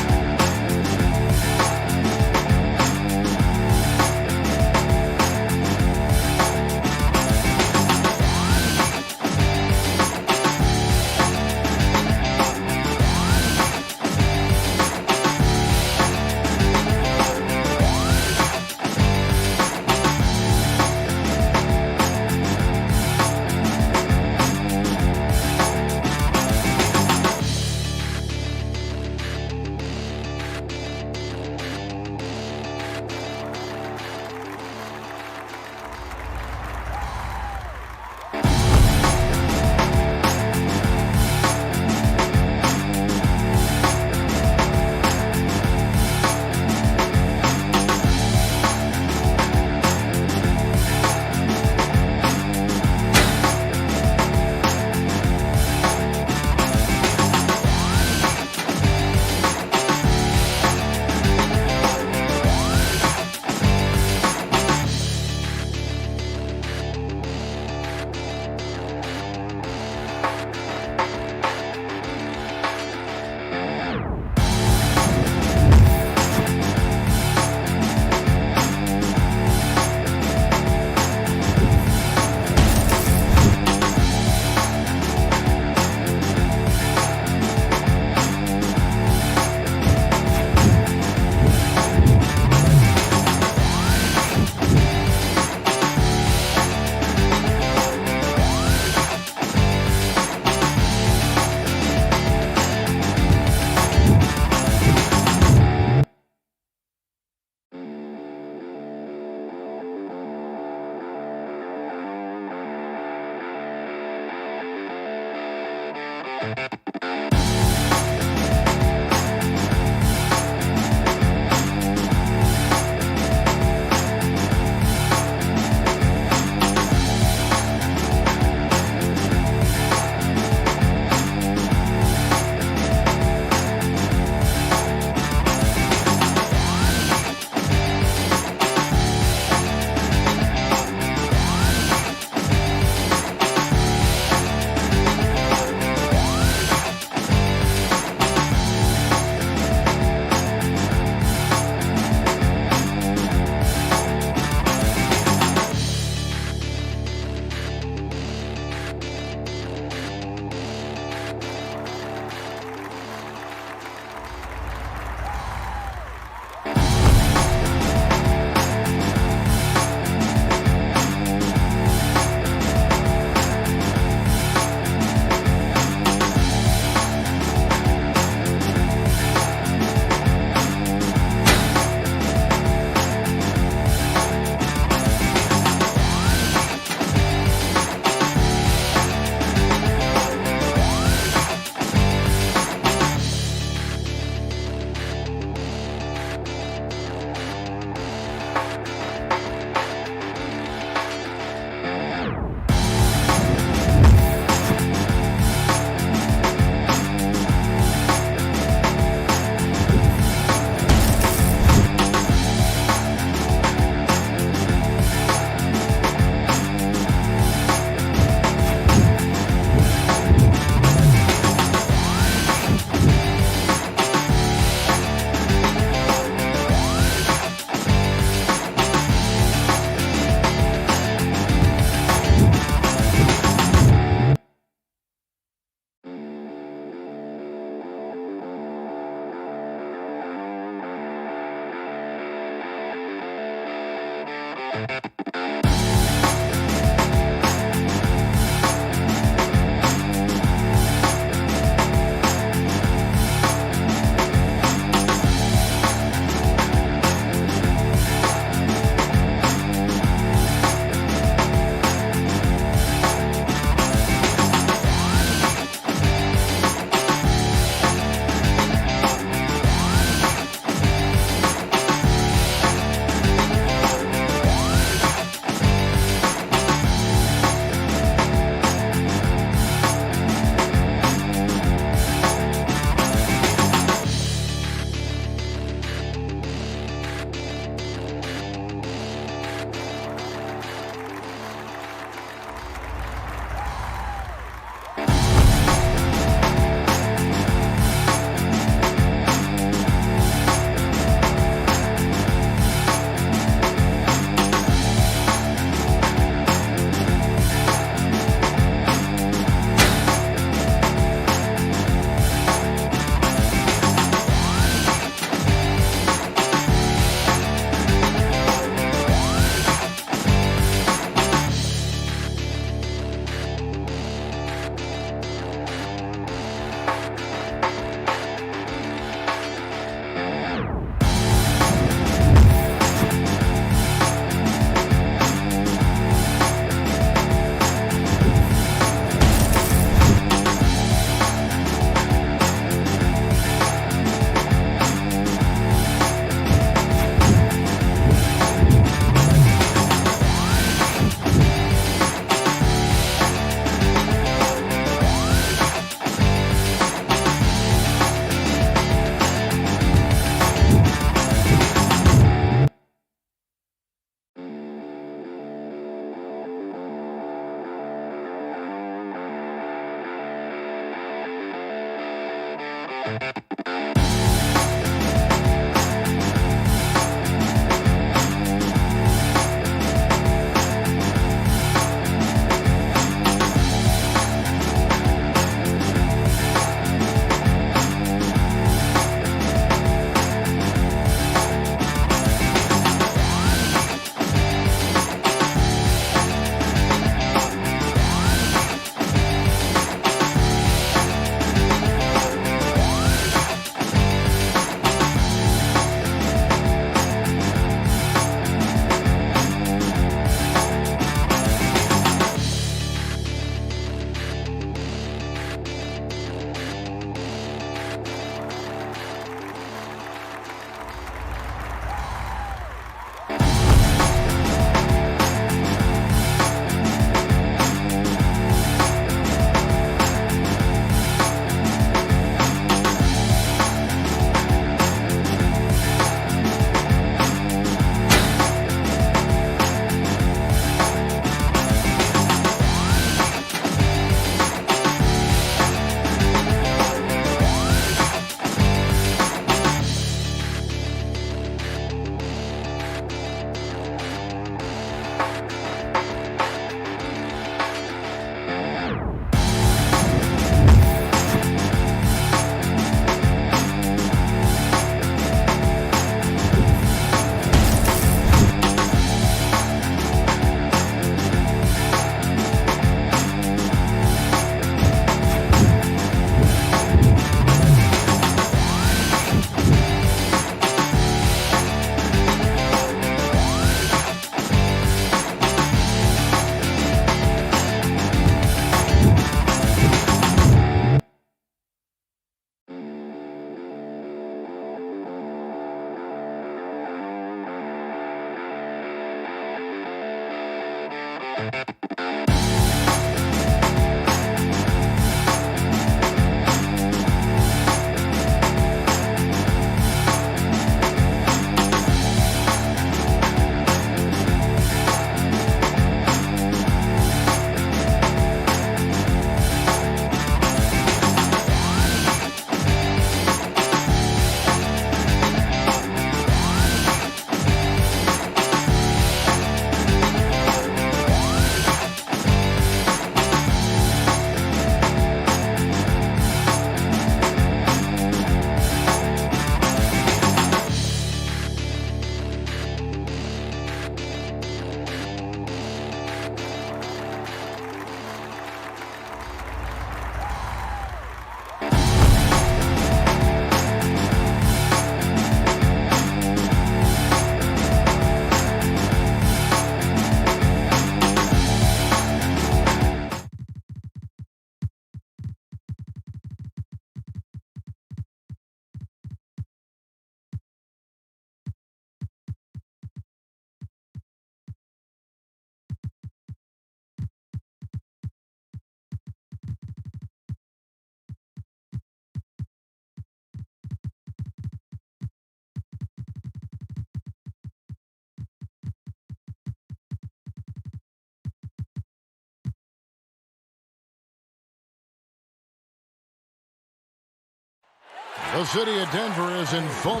Speaker 1: The city of Denver is in full.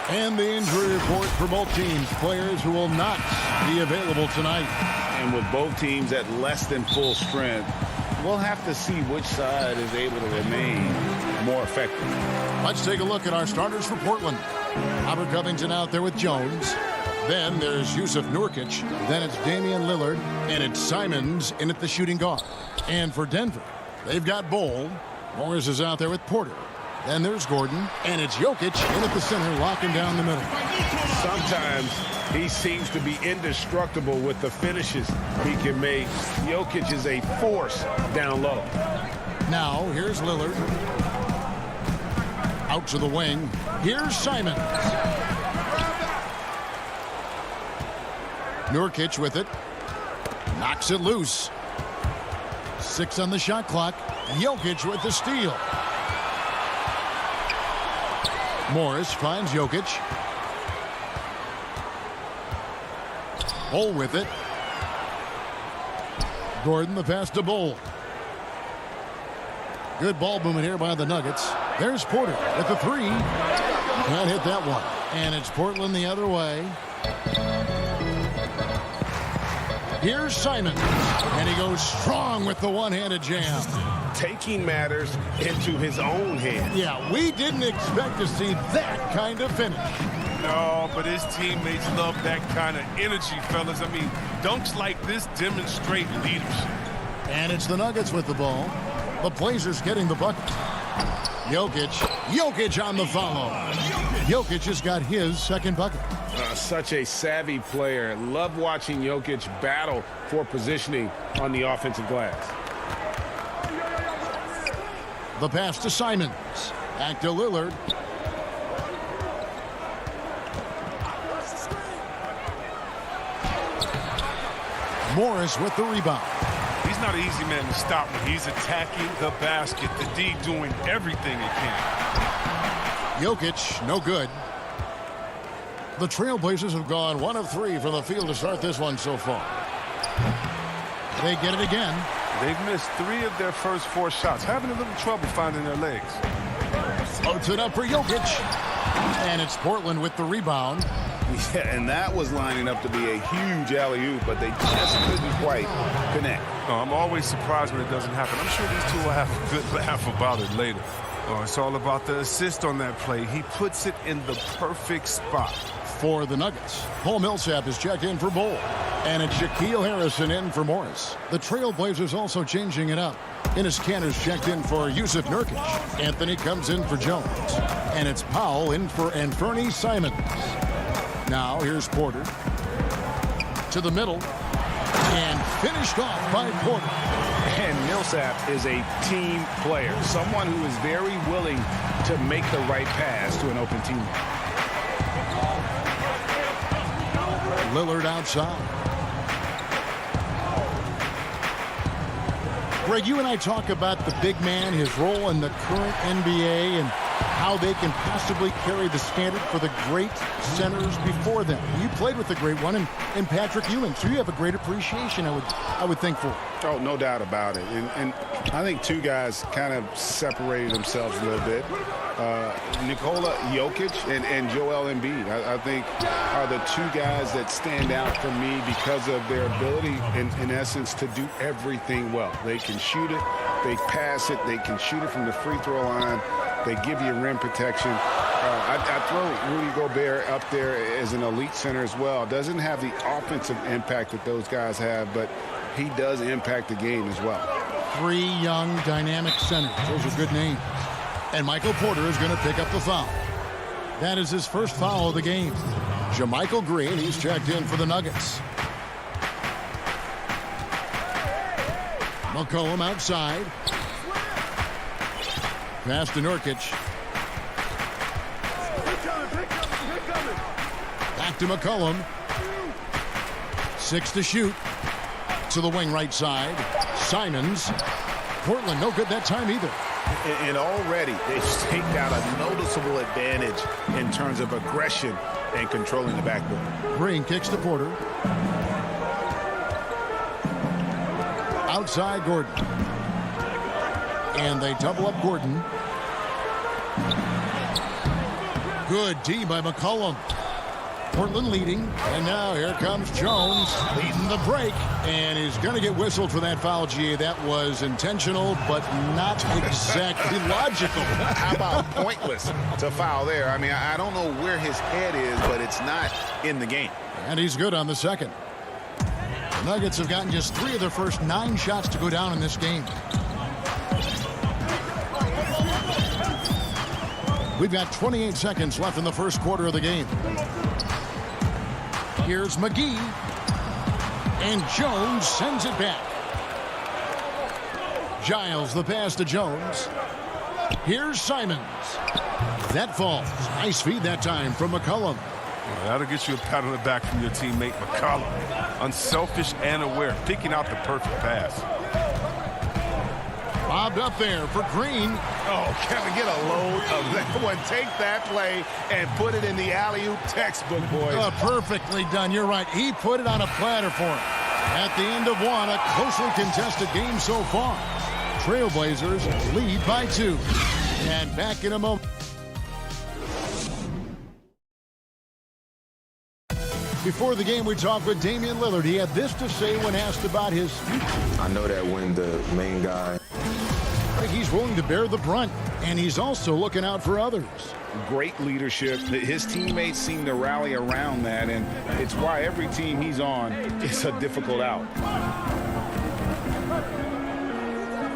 Speaker 1: And the injury report for both teams. Players who will not be available tonight.
Speaker 3: And with both teams at less than full strength, we'll have to see which side is able to remain more effective.
Speaker 1: Let's take a look at our starters for Portland. Robert Covington out there with Jones. Then there's Yusuf Nurkic. Then it's Damian Lillard. And it's Simons in at the shooting guard. And for Denver, they've got Bol. Morris is out there with Porter. Then there's Gordon. And it's Jokic in at the center, locking down the middle.
Speaker 3: Sometimes he seems to be indestructible with the finishes he can make. Jokic is a force down low.
Speaker 1: Now, here's Lillard. Out to the wing. Here's Simons. Nurkic with it. Knocks it loose. 6 on the shot clock. Jokic with the steal. Morris finds Jokic. Bol with it. Gordon the pass to Bol. Good ball movement here by the Nuggets. There's Porter with the three. Can't hit that one. And it's Portland the other way. Here's Simon. And he goes strong with the one-handed jam.
Speaker 4: Taking matters into his own hands.
Speaker 1: Yeah, we didn't expect to see that kind of finish.
Speaker 15: No, but his teammates love that kind of energy, fellas. I mean, dunks like this demonstrate leadership.
Speaker 1: And it's the Nuggets with the ball. The Blazers getting the bucket. Jokic on the follow. Jokic has got his second bucket.
Speaker 4: Such a savvy player. Love watching Jokic battle for positioning on the offensive glass.
Speaker 1: The pass to Simons. Back to Lillard. Morris with the rebound.
Speaker 15: He's not an easy man to stop when he's attacking the basket. The D doing everything he can.
Speaker 1: Jokic, no good. The Trailblazers have gone 1 of 3 from the field to start this one so far. They get it again.
Speaker 15: They've missed 3 of their first 4 shots, having a little trouble finding their legs.
Speaker 1: Floats it up for Jokic. And it's Portland with the rebound.
Speaker 3: Yeah, and that was lining up to be a huge alley-oop, but they just couldn't quite connect.
Speaker 15: No, I'm always surprised when it doesn't happen. I'm sure these two will have a good laugh about it later. Oh, it's all about the assist on that play. He puts it in the perfect spot.
Speaker 1: For the Nuggets, Paul Millsap is checked in for Bull. And it's Shaquille Harrison in for Morris. The Trailblazers also changing it up. Enes Kanter's checked in for Yusuf Nurkic. Anthony comes in for Jones. And it's Powell in for Anthony Simons. Now here's Porter. To the middle. And finished off by Porter.
Speaker 3: And Millsap is a team player. Someone who is very willing to make the right pass to an open teammate.
Speaker 1: Lillard outside. Greg, you and I talk about the big man, his role in the current NBA, and how they can possibly carry the standard for the great centers before them. You played with the great one in Patrick Ewing, so you have a great appreciation, I would think, for it.
Speaker 3: Oh, no doubt about it. And I think two guys kind of separated themselves a little bit. Nikola Jokic and Joel Embiid, I think, are the two guys that stand out for me because of their ability, in essence, to do everything well. They can shoot it, they pass it, they can shoot it from the free throw line, they give you rim protection. I throw Rudy Gobert up there as an elite center as well. Doesn't have the offensive impact that those guys have, but he does impact the game as well.
Speaker 1: 3 young, dynamic centers. Those are good names. And Michael Porter is going to pick up the foul. That is his first foul of the game. JaMychal Green, he's checked in for the Nuggets. McCollum outside. Pass to Nurkic. Back to McCollum. 6 to shoot. To the wing right side. Simons. Portland no good that time either.
Speaker 3: And already they've staked out a noticeable advantage in terms of aggression and controlling the backboard.
Speaker 1: Green kicks to Porter. Outside Gordon. And they double up Gordon. Good D by McCollum. Portland leading. And now here comes Jones leading the break. And he's going to get whistled for that foul, G. That was intentional, but not exactly logical.
Speaker 3: How about pointless to foul there? I mean, I don't know where his head is, but it's not in the game.
Speaker 1: And he's good on the second. The Nuggets have gotten just 3 of their first 9 shots to go down in this game. We've got 28 seconds left in the first quarter of the game. Here's McGee. And Jones sends it back. Giles the pass to Jones. Here's Simons. That falls. Nice feed that time from McCollum.
Speaker 15: Well, that'll get you a pat on the back from your teammate McCollum. Unselfish and aware, picking out the perfect pass.
Speaker 1: Bobbed up there for Green.
Speaker 3: Oh, Kevin, get a load of that one. Take that play and put it in the alley-oop textbook, boys.
Speaker 1: Perfectly done. You're right. He put it on a platter for him. At the end of one, a closely contested game so far. Trailblazers lead by 2. And back in a moment. Before the game, we talked with Damian Lillard. He had this to say when asked about his future.
Speaker 2: I know that when the main guy...
Speaker 1: He's willing to bear the brunt, and he's also looking out for others.
Speaker 3: Great leadership. His teammates seem to rally around that, and it's why every team he's on is a difficult out.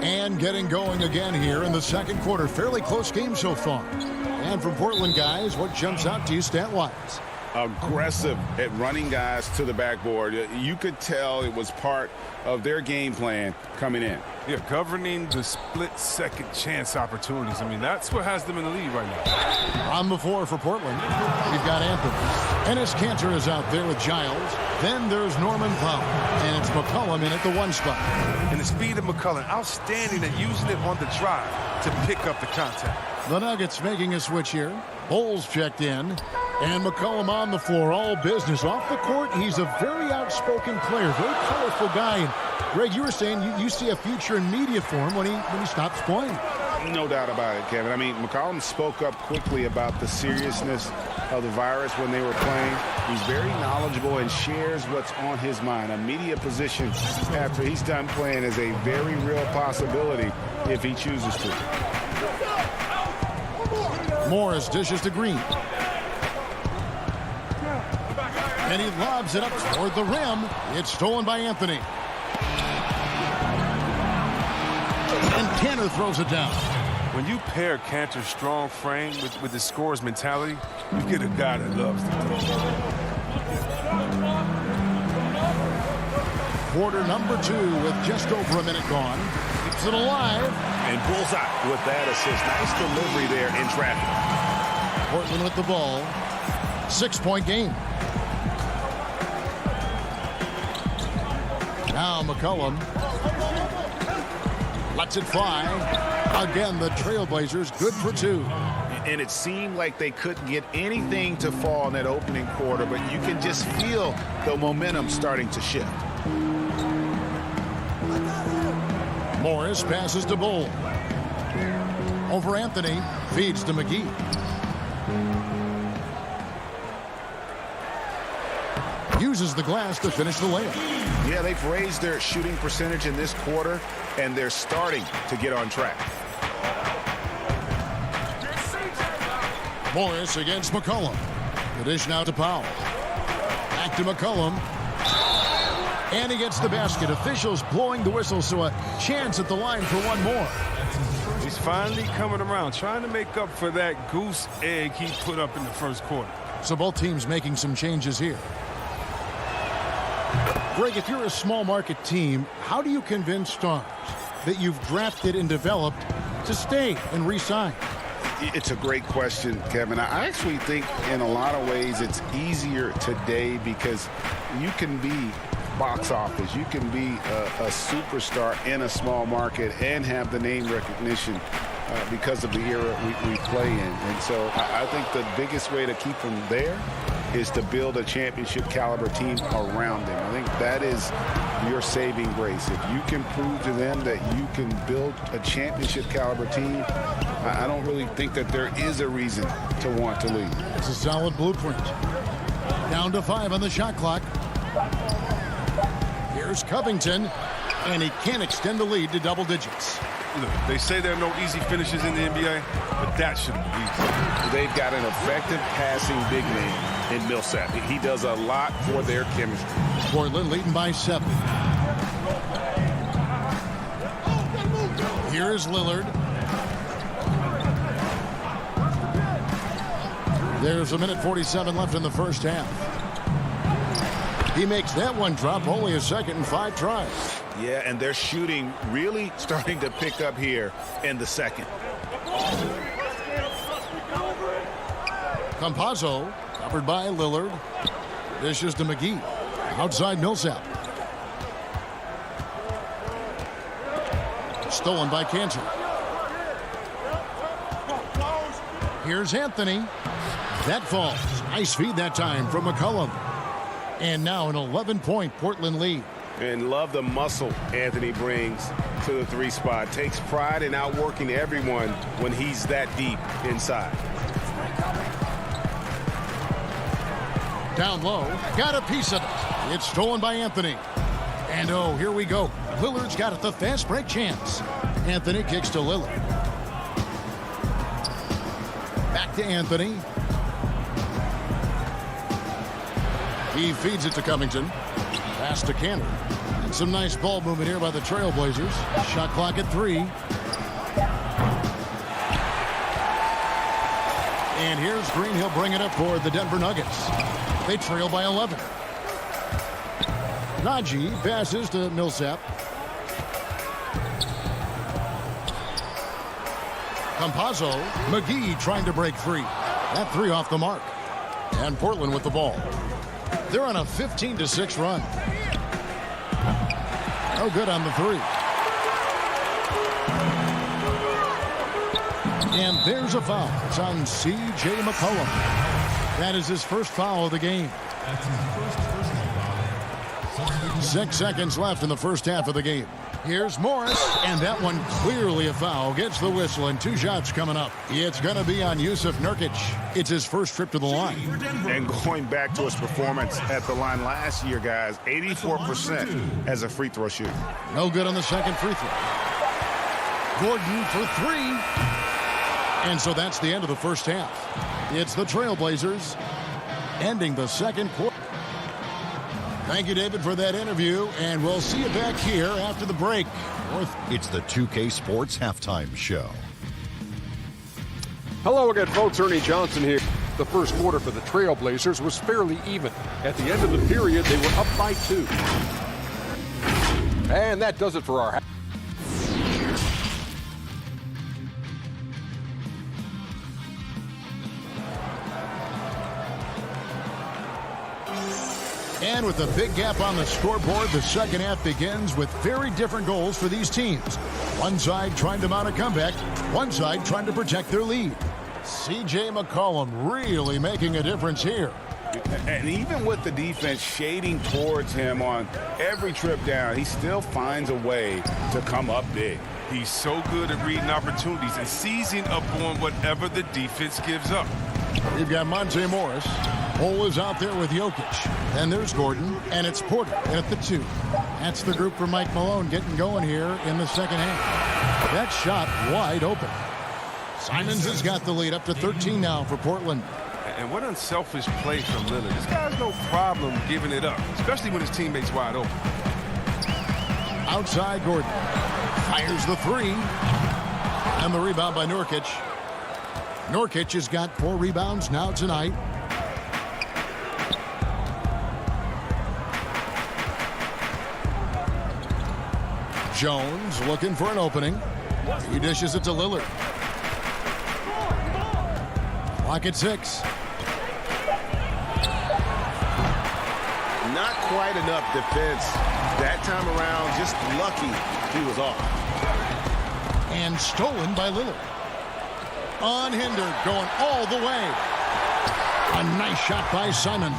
Speaker 1: And getting going again here in the second quarter. Fairly close game so far. And from Portland, guys, what jumps out to you stat-wise?
Speaker 3: Aggressive at running guys to the backboard. You could tell it was part of their game plan coming in.
Speaker 15: Yeah, governing the split-second chance opportunities. I mean, that's what has them in the lead right now.
Speaker 1: On the floor for Portland, we've got Anthony. Enes Kanter is out there with Giles. Then there's Norman Powell. And it's McCollum in at the 1 spot.
Speaker 15: And the speed of McCollum, outstanding at using it on the drive to pick up the contact.
Speaker 1: The Nuggets making a switch here. Bulls checked in. And McCollum on the floor, all business. Off the court, he's a very outspoken player, very colorful guy. And Greg, you were saying you see a future in media for him when he stops playing.
Speaker 3: No doubt about it, Kevin. I mean, McCollum spoke up quickly about the seriousness of the virus when they were playing. He's very knowledgeable and shares what's on his mind. A media position after he's done playing is a very real possibility if he chooses to.
Speaker 1: Morris dishes to Green. And he lobs it up toward the rim. It's stolen by Anthony. And Kanter throws it down.
Speaker 15: When you pair Kanter's strong frame with his scorer's mentality, you get a guy that loves to do.
Speaker 1: Quarter number 2 with just over a minute gone. Keeps it alive.
Speaker 4: And bullseye with that assist. Nice delivery there in traffic.
Speaker 1: Portland with the ball. 6-point game. Now McCollum lets it fly. Again, the Trailblazers good for 2.
Speaker 3: And it seemed like they couldn't get anything to fall in that opening quarter, but you can just feel the momentum starting to shift.
Speaker 1: Morris passes to Bull. Over Anthony, feeds to McGee. Uses the glass to finish the layup.
Speaker 3: Yeah, they've raised their shooting percentage in this quarter, and they're starting to get on track.
Speaker 1: Morris against McCollum. The dish now to Powell. Back to McCollum. And he gets the basket. Officials blowing the whistle, so a chance at the line for one more.
Speaker 15: He's finally coming around, trying to make up for that goose egg he put up in the first quarter.
Speaker 1: So both teams making some changes here. Greg, if you're a small market team, how do you convince stars that you've drafted and developed to stay and re-sign?
Speaker 3: It's a great question, Kevin. I actually think in a lot of ways it's easier today because you can be box office. You can be a superstar in a small market and have the name recognition because of the era we play in. And so I think the biggest way to keep them there is to build a championship caliber team around them. I think that is your saving grace. If you can prove to them that you can build a championship caliber team, I don't really think that there is a reason to want to leave.
Speaker 1: It's a solid blueprint. Down to 5 on the shot clock. Here's Covington, and he can't extend the lead to double digits.
Speaker 15: Look, they say there are no easy finishes in the NBA, but that shouldn't be easy.
Speaker 4: They've got an effective passing big man in Millsap. He does a lot for their chemistry.
Speaker 1: Portland leading by 7. Here's Lillard. There's 1:47 left in the first half. He makes that one drop, only a second and 5 tries.
Speaker 3: Yeah, and their shooting really starting to pick up here in the second.
Speaker 1: Campazzo, covered by Lillard. Dishes to McGee. Outside Millsap. Stolen by Kanter. Here's Anthony. That falls. Nice feed that time from McCollum. And now an 11-point Portland lead.
Speaker 4: And love the muscle Anthony brings to the 3 spot. Takes pride in outworking everyone when he's that deep inside.
Speaker 1: Down low, got a piece of it. It's stolen by Anthony. And oh, here we go. Lillard's got it, the fast break chance. Anthony kicks to Lillard. Back to Anthony. He feeds it to Covington. Pass to Cantor. And some nice ball movement here by the Trailblazers. Shot clock at 3. And here's Green. He'll bring it up for the Denver Nuggets. They trail by 11. Najee passes to Millsap. Campazzo. McGee trying to break free. That 3 off the mark. And Portland with the ball. They're on a 15-6 run. No good on the 3. And there's a foul. It's on C.J. McCollum. That is his first foul of the game.
Speaker 6: That's his first personal foul.
Speaker 1: 6 seconds left in the first half of the game. Here's Morris, and that one clearly a foul. Gets the whistle, and 2 shots coming up. It's going to be on Yusuf Nurkic. It's his first trip to the line.
Speaker 3: And going back to his performance at the line last year, guys, 84% as a free throw shooter.
Speaker 1: No good on the second free throw. Gordon for 3. And so that's the end of the first half. It's the Trailblazers ending the second quarter. Thank you, David, for that interview, and we'll see you back here after the break.
Speaker 7: It's the 2K Sports Halftime Show.
Speaker 8: Hello again, folks. Ernie Johnson here. The first quarter for the Trailblazers was fairly even. At the end of the period, they were up by 2. And that does it for our
Speaker 1: And with a big gap on the scoreboard, the second half begins with very different goals for these teams. One side trying to mount a comeback, one side trying to protect their lead. C.J. McCollum really making a difference here.
Speaker 3: And even with the defense shading towards him on every trip down, he still finds a way to come up big.
Speaker 15: He's so good at reading opportunities and seizing up on whatever the defense gives up.
Speaker 1: You've got Monte Morris. Hole is out there with Jokic. Then there's Gordon, and it's Porter at the 2. That's the group for Mike Malone getting going here in the second half. That shot wide open. Simons has got the lead up to 13 now for Portland.
Speaker 15: And what unselfish play from Lillard. This guy has no problem giving it up, especially when his teammate's wide open.
Speaker 1: Outside Gordon. Fires the 3. And the rebound by Nurkic. Nurkic has got 4 rebounds now tonight. Jones looking for an opening. He dishes it to Lillard. Clock at 6.
Speaker 4: Not quite enough defense that time around. Just lucky he was off.
Speaker 1: And stolen by Lillard. Unhindered, going all the way. A nice shot by Simons.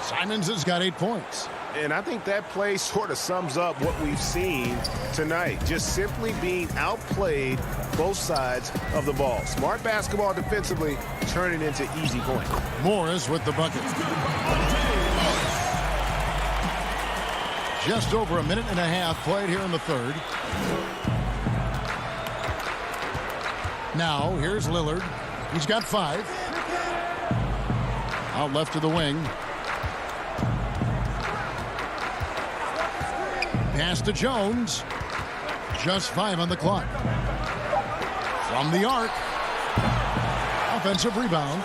Speaker 1: Simons has got 8 points.
Speaker 4: And I think that play sort of sums up what we've seen tonight. Just simply being outplayed both sides of the ball. Smart basketball defensively, turning into easy points.
Speaker 1: Morris with the bucket. Just over a minute and a half played here in the third. Now, here's Lillard. He's got 5. Out left to the wing. Pass to Jones. Just 5 on the clock. From the arc. Offensive rebound.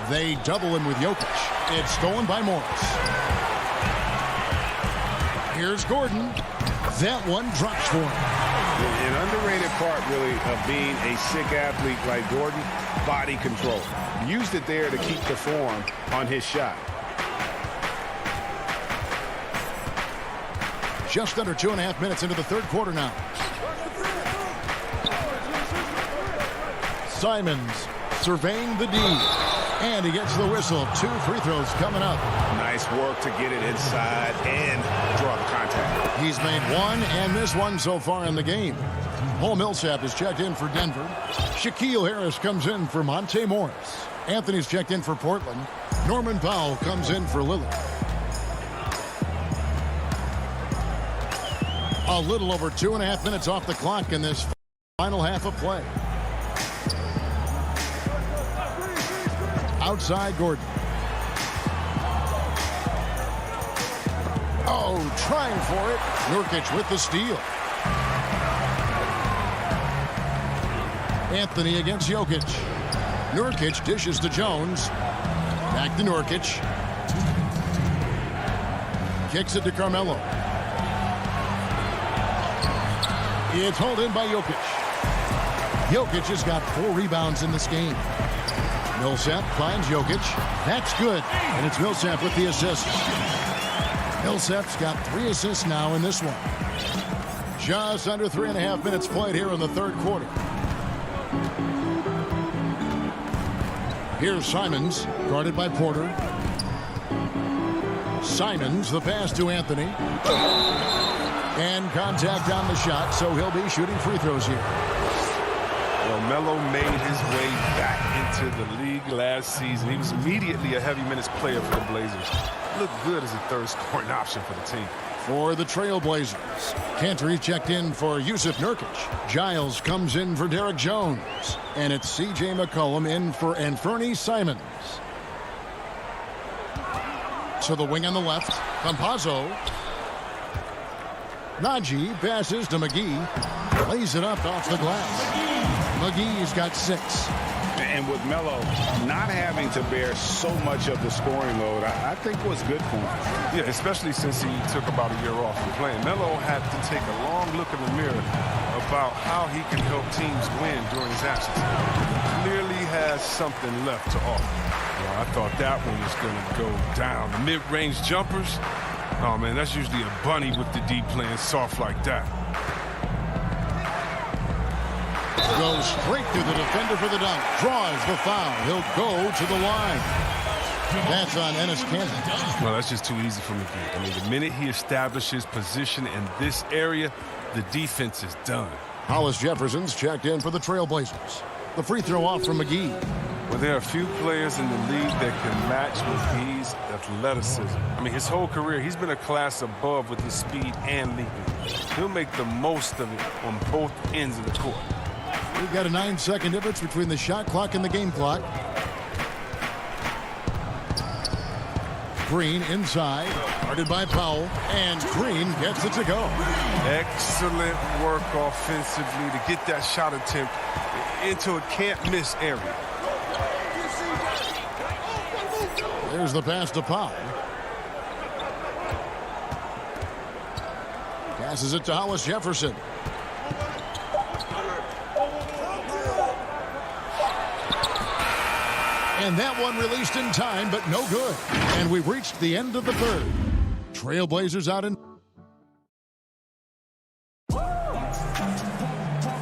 Speaker 1: They double him with Jokic. It's stolen by Morris. Here's Gordon. That one drops for him.
Speaker 3: An underrated part, really, of being a sick athlete like Gordon, body control. Used it there to keep the form on his shot.
Speaker 1: Just under 2.5 minutes into the third quarter now. Simons surveying the D. And he gets the whistle. 2 free throws coming up.
Speaker 3: Nice work to get it inside and draw the contact.
Speaker 1: He's made 1 and missed 1 so far in the game. Paul Millsap is checked in for Denver. Shaquille Harris comes in for Monte Morris. Anthony's checked in for Portland. Norman Powell comes in for Lillard. A little over 2.5 minutes off the clock in this final half of play. Outside Gordon. Oh, trying for it. Nurkic with the steal. Anthony against Jokic. Nurkic dishes to Jones. Back to Nurkic. Kicks it to Carmelo. It's hauled in by Jokic. Jokic has got 4 rebounds in this game. Millsap finds Jokic. That's good. And it's Millsap with the assist. Millsap's got 3 assists now in this one. Just under 3.5 minutes played here in the third quarter. Here's Simons, guarded by Porter. Simons, the pass to Anthony. And contact on the shot, so he'll be shooting free throws here.
Speaker 15: Well, Melo made his way back into the league last season. He was immediately a heavy minutes player for the Blazers. Looked good as a third scoring option for the team.
Speaker 1: For the Trailblazers, Cantor checked in for Yusuf Nurkic. Giles comes in for Derek Jones. And it's C.J. McCollum in for Anthony Simons. To the wing on the left, Campazzo. Najee passes to McGee. Lays it up off the glass. McGee's got 6.
Speaker 3: And with Melo not having to bear so much of the scoring load, I think was good for him.
Speaker 15: Yeah, especially since he took about a year off from playing. Melo had to take a long look in the mirror about how he can help teams win during his absence. He clearly has something left to offer. Well, I thought that one was going to go down. The mid-range jumpers, oh man, that's usually a bunny with the D playing soft like that.
Speaker 1: Goes straight through the defender for the dunk. Draws the foul. He'll go to the line. That's on Enes Kanter.
Speaker 15: Well, that's just too easy for McGee. I mean, the minute he establishes position in this area, the defense is done.
Speaker 1: Hollis Jefferson's checked in for the Trailblazers. The free throw off from McGee.
Speaker 15: Well, there are a few players in the league that can match McGee's athleticism. I mean, his whole career, he's been a class above with his speed and leaping. He'll make the most of it on both ends of the court.
Speaker 1: We've got a 9-second difference between the shot clock and the game clock. Green inside, guarded by Powell, and Green gets it to go.
Speaker 15: Excellent work offensively to get that shot attempt into a can't-miss area.
Speaker 1: There's the pass to Powell. Passes it to Hollis Jefferson. And that one released in time, but no good. And we've reached the end of the third. Trailblazers out in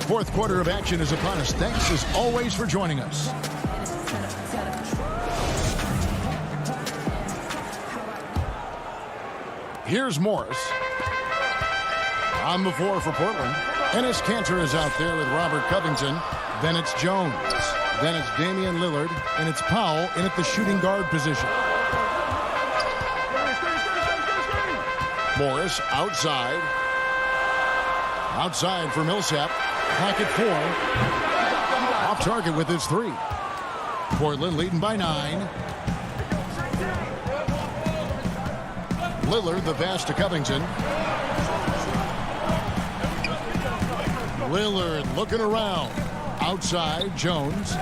Speaker 1: fourth quarter of action is upon us. Thanks as always for joining us. Here's Morris. On the floor for Portland. Enes Kanter is out there with Robert Covington. Then it's Jones. Then it's Damian Lillard, and it's Powell in at the shooting guard position. Morris outside. Outside for Millsap. Pocket 4. Off target with his 3. Portland leading by 9. Lillard the pass to Covington. Lillard looking around. Outside, Jones.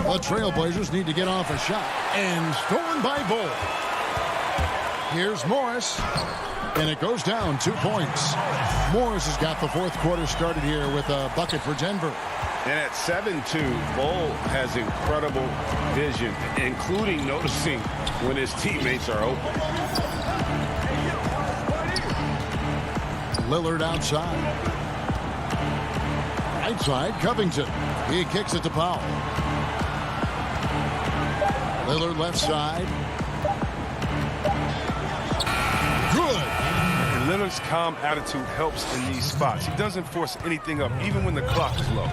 Speaker 1: The Trailblazers need to get off a shot. And stolen by Bull. Here's Morris. And it goes down 2 points. Morris has got the fourth quarter started here with a bucket for Denver.
Speaker 3: And at 7-2, Bull has incredible vision, including noticing when his teammates are open.
Speaker 1: Lillard outside. Right side, Covington. He kicks it to Powell. Lillard left side. Good.
Speaker 15: And Lillard's calm attitude helps in these spots. He doesn't force anything up, even when the clock is low.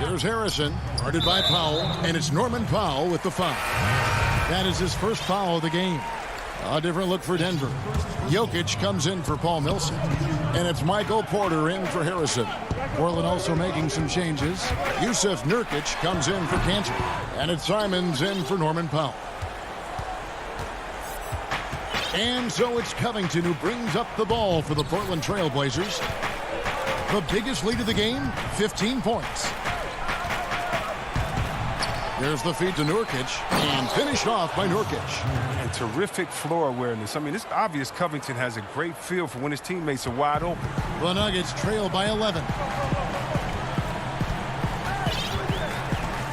Speaker 1: Here's Harrison, guarded by Powell, and it's Norman Powell with the foul. That is his first foul of the game. A different look for Denver. Jokic comes in for Paul Millsap, and it's Michael Porter in for Harrison. Portland also making some changes. Yusuf Nurkic comes in for Cantor, and it's Simons in for Norman Powell. And so it's Covington who brings up the ball for the Portland Trail Blazers. The biggest lead of the game, 15 points. There's the feed to Nurkic, and finished off by Nurkic.
Speaker 15: And terrific floor awareness. I mean, it's obvious Covington has a great feel for when his teammates are wide open.
Speaker 1: The Nuggets trail by 11.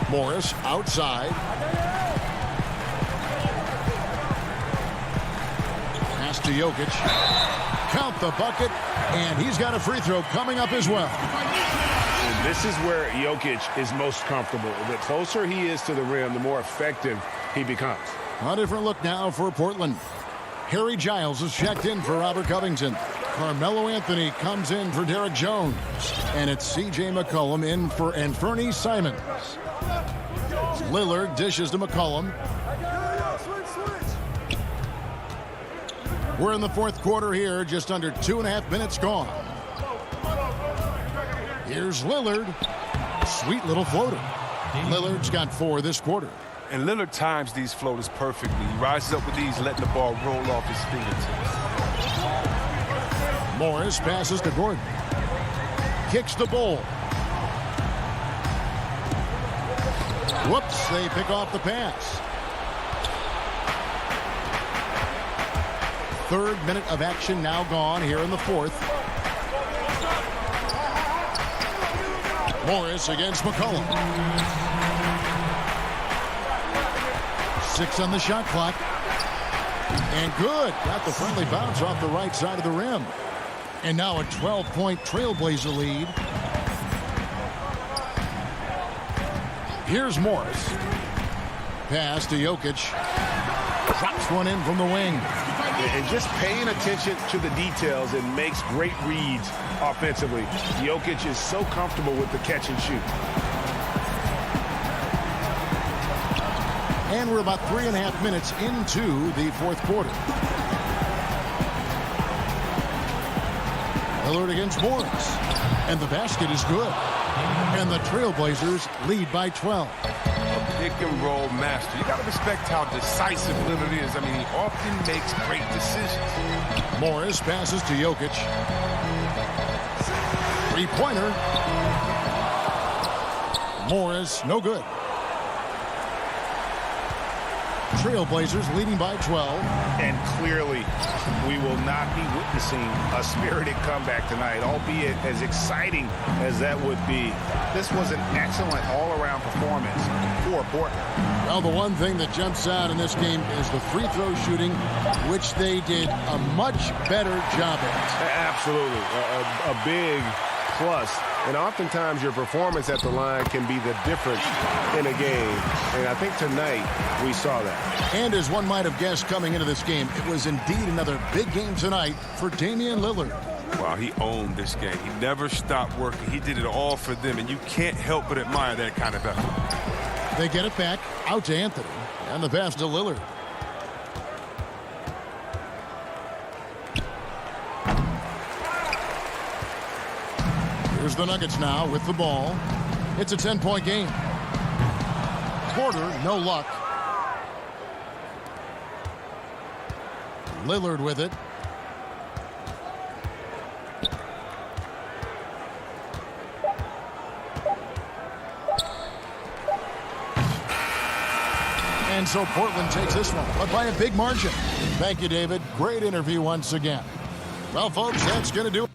Speaker 1: Morris outside. Pass to Jokic. Count the bucket, and he's got a free throw coming up as well.
Speaker 4: This is where Jokic is most comfortable. The closer he is to the rim, the more effective he becomes.
Speaker 1: A different look now for Portland. Harry Giles is checked in for Robert Covington. Carmelo Anthony comes in for Derek Jones. And it's C.J. McCollum in for Anfernee Simons. Lillard dishes to McCollum. We're in the fourth quarter here, just under 2.5 minutes gone. Here's Lillard. Sweet little floater. Lillard's got 4 this quarter.
Speaker 15: And Lillard times these floaters perfectly. He rises up with these, letting the ball roll off his fingertips.
Speaker 1: Morris passes to Gordon. Kicks the ball. Whoops, they pick off the pass. Third minute of action now gone here in the fourth. Morris against McCollum. 6 on the shot clock. And good. Got the friendly bounce off the right side of the rim. And now a 12-point Trailblazer lead. Here's Morris. Pass to Jokic. Drops one in from the wing.
Speaker 4: And just paying attention to the details and makes great reads offensively. Jokic is so comfortable with the catch and shoot.
Speaker 1: And we're about 3.5 minutes into the fourth quarter. Lillard against Morris. And the basket is good. And the Trailblazers lead by 12.
Speaker 15: Pick and roll master. You got to respect how decisive Lillard is. I mean, he often makes great decisions.
Speaker 1: Morris passes to Jokic. Three-pointer. Morris, no good. Trailblazers leading by 12.
Speaker 3: And clearly, we will not be witnessing a spirited comeback tonight, albeit as exciting as that would be. This was an excellent all-around performance for Portland.
Speaker 1: Well, the one thing that jumps out in this game is the free throw shooting, which they did a much better job at.
Speaker 4: Absolutely. A big plus. And oftentimes your performance at the line can be the difference in a game. And I think tonight we saw that.
Speaker 1: And as one might have guessed coming into this game, it was indeed another big game tonight for Damian Lillard.
Speaker 15: Wow, he owned this game. He never stopped working. He did it all for them, and you can't help but admire that kind of effort.
Speaker 1: They get it back out to Anthony, and the pass to Lillard. Here's the Nuggets now with the ball. It's a 10-point game. Porter, no luck. Lillard with it. And so Portland takes this one, but by a big margin. Thank you, David. Great interview once again. Well, folks, that's going to do it.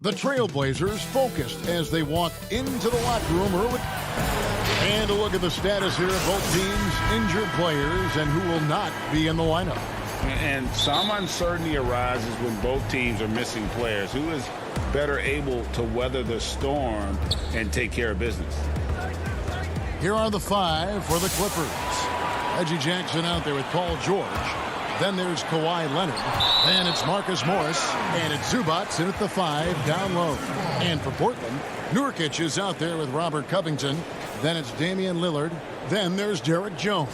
Speaker 1: The Trailblazers focused as they walk into the locker room early. And a look at the status here of both teams' injured players and who will not be in the lineup.
Speaker 3: And some uncertainty arises when both teams are missing players. Who is better able to weather the storm and take care of business?
Speaker 1: Here are the five for the Clippers. Reggie Jackson out there with Paul George. Then there's Kawhi Leonard. And it's Marcus Morris. And it's Zubac in at the 5 down low. And for Portland, Nurkic is out there with Robert Covington. Then it's Damian Lillard. Then there's Derek Jones.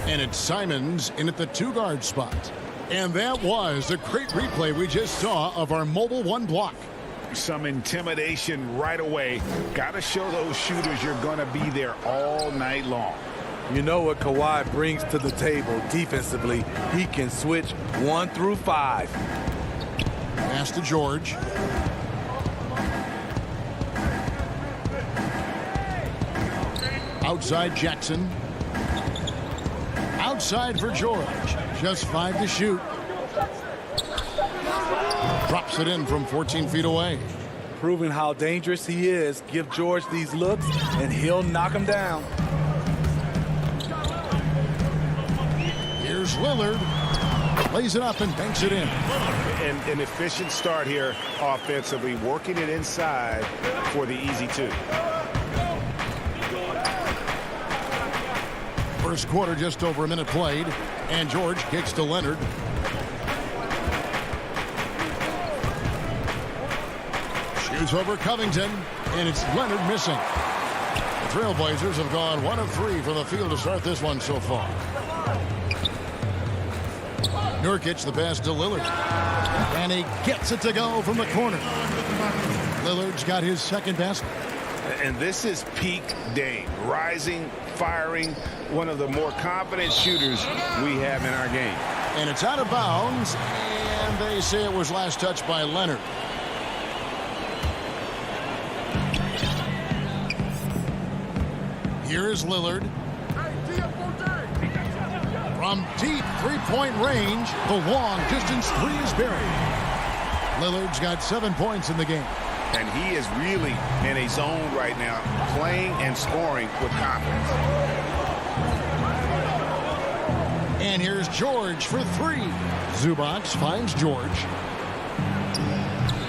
Speaker 1: And it's Simons in at the 2-guard spot. And that was the great replay we just saw of our Mobile One block.
Speaker 3: Some intimidation right away. Got to show those shooters you're going to be there all night long.
Speaker 11: You know what Kawhi brings to the table defensively. He can switch 1 through 5.
Speaker 1: Pass to George. Outside Jackson. Outside for George. Just 5 to shoot. Drops it in from 14 feet away.
Speaker 11: Proving how dangerous he is. Give George these looks, and he'll knock him down.
Speaker 1: Here's Lillard. Lays it up and banks it in.
Speaker 3: And an efficient start here offensively, working it inside for the easy 2.
Speaker 1: First quarter, just over a minute played, and George kicks to Leonard. Shoots over Covington, and it's Leonard missing. The Trailblazers have gone 1 of 3 from the field to start this one so far. Nurkic the pass to Lillard, and he gets it to go from the corner. Lillard's got his second basket.
Speaker 3: And this is peak Dame, rising, firing, one of the more confident shooters we have in our game.
Speaker 1: And it's out of bounds, and they say it was last touched by Leonard. Here is Lillard. From deep three-point range, the long distance 3 is buried. Lillard's got 7 points in the game.
Speaker 3: And he is really in a zone right now, playing and scoring with confidence.
Speaker 1: And here's George for 3. Zubac finds George.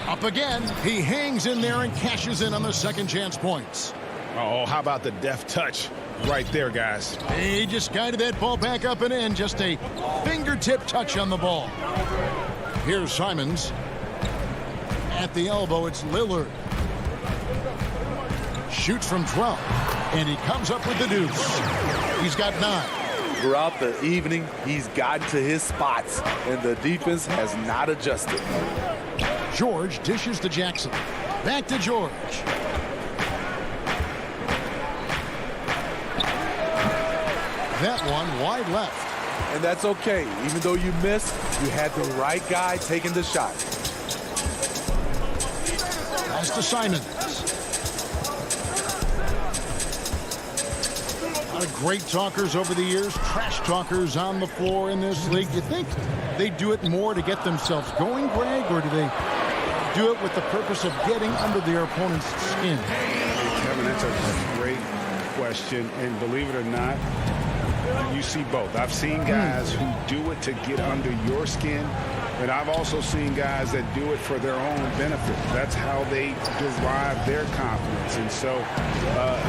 Speaker 1: Up again. He hangs in there and cashes in on the second chance points.
Speaker 3: Oh, how about the deft touch right there, guys?
Speaker 1: He just guided that ball back up and in. Just a fingertip touch on the ball. Here's Simons. At the elbow, it's Lillard. Shoots from 12, and he comes up with the deuce. He's got 9.
Speaker 11: Throughout the evening, he's gotten to his spots, and the defense has not adjusted.
Speaker 1: George dishes to Jackson. Back to George. That one wide left.
Speaker 11: And that's okay. Even though you missed, you had the right guy taking the shot.
Speaker 1: Pass to Simons. A lot of great talkers over the years, trash talkers on the floor in this league. You think they do it more to get themselves going, Greg, or do they do it with the purpose of getting under their opponent's skin?
Speaker 3: Kevin, that's a great question, and believe it or not, you see both. I've seen guys who do it to get under your skin, and I've also seen guys that do it for their own benefit. That's how they derive their confidence. And so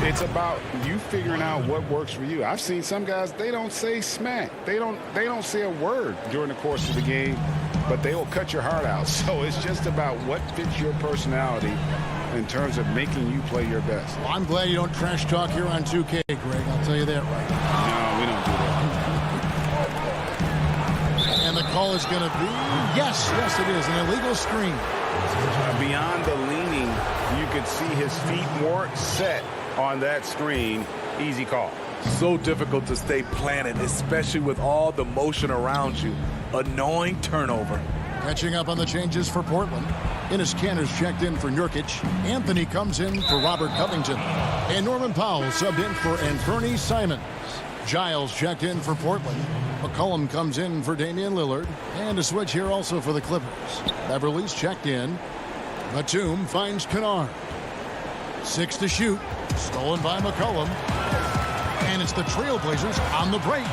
Speaker 3: it's about you figuring out what works for you. I've seen some guys, they don't say smack. They don't say a word during the course of the game, but they will cut your heart out. So it's just about what fits your personality in terms of making you play your best.
Speaker 1: Well, I'm glad you don't trash talk here on 2K, Greg. I'll tell you that right now.
Speaker 3: No, we don't do that.
Speaker 1: And the call is going to be, yes, it is, an illegal screen.
Speaker 3: Beyond the leaning, you could see his feet more set on that screen. Easy call.
Speaker 11: So difficult to stay planted, especially with all the motion around you. Annoying turnover.
Speaker 1: Catching up on the changes for Portland. Enes Kanter's checked in for Nurkic. Anthony comes in for Robert Covington. And Norman Powell subbed in for Anthony Simons. Giles checked in for Portland. McCollum comes in for Damian Lillard. And a switch here also for the Clippers. Beverly's checked in. Batum finds Kennard. 6 to shoot. Stolen by McCollum. And it's the Trailblazers on the break.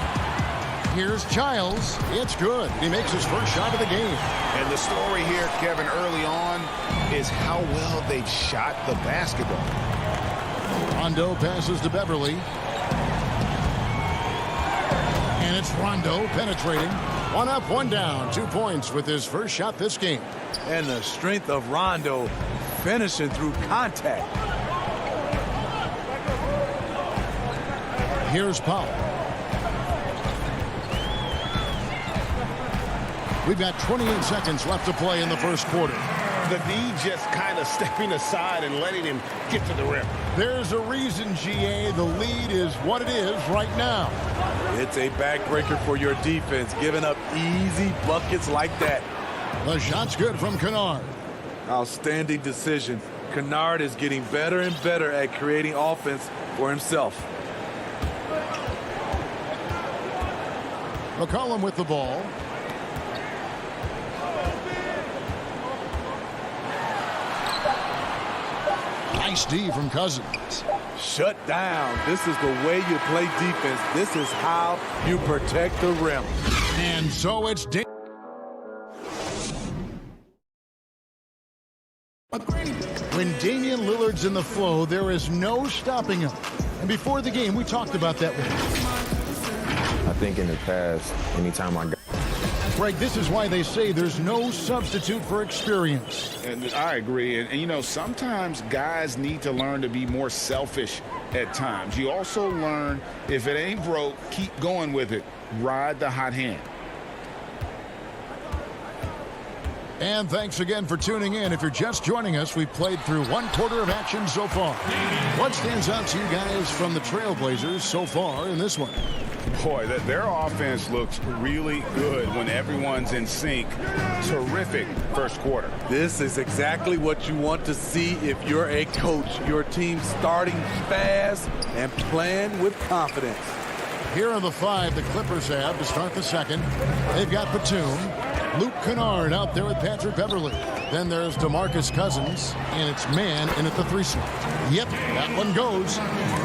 Speaker 1: Here's Giles. It's good. He makes his first shot of the game.
Speaker 3: And the story here, Kevin, early on is how well they've shot the basketball.
Speaker 1: Rondo passes to Beverly. And it's Rondo penetrating. 1 up, 1 down. 2 points with his first shot this game.
Speaker 11: And the strength of Rondo finishing through contact.
Speaker 1: Here's Powell. We've got 28 seconds left to play in the first quarter.
Speaker 4: The D just kind of stepping aside and letting him get to the rim.
Speaker 1: There's a reason, GA, the lead is what it is right now.
Speaker 11: It's a backbreaker for your defense, giving up easy buckets like that.
Speaker 1: The shot's good from Kennard.
Speaker 11: Outstanding decision. Kennard is getting better and better at creating offense for himself.
Speaker 1: McCollum with the ball. Nice D from Cousins.
Speaker 11: Shut down. This is the way you play defense. This is how you protect the rim.
Speaker 1: And so it's when Damian Lillard's in the flow, there is no stopping him. And before the game, we talked about that with him.
Speaker 2: I think in the past, anytime I got...
Speaker 1: Greg, this is why they say there's no substitute for experience.
Speaker 3: And I agree. And, you know, sometimes guys need to learn to be more selfish at times. You also learn, if it ain't broke, keep going with it. Ride the hot hand.
Speaker 1: And thanks again for tuning in. If you're just joining us, we've played through 1/4 of action so far. What stands out to you guys from the Trailblazers so far in this one?
Speaker 3: Boy, their offense looks really good when everyone's in sync. Terrific first quarter.
Speaker 11: This is exactly what you want to see if you're a coach. Your team starting fast and playing with confidence.
Speaker 1: Here are the 5 the Clippers have to start the second. They've got Batum, Luke Kennard out there with Patrick Beverly. Then there's DeMarcus Cousins, and it's man in at the 3 slot. Yep, that one goes.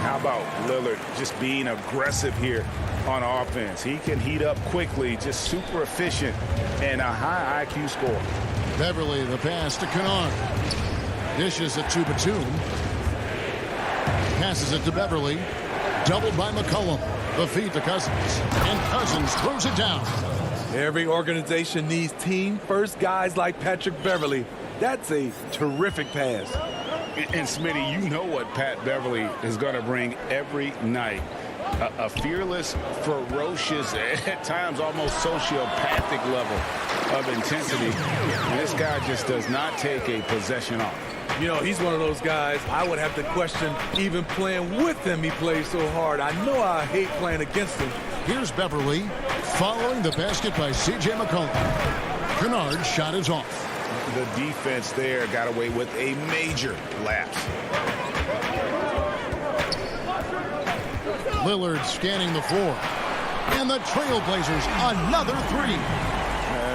Speaker 3: How about Lillard just being aggressive here on offense? He can heat up quickly, just super efficient, and a high IQ score.
Speaker 1: Beverly, the pass to Kennard. Dishes it to Batum. Passes it to Beverly. Doubled by McCollum. The feed to Cousins. And Cousins throws it down.
Speaker 11: Every organization needs team-first guys like Patrick Beverly. That's a terrific pass.
Speaker 3: And Smitty, you know what Pat Beverly is going to bring every night. A fearless, ferocious, at times almost sociopathic level of intensity. And this guy just does not take a possession off.
Speaker 11: You know, he's one of those guys I would have to question even playing with him. He plays so hard. I know I hate playing against him.
Speaker 1: Here's Beverly following the basket by C.J. McCollum. Kennard's shot is off.
Speaker 3: The defense there got away with a major lapse.
Speaker 1: Lillard scanning the floor. And the Trailblazers, another 3.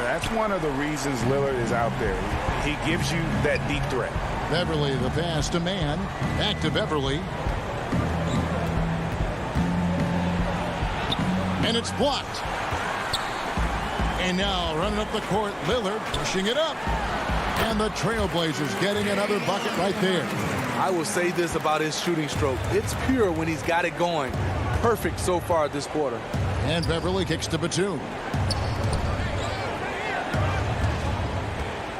Speaker 3: That's one of the reasons Lillard is out there. He gives you that deep threat.
Speaker 1: Beverly, the pass to man. Back to Beverly. And it's blocked. And now running up the court, Lillard pushing it up. And the Trailblazers getting another bucket right there.
Speaker 11: I will say this about his shooting stroke. It's pure when he's got it going. Perfect so far this quarter.
Speaker 1: And Beverly kicks to Batum.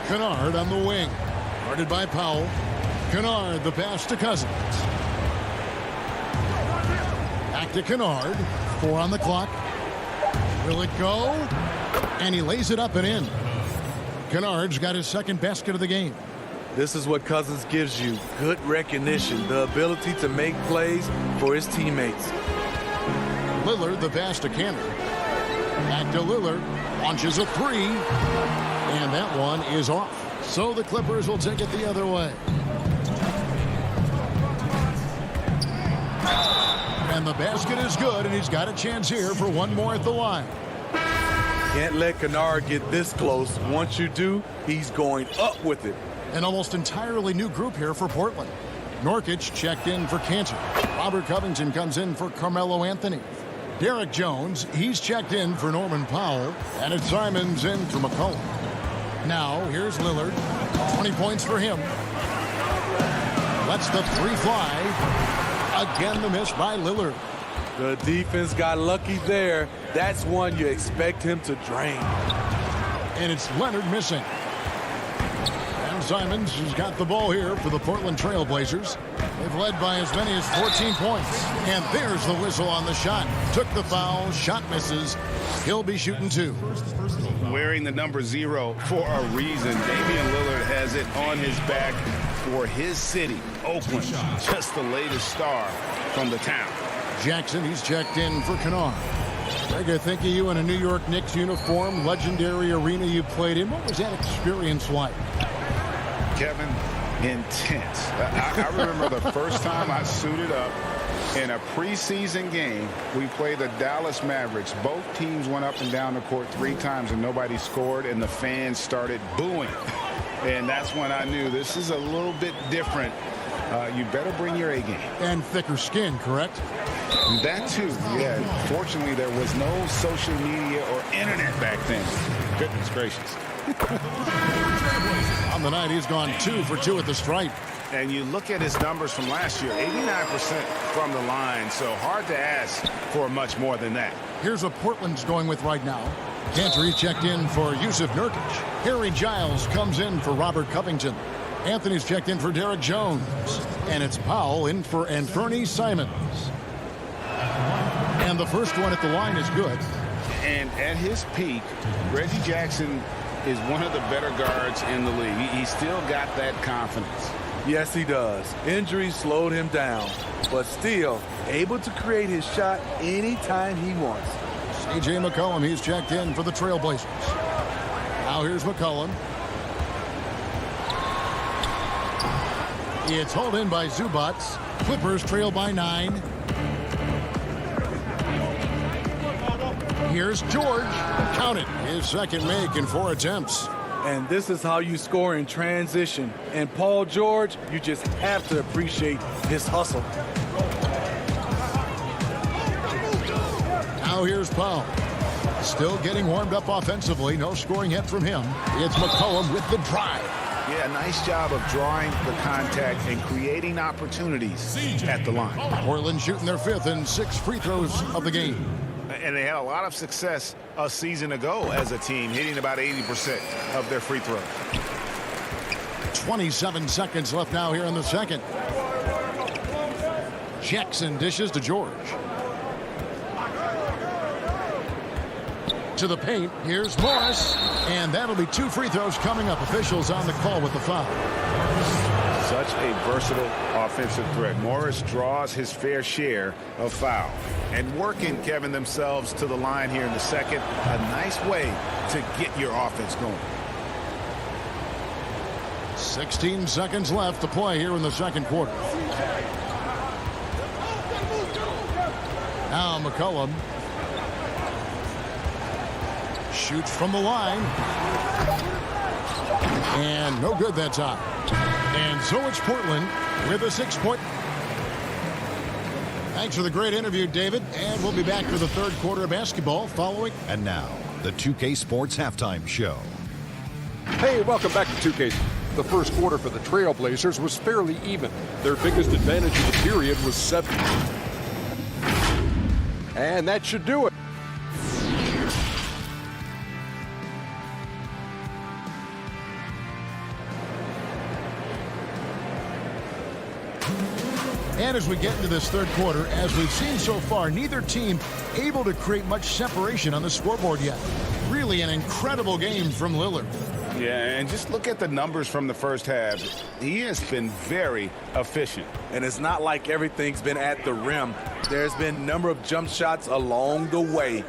Speaker 1: Kennard on the wing. Guarded by Powell. Kennard, the pass to Cousins. Back to Kennard. 4 on the clock. Will it go? And he lays it up and in. Kennard's got his second basket of the game.
Speaker 11: This is what Cousins gives you. Good recognition. The ability to make plays for his teammates.
Speaker 1: Lillard, the pass to Cantor. Back to Lillard. Launches a 3. And that one is off. So the Clippers will take it the other way. And the basket is good, and he's got a chance here for one more at the line.
Speaker 11: Can't let Kennard get this close. Once you do, he's going up with it.
Speaker 1: An almost entirely new group here for Portland. Norkic checked in for Cantor. Robert Covington comes in for Carmelo Anthony. Derek Jones, he's checked in for Norman Powell. And it's Simons in for McCollum. Now, here's Lillard. 20 points for him. Lets the 3 fly. Again, the miss by Lillard.
Speaker 11: The defense got lucky there. That's one you expect him to drain.
Speaker 1: And it's Leonard missing. And Simons has got the ball here for the Portland Trailblazers. They've led by as many as 14 points. And there's the whistle on the shot. Took the foul. Shot misses. He'll be shooting 2.
Speaker 3: Wearing the number 0 for a reason. Damian Lillard has it on his back for his city, Oakland. Just the latest star from the town.
Speaker 1: Jackson, he's checked in for Kennard. Greg, I think of you in a New York Knicks uniform, legendary arena you played in. What was that experience like?
Speaker 3: Kevin, intense. I remember the first time I suited up in a preseason game. We played the Dallas Mavericks. Both teams went up and down the court 3 times and nobody scored, and the fans started booing. And that's when I knew this is a little bit different. You better bring your A game.
Speaker 1: And thicker skin, correct?
Speaker 3: That too, yeah. Fortunately, there was no social media or internet back then. Goodness gracious.
Speaker 1: On the night, he's gone 2 for 2 at the stripe.
Speaker 4: And you look at his numbers from last year, 89% from the line, so hard to ask for much more than that.
Speaker 1: Here's what Portland's going with right now. Cantor checked in for Yusuf Nurkic. Harry Giles comes in for Robert Covington. Anthony's checked in for Derek Jones. And it's Powell in for Anthony Simons. And the first one at the line is good.
Speaker 3: And at his peak, Reggie Jackson is one of the better guards in the league. He's still got that confidence.
Speaker 11: Yes, he does. Injuries slowed him down, but still able to create his shot anytime he wants.
Speaker 1: C.J. McCollum, he's checked in for the Trailblazers. Now here's McCollum. It's hauled in by Zubac. Clippers trail by 9. Here's George. Count it. His second make in 4 attempts.
Speaker 11: And this is how you score in transition. And Paul George, you just have to appreciate his hustle.
Speaker 1: Now here's Powell. Still getting warmed up offensively. No scoring yet from him. It's McCollum with the drive.
Speaker 4: Yeah, nice job of drawing the contact and creating opportunities at the line.
Speaker 1: Portland shooting their 5th and 6 free throws of the game.
Speaker 4: And they had a lot of success a season ago as a team, hitting about 80% of their free throws.
Speaker 1: 27 seconds left now here in the second. Jackson dishes to George. To the paint. Here's Morris. And that'll be 2 free throws coming up. Officials on the call with the foul.
Speaker 3: Such a versatile offensive threat. Morris draws his fair share of foul.
Speaker 4: And working, Kevin, themselves to the line here in the second. A nice way to get your offense going.
Speaker 1: 16 seconds left to play here in the second quarter. Now McCollum shoots from the line. And no good that time. And so it's Portland with a 6-point. Thanks for the great interview, David. And we'll be back for the third quarter of basketball following.
Speaker 7: And now, the 2K Sports Halftime Show.
Speaker 8: Hey, welcome back to 2K. The first quarter for the Trailblazers was fairly even. Their biggest advantage of the period was 7. And that should do it.
Speaker 1: And as we get into this third quarter, as we've seen so far, neither team able to create much separation on the scoreboard yet. Really an incredible game from Lillard.
Speaker 3: Yeah, and just look at the numbers from the first half. He has been very efficient.
Speaker 11: And it's not like everything's been at the rim. There's been a number of jump shots along the way.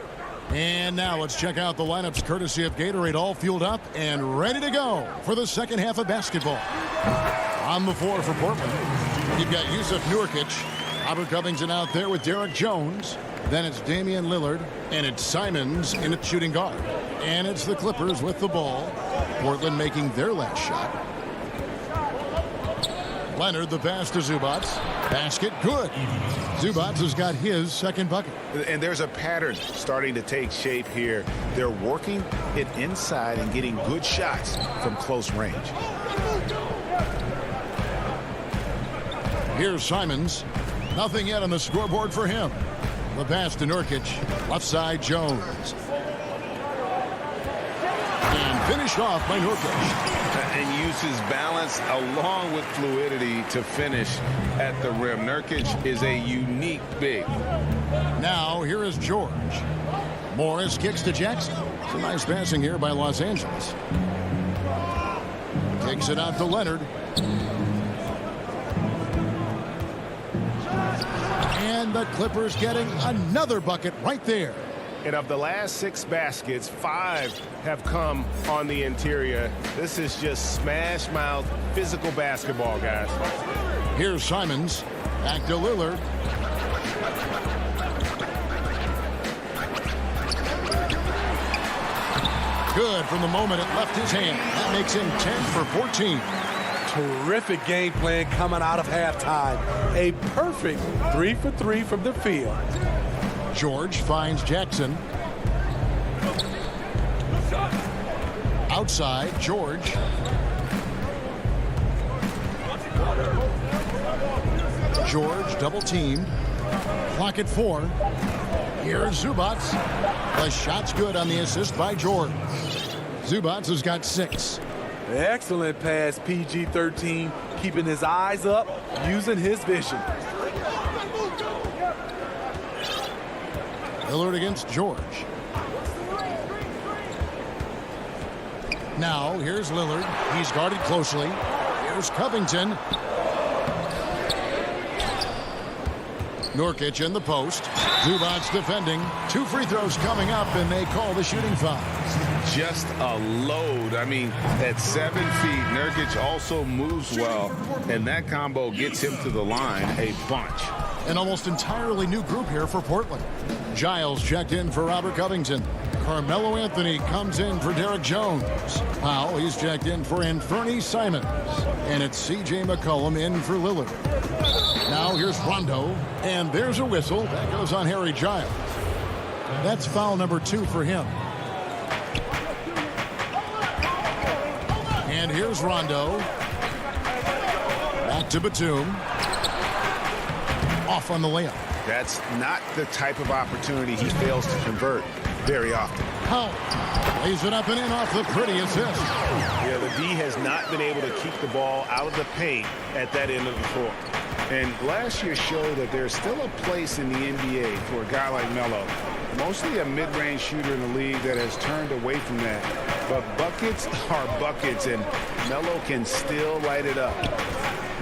Speaker 1: And now let's check out the lineups courtesy of Gatorade, all fueled up and ready to go for the second half of basketball. On the floor for Portland, you've got Yusuf Nurkic, Robert Covington out there with Derek Jones. Then it's Damian Lillard, and it's Simons in at shooting guard. And it's the Clippers with the ball. Portland making their last shot. Leonard, the pass to Zubac. Basket, good. Zubac has got his second bucket.
Speaker 4: And there's a pattern starting to take shape here. They're working it inside and getting good shots from close range.
Speaker 1: Here's Simons. Nothing yet on the scoreboard for him. The pass to Nurkic. Left side, Jones. And finished off by Nurkic.
Speaker 3: And uses balance along with fluidity to finish at the rim. Nurkic is a unique big.
Speaker 1: Now here is George. Morris kicks to Jackson. Some nice passing here by Los Angeles. Takes it out to Leonard. And the Clippers getting another bucket right there.
Speaker 4: And of the last 6 baskets, 5 have come on the interior. This is just smash mouth, physical basketball, guys.
Speaker 1: Here's Simons. Back to Lillard. Good from the moment it left his hand. That makes him 10 for 14.
Speaker 11: Terrific game plan coming out of halftime. A perfect 3 for 3 from the field.
Speaker 1: George finds Jackson. Outside, George. George double teamed. Clock at 4. Here's Zubac. The shot's good on the assist by George. Zubac has got 6.
Speaker 11: Excellent pass, PG-13, keeping his eyes up, using his vision.
Speaker 1: Lillard against George. Now, here's Lillard. He's guarded closely. Here's Covington. Nurkic in the post. Zubac defending. 2 free throws coming up, and they call the shooting foul.
Speaker 3: Just a load. I mean, at 7 feet, Nurkic also moves well, and that combo gets him to the line a bunch.
Speaker 1: An almost entirely new group here for Portland. Giles checked in for Robert Covington. Carmelo Anthony comes in for Derek Jones. Powell, he's checked in for Anthony Simons. And it's C.J. McCollum in for Lillard. Now here's Rondo, and there's a whistle. That goes on Harry Giles. That's foul number 2 for him. And here's Rondo. Back to Batum. Off on the layup.
Speaker 4: That's not the type of opportunity he fails to convert very often.
Speaker 1: Powell lays it up and in off the pretty assist.
Speaker 4: Yeah, the D has not been able to keep the ball out of the paint at that end of the court. And last year showed that there's still a place in the NBA for a guy like Melo. Mostly a mid-range shooter in the league that has turned away from that. But buckets are buckets, and Melo can still light it up.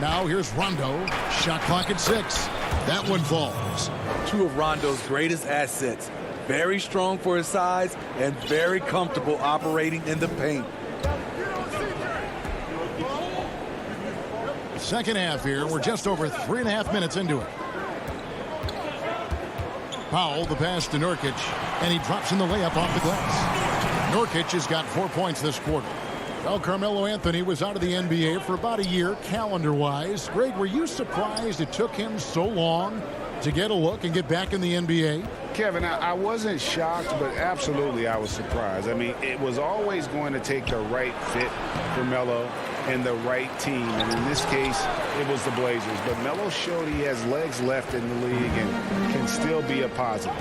Speaker 1: Now here's Rondo. Shot clock at 6. That one falls.
Speaker 11: 2 of Rondo's greatest assets. Very strong for his size and very comfortable operating in the paint.
Speaker 1: Second half here. We're just over 3.5 minutes into it. Powell, the pass to Nurkic, and he drops in the layup off the glass. Nurkic has got 4 points this quarter. Well, Carmelo Anthony was out of the NBA for about a year, calendar-wise. Greg, were you surprised it took him so long to get a look and get back in the NBA?
Speaker 3: Kevin, I wasn't shocked, but absolutely I was surprised. I mean, it was always going to take the right fit for Melo and the right team. And in this case, it was the Blazers. But Melo showed he has legs left in the league and can still be a positive.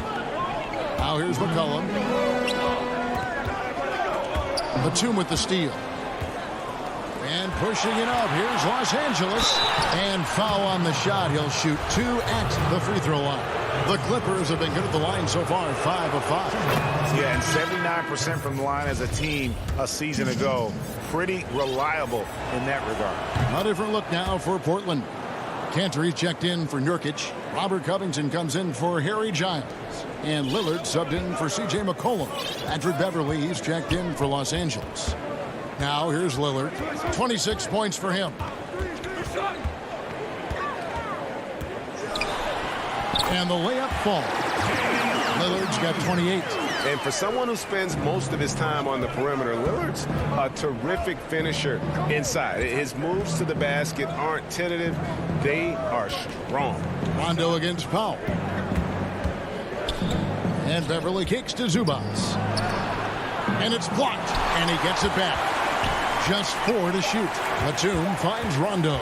Speaker 1: Now here's McCollum. Batum with the steal. And pushing it up. Here's Los Angeles. And foul on the shot. He'll shoot 2 at the free throw line. The Clippers have been good at the line so far, 5 of 5.
Speaker 4: Yeah, and 79% from the line as a team a season ago. Pretty reliable in that regard.
Speaker 1: A different look now for Portland. Cantor's checked in for Nurkic. Robert Covington comes in for Harry Giles. And Lillard subbed in for C.J. McCollum. Patrick Beverly, he's checked in for Los Angeles. Now here's Lillard. 26 points for him. And the layup falls. Lillard's got 28.
Speaker 4: And for someone who spends most of his time on the perimeter, Lillard's a terrific finisher inside. His moves to the basket aren't tentative. They are strong.
Speaker 1: Rondo against Powell. And Beverly kicks to Zubac. And it's blocked. And he gets it back. Just 4 to shoot. Batum finds Rondo.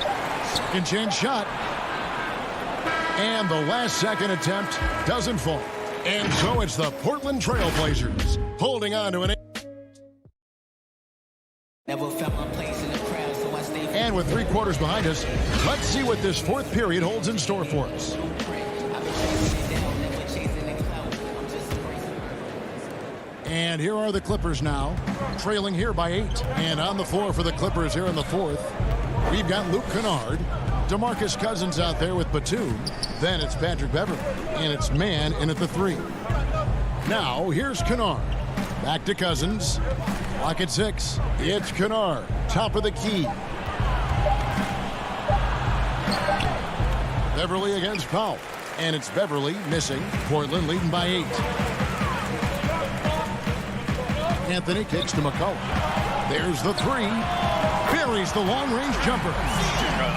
Speaker 1: Second chance shot. And the last second attempt doesn't fall. And so it's the Portland Trail Blazers holding on to an... And with 3 quarters behind us, let's see what this 4th period holds in store for us. And here are the Clippers now, trailing here by 8. And on the floor for the Clippers here in the 4th, we've got Luke Kennard, DeMarcus Cousins out there with Batum. Then it's Patrick Beverly, and it's Mann in at the 3. Now, here's Kennard. Back to Cousins. Clock at 6. It's Kennard. Top of the key. Beverly against Powell. And it's Beverly missing. Portland leading by 8. Anthony kicks to McCollum. There's the 3. Buries the long-range jumper.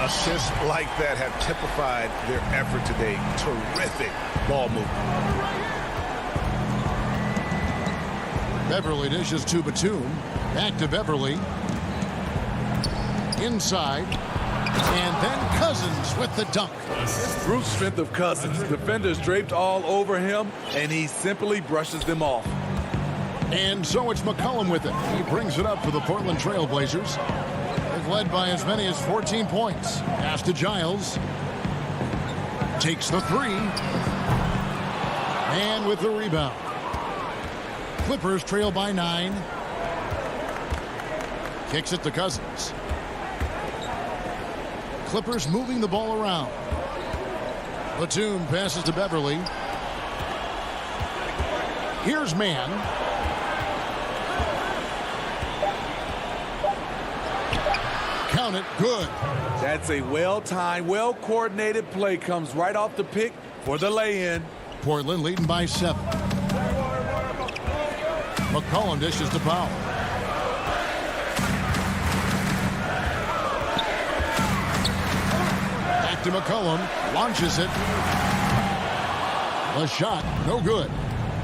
Speaker 4: Assists like that have typified their effort today. Terrific ball movement.
Speaker 1: Beverly dishes to Batum. Back to Beverly. Inside. And then Cousins with the dunk.
Speaker 11: Brute strength of Cousins. Defenders draped all over him, and he simply brushes them off.
Speaker 1: And so it's McCollum with it. He brings it up for the Portland Trail Blazers. They've led by as many as 14 points. Pass to Giles. Takes the 3. And with the rebound. Clippers trail by 9. Kicks it to Cousins. Clippers moving the ball around. Batum passes to Beverly. Here's Mann. Count it. Good.
Speaker 11: That's a well-timed, well-coordinated play. Comes right off the pick for the lay-in.
Speaker 1: Portland leading by 7. McCollum dishes to Powell. Back to McCollum. Launches it. The shot. No good.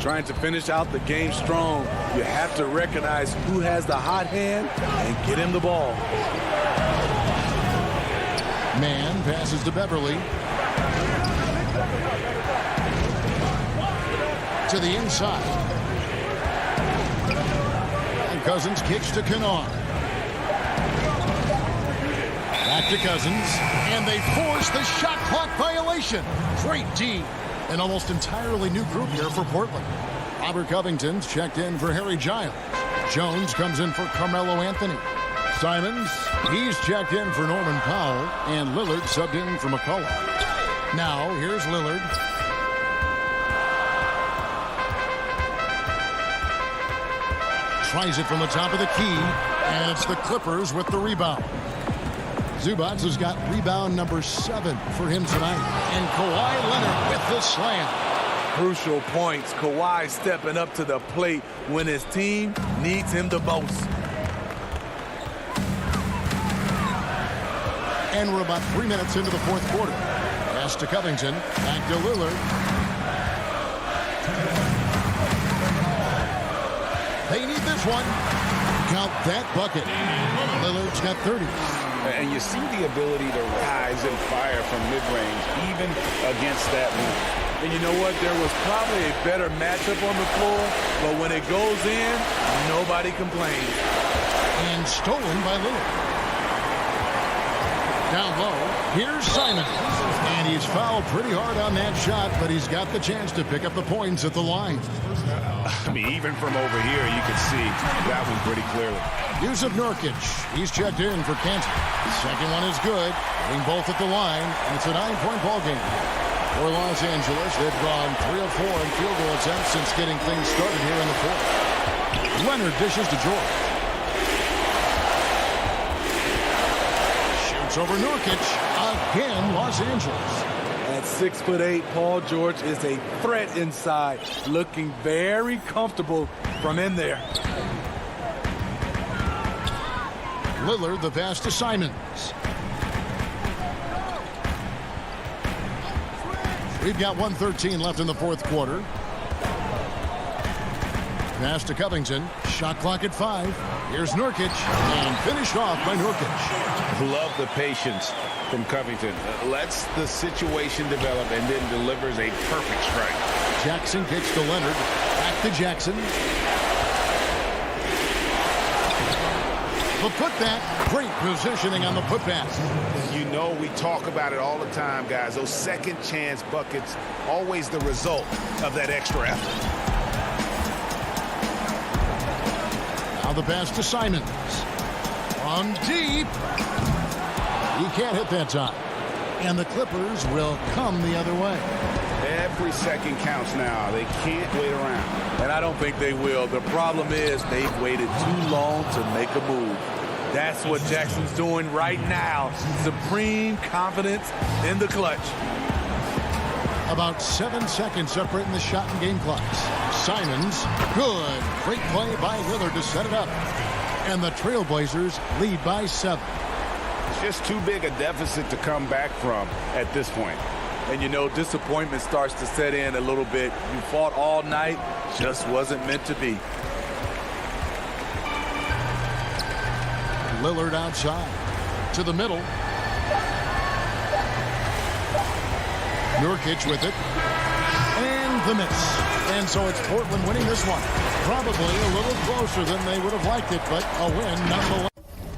Speaker 11: Trying to finish out the game strong. You have to recognize who has the hot hand and get him the ball.
Speaker 1: Mann passes to Beverly. To the inside. And Cousins kicks to Kennard. Back to Cousins. And they force the shot clock violation. Great D. An almost entirely new group here for Portland. Robert Covington's checked in for Harry Giles. Jones comes in for Carmelo Anthony. Simons, he's checked in for Norman Powell. And Lillard subbed in for McCollum. Now, here's Lillard. Tries it from the top of the key. And it's the Clippers with the rebound. Zubac has got rebound number 7 for him tonight. And Kawhi Leonard with the slam.
Speaker 11: Crucial points. Kawhi stepping up to the plate when his team needs him the most.
Speaker 1: And we're about 3 minutes into the fourth quarter. Pass to Covington. Back to Lillard. They need this one. Count that bucket. Lillard's got 30.
Speaker 3: And you see the ability to rise and fire from mid-range, even against that move.
Speaker 11: And you know what? There was probably a better matchup on the floor, but when it goes in, nobody complains.
Speaker 1: And stolen by Lillard. Down low, here's Simon. And he's fouled pretty hard on that shot, but he's got the chance to pick up the points at the line.
Speaker 3: I mean, even from over here, you can see that one pretty clearly.
Speaker 1: Yusuf Nurkic, he's checked in for Kent. Second one is good, hitting both at the line, and it's a 9-point ball game. For Los Angeles, they've gone 3 of 4 in field goal attempts since getting things started here in the fourth. Leonard dishes to George. Shoots over Nurkic. Again, Los Angeles.
Speaker 11: At 6'8", Paul George is a threat inside, looking very comfortable from in there.
Speaker 1: Lillard, the pass to Simons. We've got 1:13 left in the fourth quarter. Pass to Covington. Shot clock at 5. Here's Nurkic. And finished off by Nurkic.
Speaker 3: Love the patience from Covington. Lets the situation develop and then delivers a perfect strike.
Speaker 1: Jackson kicks to Leonard. Back to Jackson. The putback. Great positioning on the putback.
Speaker 3: You know, we talk about it all the time, guys. Those second chance buckets, always the result of that extra effort.
Speaker 1: Now the pass to Simons. From deep. He can't hit that time. And the Clippers will come the other way.
Speaker 3: Every second counts now. They can't wait around.
Speaker 11: And I don't think they will. The problem is they've waited too long to make a move. That's what Jackson's doing right now. Supreme confidence in the clutch.
Speaker 1: About 7 seconds separating the shot and game clocks. Simons, good. Great play by Lillard to set it up. And the Trailblazers lead by 7.
Speaker 3: It's just too big a deficit to come back from at this point.
Speaker 11: And you know, disappointment starts to set in a little bit. You fought all night, just wasn't meant to be.
Speaker 1: Lillard outside to the middle. Nurkic with it. And the miss. And so it's Portland winning this one. Probably a little closer than they would have liked it, but a win nonetheless.